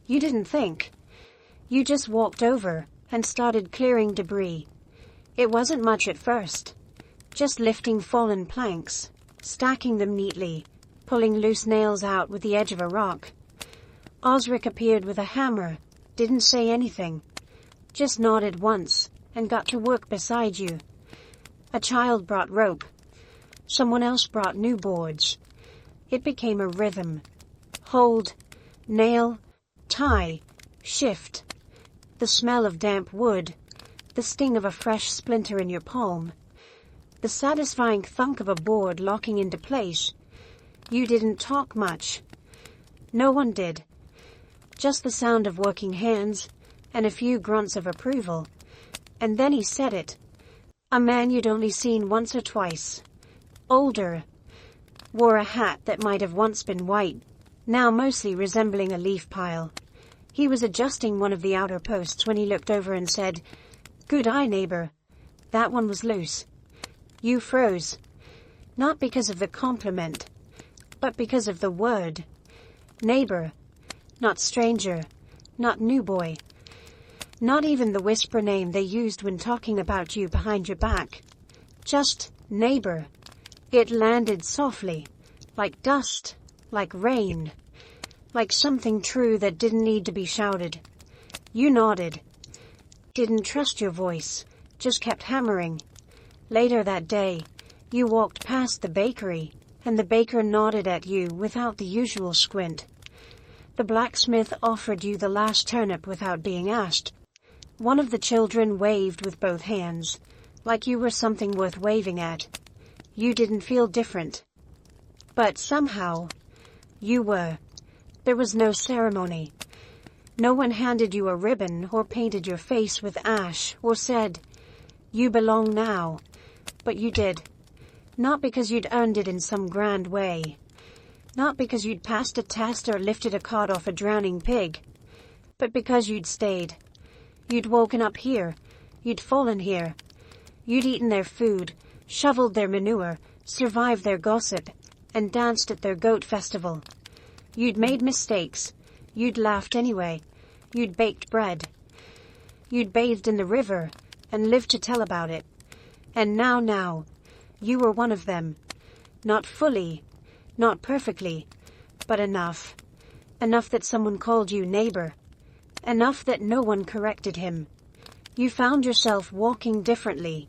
You didn't think. You just walked over and started clearing debris. It wasn't much at first. Just lifting fallen planks, stacking them neatly, pulling loose nails out with the edge of a rock. Osric appeared with a hammer, didn't say anything, just nodded once and got to work beside you. A child brought rope. Someone else brought new boards. It became a rhythm. Hold, nail, tie, shift. The smell of damp wood, the sting of a fresh splinter in your palm, the satisfying thunk of a board locking into place. You didn't talk much. No one did. Just the sound of working hands and a few grunts of approval. And then he said it. A man you'd only seen once or twice. Older. Wore a hat that might have once been white, now mostly resembling a leaf pile. He was adjusting one of the outer posts when he looked over and said, "Good eye, neighbor. That one was loose." You froze. Not because of the compliment, but because of the word. Neighbor. Not stranger. Not new boy. Not even the whisper name they used when talking about you behind your back. Just neighbor. It landed softly, like dust, like rain, like something true that didn't need to be shouted. You nodded. Didn't trust your voice, just kept hammering. Later that day, you walked past the bakery, and the baker nodded at you without the usual squint. The blacksmith offered you the last turnip without being asked. One of the children waved with both hands, like you were something worth waving at. You didn't feel different. But somehow, you were. There was no ceremony. No one handed you a ribbon or painted your face with ash or said, "You belong now." But you did. Not because you'd earned it in some grand way. Not because you'd passed a test or lifted a cod off a drowning pig. But because you'd stayed. You'd woken up here. You'd fallen here. You'd eaten their food, shoveled their manure, survived their gossip, and danced at their goat festival. You'd made mistakes. You'd laughed anyway. You'd baked bread. You'd bathed in the river and lived to tell about it. And now, you were one of them. Not fully, not perfectly, but enough. Enough that someone called you neighbor. Enough that no one corrected him. You found yourself walking differently,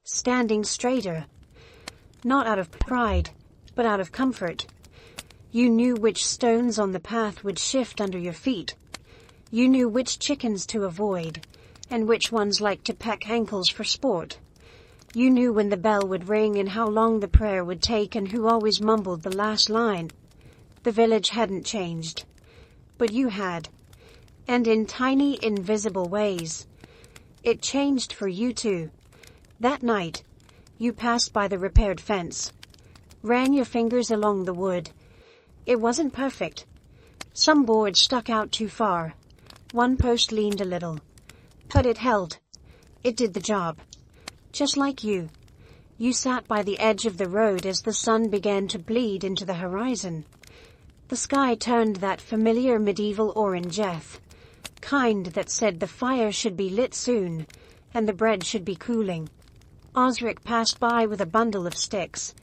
standing straighter. Not out of pride, but out of comfort. You knew which stones on the path would shift under your feet. You knew which chickens to avoid, and which ones liked to peck ankles for sport. You knew when the bell would ring and how long the prayer would take and who always mumbled the last line. The village hadn't changed, but you had. And in tiny, invisible ways. It changed for you too. That night, you passed by the repaired fence. Ran your fingers along the wood. It wasn't perfect. Some boards stuck out too far. One post leaned a little. But it held. It did the job. Just like you. You sat by the edge of the road as the sun began to bleed into the horizon. The sky turned that familiar medieval orangeth, kind that said the fire should be lit soon, and the bread should be cooling. Osric passed by with a bundle of sticks.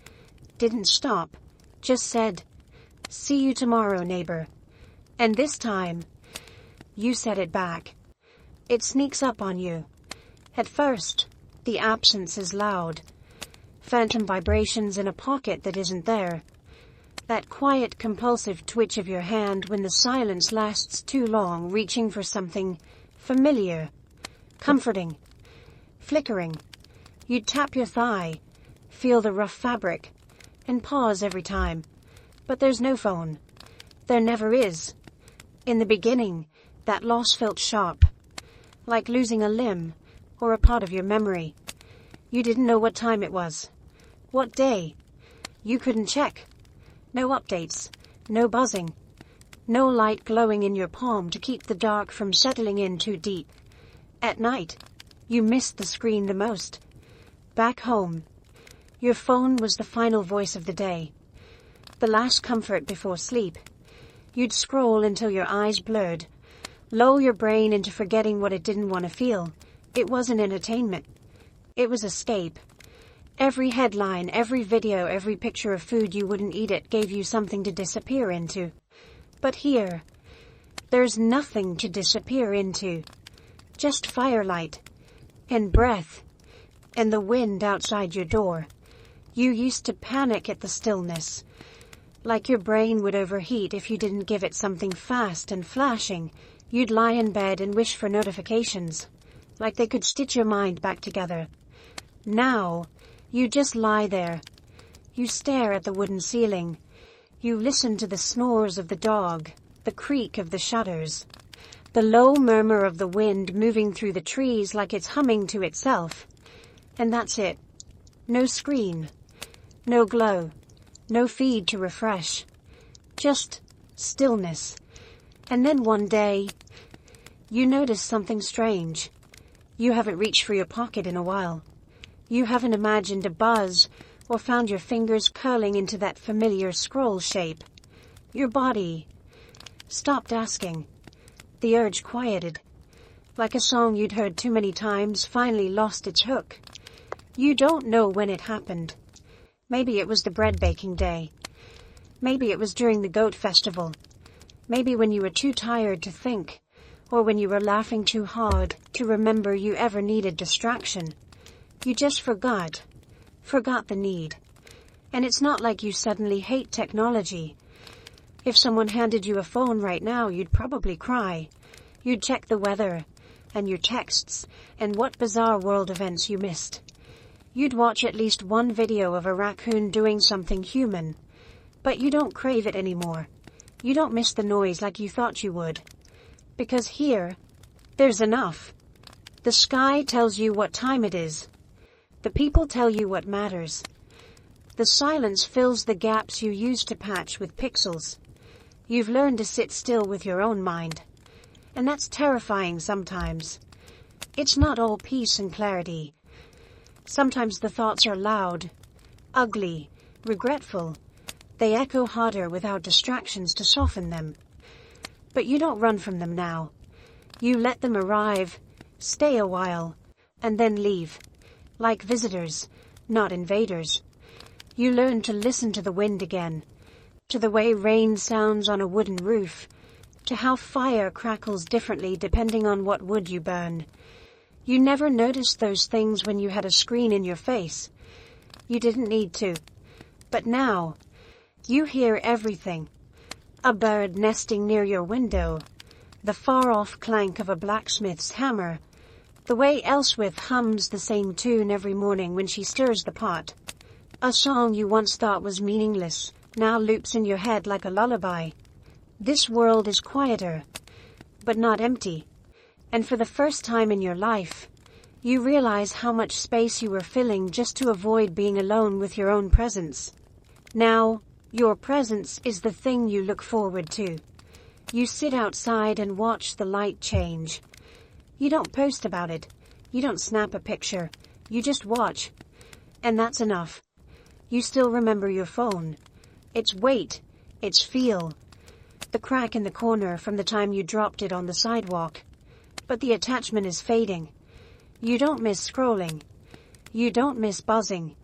Didn't stop, just said, "See you tomorrow, neighbor." And this time, you said it back. It sneaks up on you. At first, the absence is loud. Phantom vibrations in a pocket that isn't there. That quiet, compulsive twitch of your hand when the silence lasts too long, reaching for something familiar, comforting, flickering. You'd tap your thigh, feel the rough fabric, and pause every time. But there's no phone. There never is. In the beginning, that loss felt sharp, like losing a limb or a part of your memory. You didn't know what time it was. What day? You couldn't check. No updates, no buzzing, no light glowing in your palm to keep the dark from settling in too deep. At night, you missed the screen the most. Back home, your phone was the final voice of the day, the last comfort before sleep. You'd scroll until your eyes blurred, lull your brain into forgetting what it didn't want to feel. It wasn't entertainment. It was escape. Every headline, every video, every picture of food you wouldn't eat it gave you something to disappear into. But here, there's nothing to disappear into. Just firelight, and breath, and the wind outside your door. You used to panic at the stillness, like your brain would overheat if you didn't give it something fast and flashing. You'd lie in bed and wish for notifications, like they could stitch your mind back together. Now, you just lie there. You stare at the wooden ceiling. You listen to the snores of the dog, the creak of the shutters, the low murmur of the wind moving through the trees like it's humming to itself. And that's it. No screen, no glow, no feed to refresh. Just stillness. And then one day, You notice something strange. You haven't reached for your pocket in a while. You haven't imagined a buzz or found your fingers curling into that familiar scroll shape. Your body stopped asking. The urge quieted. Like a song you'd heard too many times finally lost its hook. You don't know when it happened. Maybe it was the bread baking day. Maybe it was during the goat festival. Maybe when you were too tired to think, or when you were laughing too hard to remember you ever needed distraction. You just forgot the need. And it's not like you suddenly hate technology. If someone handed you a phone right now, you'd probably cry. You'd check the weather, and your texts, and what bizarre world events you missed. You'd watch at least one video of a raccoon doing something human. But you don't crave it anymore. You don't miss the noise like you thought you would. Because here, there's enough. The sky tells you what time it is. The people tell you what matters. The silence fills the gaps you used to patch with pixels. You've learned to sit still with your own mind. And that's terrifying sometimes. It's not all peace and clarity. Sometimes the thoughts are loud, ugly, regretful. They echo harder without distractions to soften them. But you don't run from them now. You let them arrive, stay a while, and then leave. Like visitors, not invaders. You learn to listen to the wind again, to the way rain sounds on a wooden roof, to how fire crackles differently depending on what wood you burn. You never noticed those things when you had a screen in your face. You didn't need to. But now, you hear everything. A bird nesting near your window, the far-off clank of a blacksmith's hammer, the way Elswith hums the same tune every morning when she stirs the pot. A song you once thought was meaningless, now loops in your head like a lullaby. This world is quieter, but not empty. And for the first time in your life, you realize how much space you were filling just to avoid being alone with your own presence. Now, your presence is the thing you look forward to. You sit outside and watch the light change. You don't post about it. You don't snap a picture. You just watch. And that's enough. You still remember your phone. Its weight, its feel, the crack in the corner from the time you dropped it on the sidewalk. But the attachment is fading. You don't miss scrolling. You don't miss buzzing.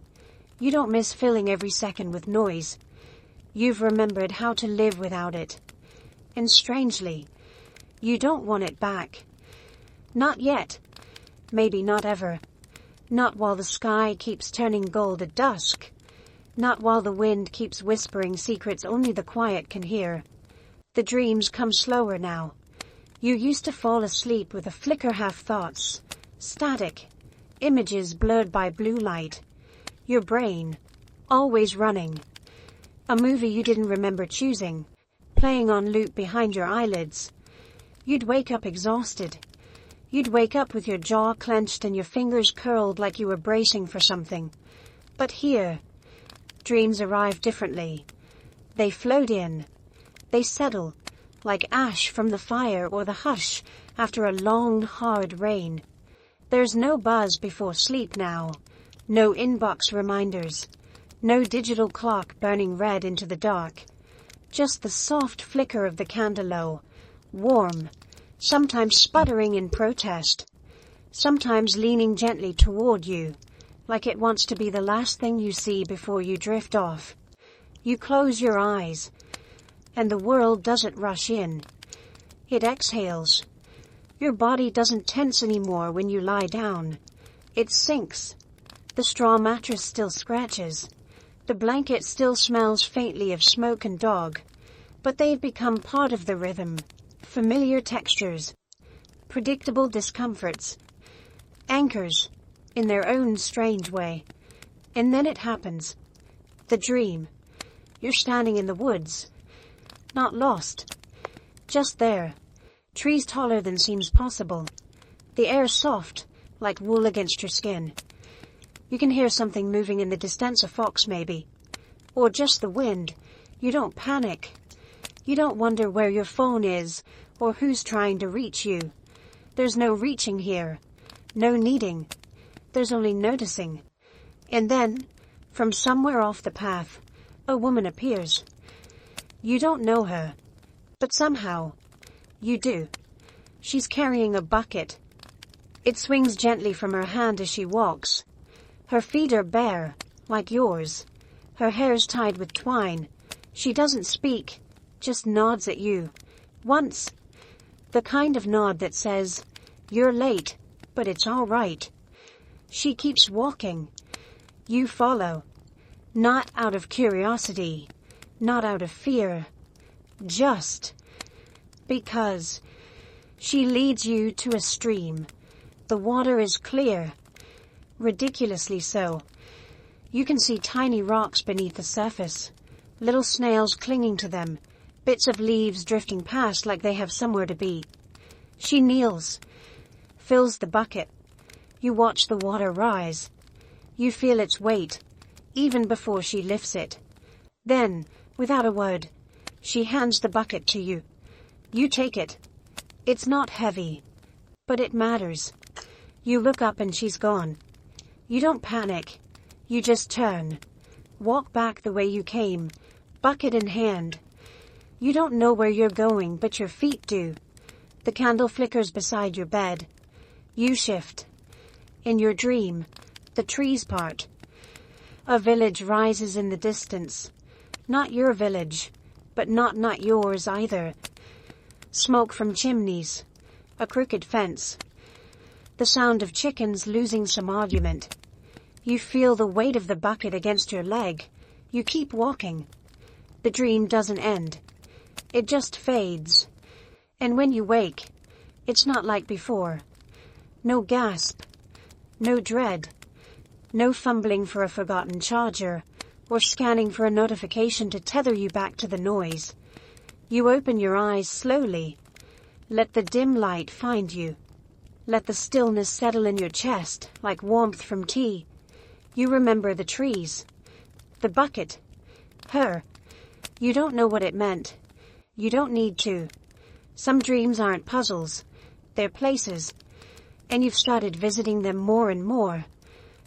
You don't miss filling every second with noise. You've remembered how to live without it. And strangely, you don't want it back. Not yet. Maybe not ever. Not while the sky keeps turning gold at dusk. Not while the wind keeps whispering secrets only the quiet can hear. The dreams come slower now. You used to fall asleep with a flicker half thoughts. Static. Images blurred by blue light. Your brain, always running. A movie you didn't remember choosing, playing on loop behind your eyelids. You'd wake up exhausted. You'd wake up with your jaw clenched and your fingers curled like you were bracing for something. But here, dreams arrive differently. They float in. They settle, like ash from the fire or the hush after a long, hard rain. There's no buzz before sleep now. No inbox reminders. No digital clock burning red into the dark. Just the soft flicker of the candle, warm, sometimes sputtering in protest, sometimes leaning gently toward you, like it wants to be the last thing you see before you drift off. You close your eyes, and the world doesn't rush in. It exhales. Your body doesn't tense anymore when you lie down. It sinks. The straw mattress still scratches. The blanket still smells faintly of smoke and dog, but they've become part of the rhythm. Familiar textures, predictable discomforts, anchors in their own strange way. And then it happens. The dream. You're standing in the woods. Not lost. Just there. Trees taller than seems possible. The air soft, like wool against your skin. You can hear something moving in the distance, a fox maybe. Or just the wind. You don't panic. You don't wonder where your phone is, or who's trying to reach you. There's no reaching here. No needing. There's only noticing. And then, from somewhere off the path, a woman appears. You don't know her. But somehow, you do. She's carrying a bucket. It swings gently from her hand as she walks. Her feet are bare, like yours. Her hair's tied with twine. She doesn't speak, just nods at you. Once. The kind of nod that says, "You're late, but it's all right." She keeps walking. You follow. Not out of curiosity, not out of fear. Just because. She leads you to a stream. The water is clear. Ridiculously so. You can see tiny rocks beneath the surface. Little snails clinging to them. Bits of leaves drifting past like they have somewhere to be. She kneels. Fills the bucket. You watch the water rise. You feel its weight, even before she lifts it. Then, without a word, she hands the bucket to you. You take it. It's not heavy, but it matters. You look up and she's gone. You don't panic. You just turn. Walk back the way you came, bucket in hand. You don't know where you're going, but your feet do. The candle flickers beside your bed. You shift. In your dream, the trees part. A village rises in the distance. Not your village, but not yours either. Smoke from chimneys. A crooked fence. The sound of chickens losing some argument. You feel the weight of the bucket against your leg. You keep walking. The dream doesn't end. It just fades. And when you wake, it's not like before. No gasp. No dread. No fumbling for a forgotten charger, or scanning for a notification to tether you back to the noise. You open your eyes slowly. Let the dim light find you. Let the stillness settle in your chest like warmth from tea. You remember the trees. The bucket. Her. You don't know what it meant. You don't need to. Some dreams aren't puzzles. They're places. And you've started visiting them more and more.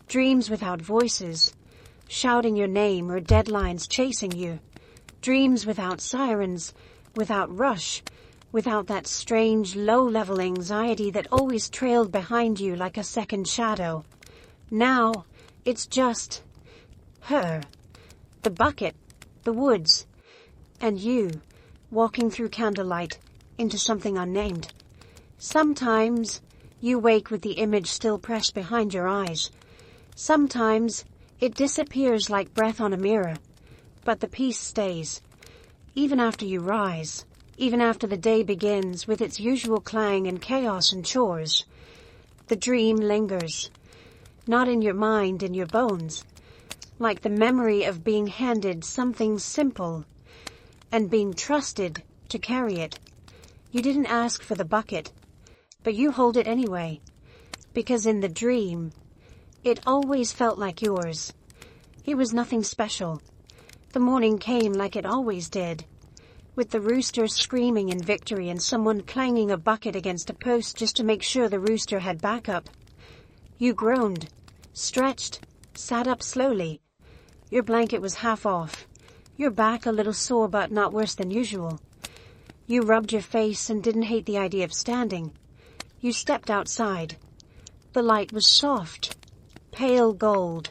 Dreams without voices, shouting your name or deadlines chasing you. Dreams without sirens, without rush, without that strange low-level anxiety that always trailed behind you like a second shadow. Now, it's just her, the bucket, the woods, and you, walking through candlelight into something unnamed. Sometimes you wake with the image still pressed behind your eyes. Sometimes it disappears like breath on a mirror, but the peace stays. Even after you rise, even after the day begins with its usual clang and chaos and chores, the dream lingers, not in your mind, in your bones, like the memory of being handed something simple and being trusted to carry it. You didn't ask for the bucket, but you hold it anyway, because in the dream, it always felt like yours. It was nothing special. The morning came like it always did, with the rooster screaming in victory and someone clanging a bucket against a post just to make sure the rooster had backup. You groaned, stretched, sat up slowly. Your blanket was half off, your back a little sore but not worse than usual. You rubbed your face and didn't hate the idea of standing. You stepped outside. The light was soft, pale gold,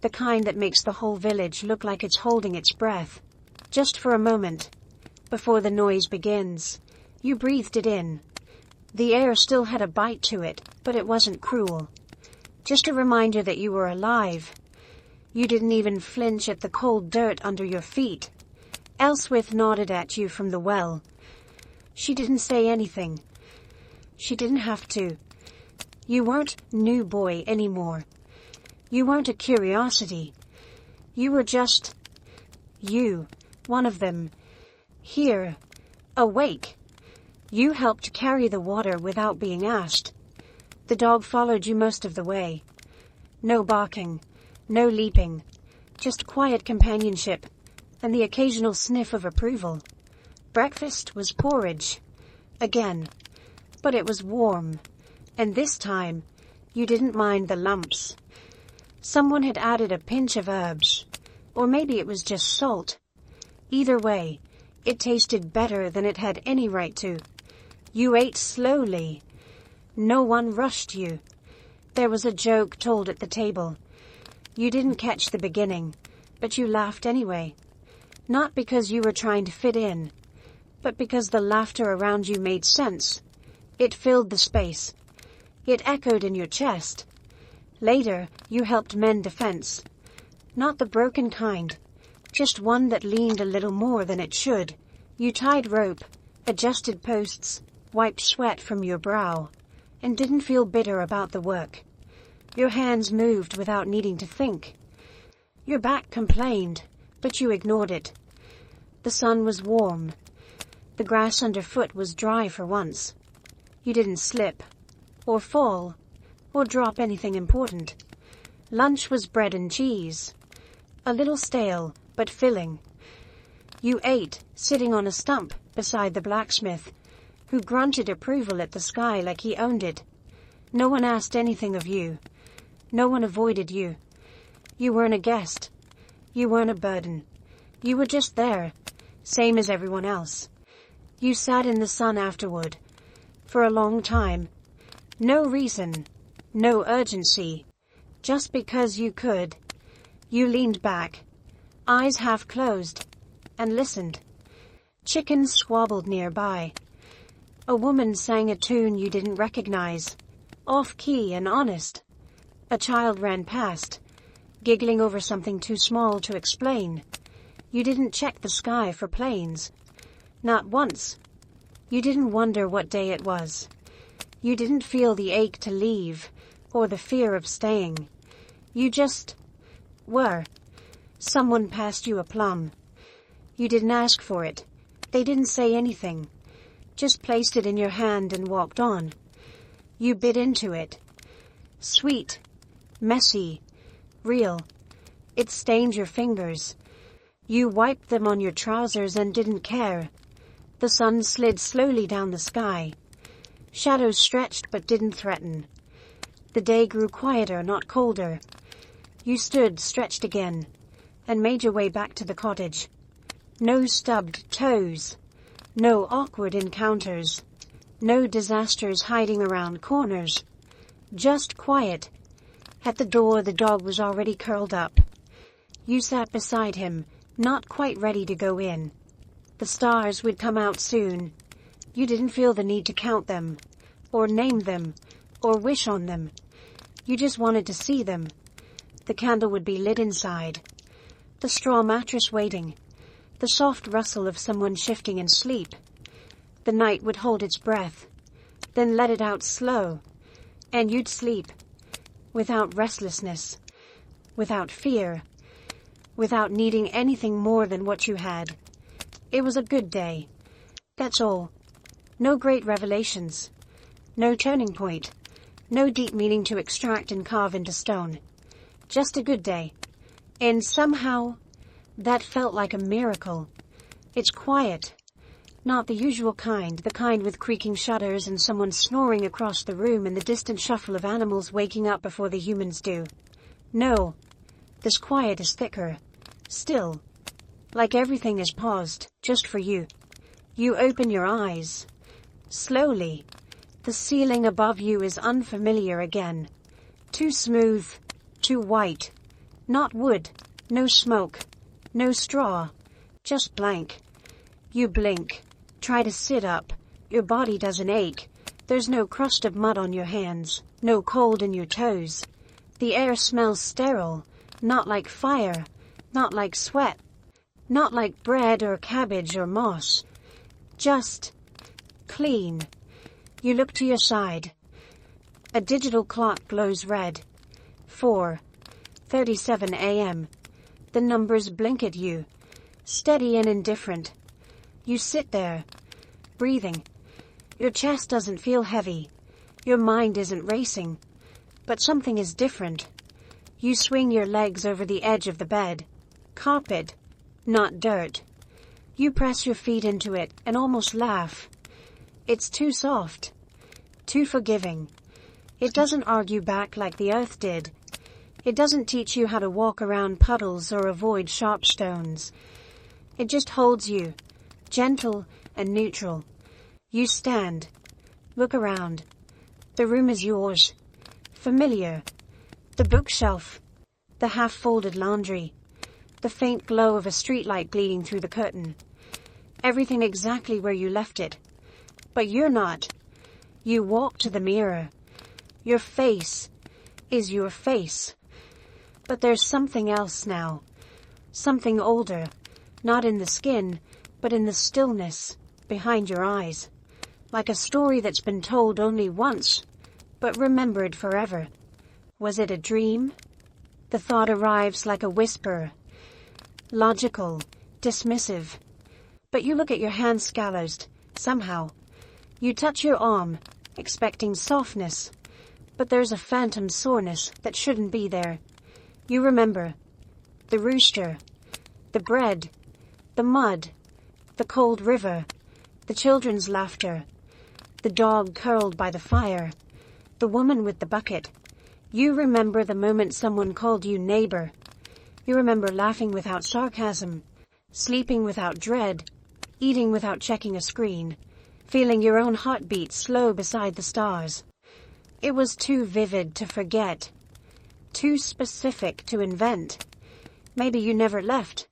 the kind that makes the whole village look like it's holding its breath. Just for a moment, before the noise begins, you breathed it in. The air still had a bite to it, but it wasn't cruel. Just a reminder that you were alive. You didn't even flinch at the cold dirt under your feet. Elswith nodded at you from the well. She didn't say anything. She didn't have to. You weren't new boy anymore. You weren't a curiosity. You were just you, one of them. Here, awake. You helped carry the water without being asked. The dog followed you most of the way. No barking, no leaping, just quiet companionship and the occasional sniff of approval. Breakfast was porridge. Again. But it was warm. And this time, you didn't mind the lumps. Someone had added a pinch of herbs. Or maybe it was just salt. Either way, it tasted better than it had any right to. You ate slowly. No one rushed you. There was a joke told at the table. You didn't catch the beginning, but you laughed anyway. Not because you were trying to fit in, but because the laughter around you made sense. It filled the space. It echoed in your chest. Later, you helped mend a fence. Not the broken kind, just one that leaned a little more than it should. You tied rope, adjusted posts, wiped sweat from your brow, and didn't feel bitter about the work. Your hands moved without needing to think. Your back complained, but you ignored it. The sun was warm. The grass underfoot was dry for once. You didn't slip, or fall, or drop anything important. Lunch was bread and cheese. A little stale, but filling. You ate, sitting on a stump beside the blacksmith, who grunted approval at the sky like he owned it. No one asked anything of you. No one avoided you. You weren't a guest. You weren't a burden. You were just there, same as everyone else. You sat in the sun afterward, for a long time. No reason, no urgency, just because you could. You leaned back, eyes half closed, and listened. Chickens squabbled nearby. A woman sang a tune you didn't recognize, off-key and honest. A child ran past, giggling over something too small to explain. You didn't check the sky for planes. Not once. You didn't wonder what day it was. You didn't feel the ache to leave, or the fear of staying. You just were. Someone passed you a plum. You didn't ask for it. They didn't say anything. Just placed it in your hand and walked on. You bit into it. Sweet. Messy. Real. It stained your fingers. You wiped them on your trousers and didn't care. The sun slid slowly down the sky. Shadows stretched but didn't threaten. The day grew quieter, not colder. You stood stretched again, and made your way back to the cottage. No stubbed toes. No awkward encounters. No disasters hiding around corners. Just quiet. At the door the dog was already curled up. You sat beside him, not quite ready to go in. The stars would come out soon. You didn't feel the need to count them, or name them, or wish on them. You just wanted to see them. The candle would be lit inside. The straw mattress waiting. The soft rustle of someone shifting in sleep. The night would hold its breath, then let it out slow, and you'd sleep, without restlessness, without fear, without needing anything more than what you had. It was a good day. That's all. No great revelations. No turning point. No deep meaning to extract and carve into stone. Just a good day. And somehow, that felt like a miracle. It's quiet. Not the usual kind, the kind with creaking shutters and someone snoring across the room and the distant shuffle of animals waking up before the humans do. No. This quiet is thicker. Still. Like everything is paused, just for you. You open your eyes. Slowly. The ceiling above you is unfamiliar again. Too smooth. Too white. Not wood. No smoke. No straw. Just blank. You blink. Try to sit up. Your body doesn't ache. There's no crust of mud on your hands. No cold in your toes. The air smells sterile. Not like fire. Not like sweat. Not like bread or cabbage or moss. Just clean. You look to your side. A digital clock glows red. 4:37 a.m. The numbers blink at you, steady and indifferent. You sit there, breathing. Your chest doesn't feel heavy. Your mind isn't racing. But something is different. You swing your legs over the edge of the bed. Carpet, not dirt. You press your feet into it and almost laugh. It's too soft. too forgiving. It doesn't argue back like the earth did. It doesn't teach you how to walk around puddles or avoid sharp stones. It just holds you, gentle and neutral. You stand, look around. The room is yours, familiar. The bookshelf, the half-folded laundry, the faint glow of a streetlight bleeding through the curtain. Everything exactly where you left it. But you're not. You walk to the mirror. Your face is your face. But there's something else now. Something older. Not in the skin, but in the stillness behind your eyes. Like a story that's been told only once, but remembered forever. Was it a dream? The thought arrives like a whisper. Logical, dismissive. But you look at your hand scalloped, somehow. You touch your arm, expecting softness. But there's a phantom soreness that shouldn't be there. You remember. The rooster. The bread. The mud. The cold river. The children's laughter. The dog curled by the fire. The woman with the bucket. You remember the moment someone called you neighbor. You remember laughing without sarcasm, sleeping without dread, eating without checking a screen, feeling your own heartbeat slow beside the stars. It was too vivid to forget, too specific to invent. Maybe you never left.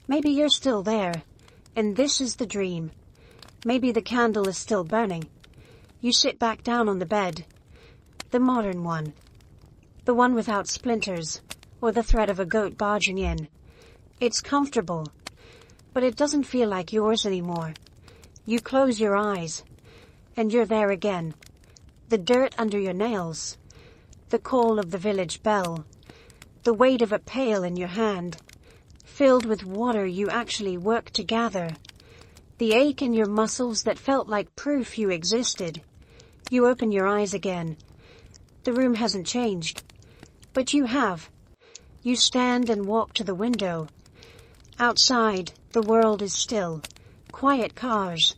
Maybe you're still there, and this is the dream. Maybe the candle is still burning. You sit back down on the bed. The modern one. The one without splinters, or the threat of a goat barging in. It's comfortable, but it doesn't feel like yours anymore. You close your eyes, and you're there again. The dirt under your nails, the call of the village bell, the weight of a pail in your hand, filled with water you actually worked to gather, the ache in your muscles that felt like proof you existed. You open your eyes again. The room hasn't changed, but you have. You stand and walk to the window. Outside, the world is still. Quiet cars,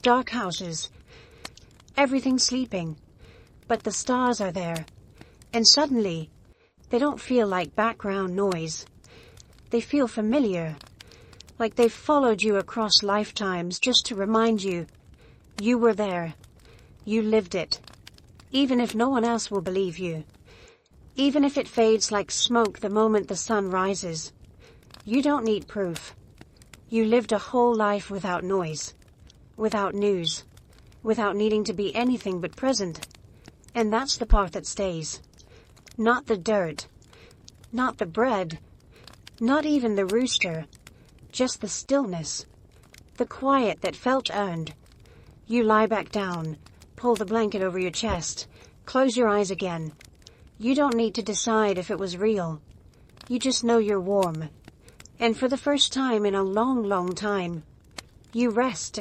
dark houses, everything sleeping. But the stars are there. And suddenly, they don't feel like background noise. They feel familiar. Like they've followed you across lifetimes just to remind you, you were there. You lived it. Even if no one else will believe you. Even if it fades like smoke the moment the sun rises. You don't need proof. You lived a whole life without noise. Without news. Without needing to be anything but present. And that's the part that stays. Not the dirt. Not the bread. Not even the rooster. Just the stillness. The quiet that felt earned. You lie back down. Pull the blanket over your chest. Close your eyes again. You don't need to decide if it was real. You just know you're warm. And for the first time in a long, long time, you rest.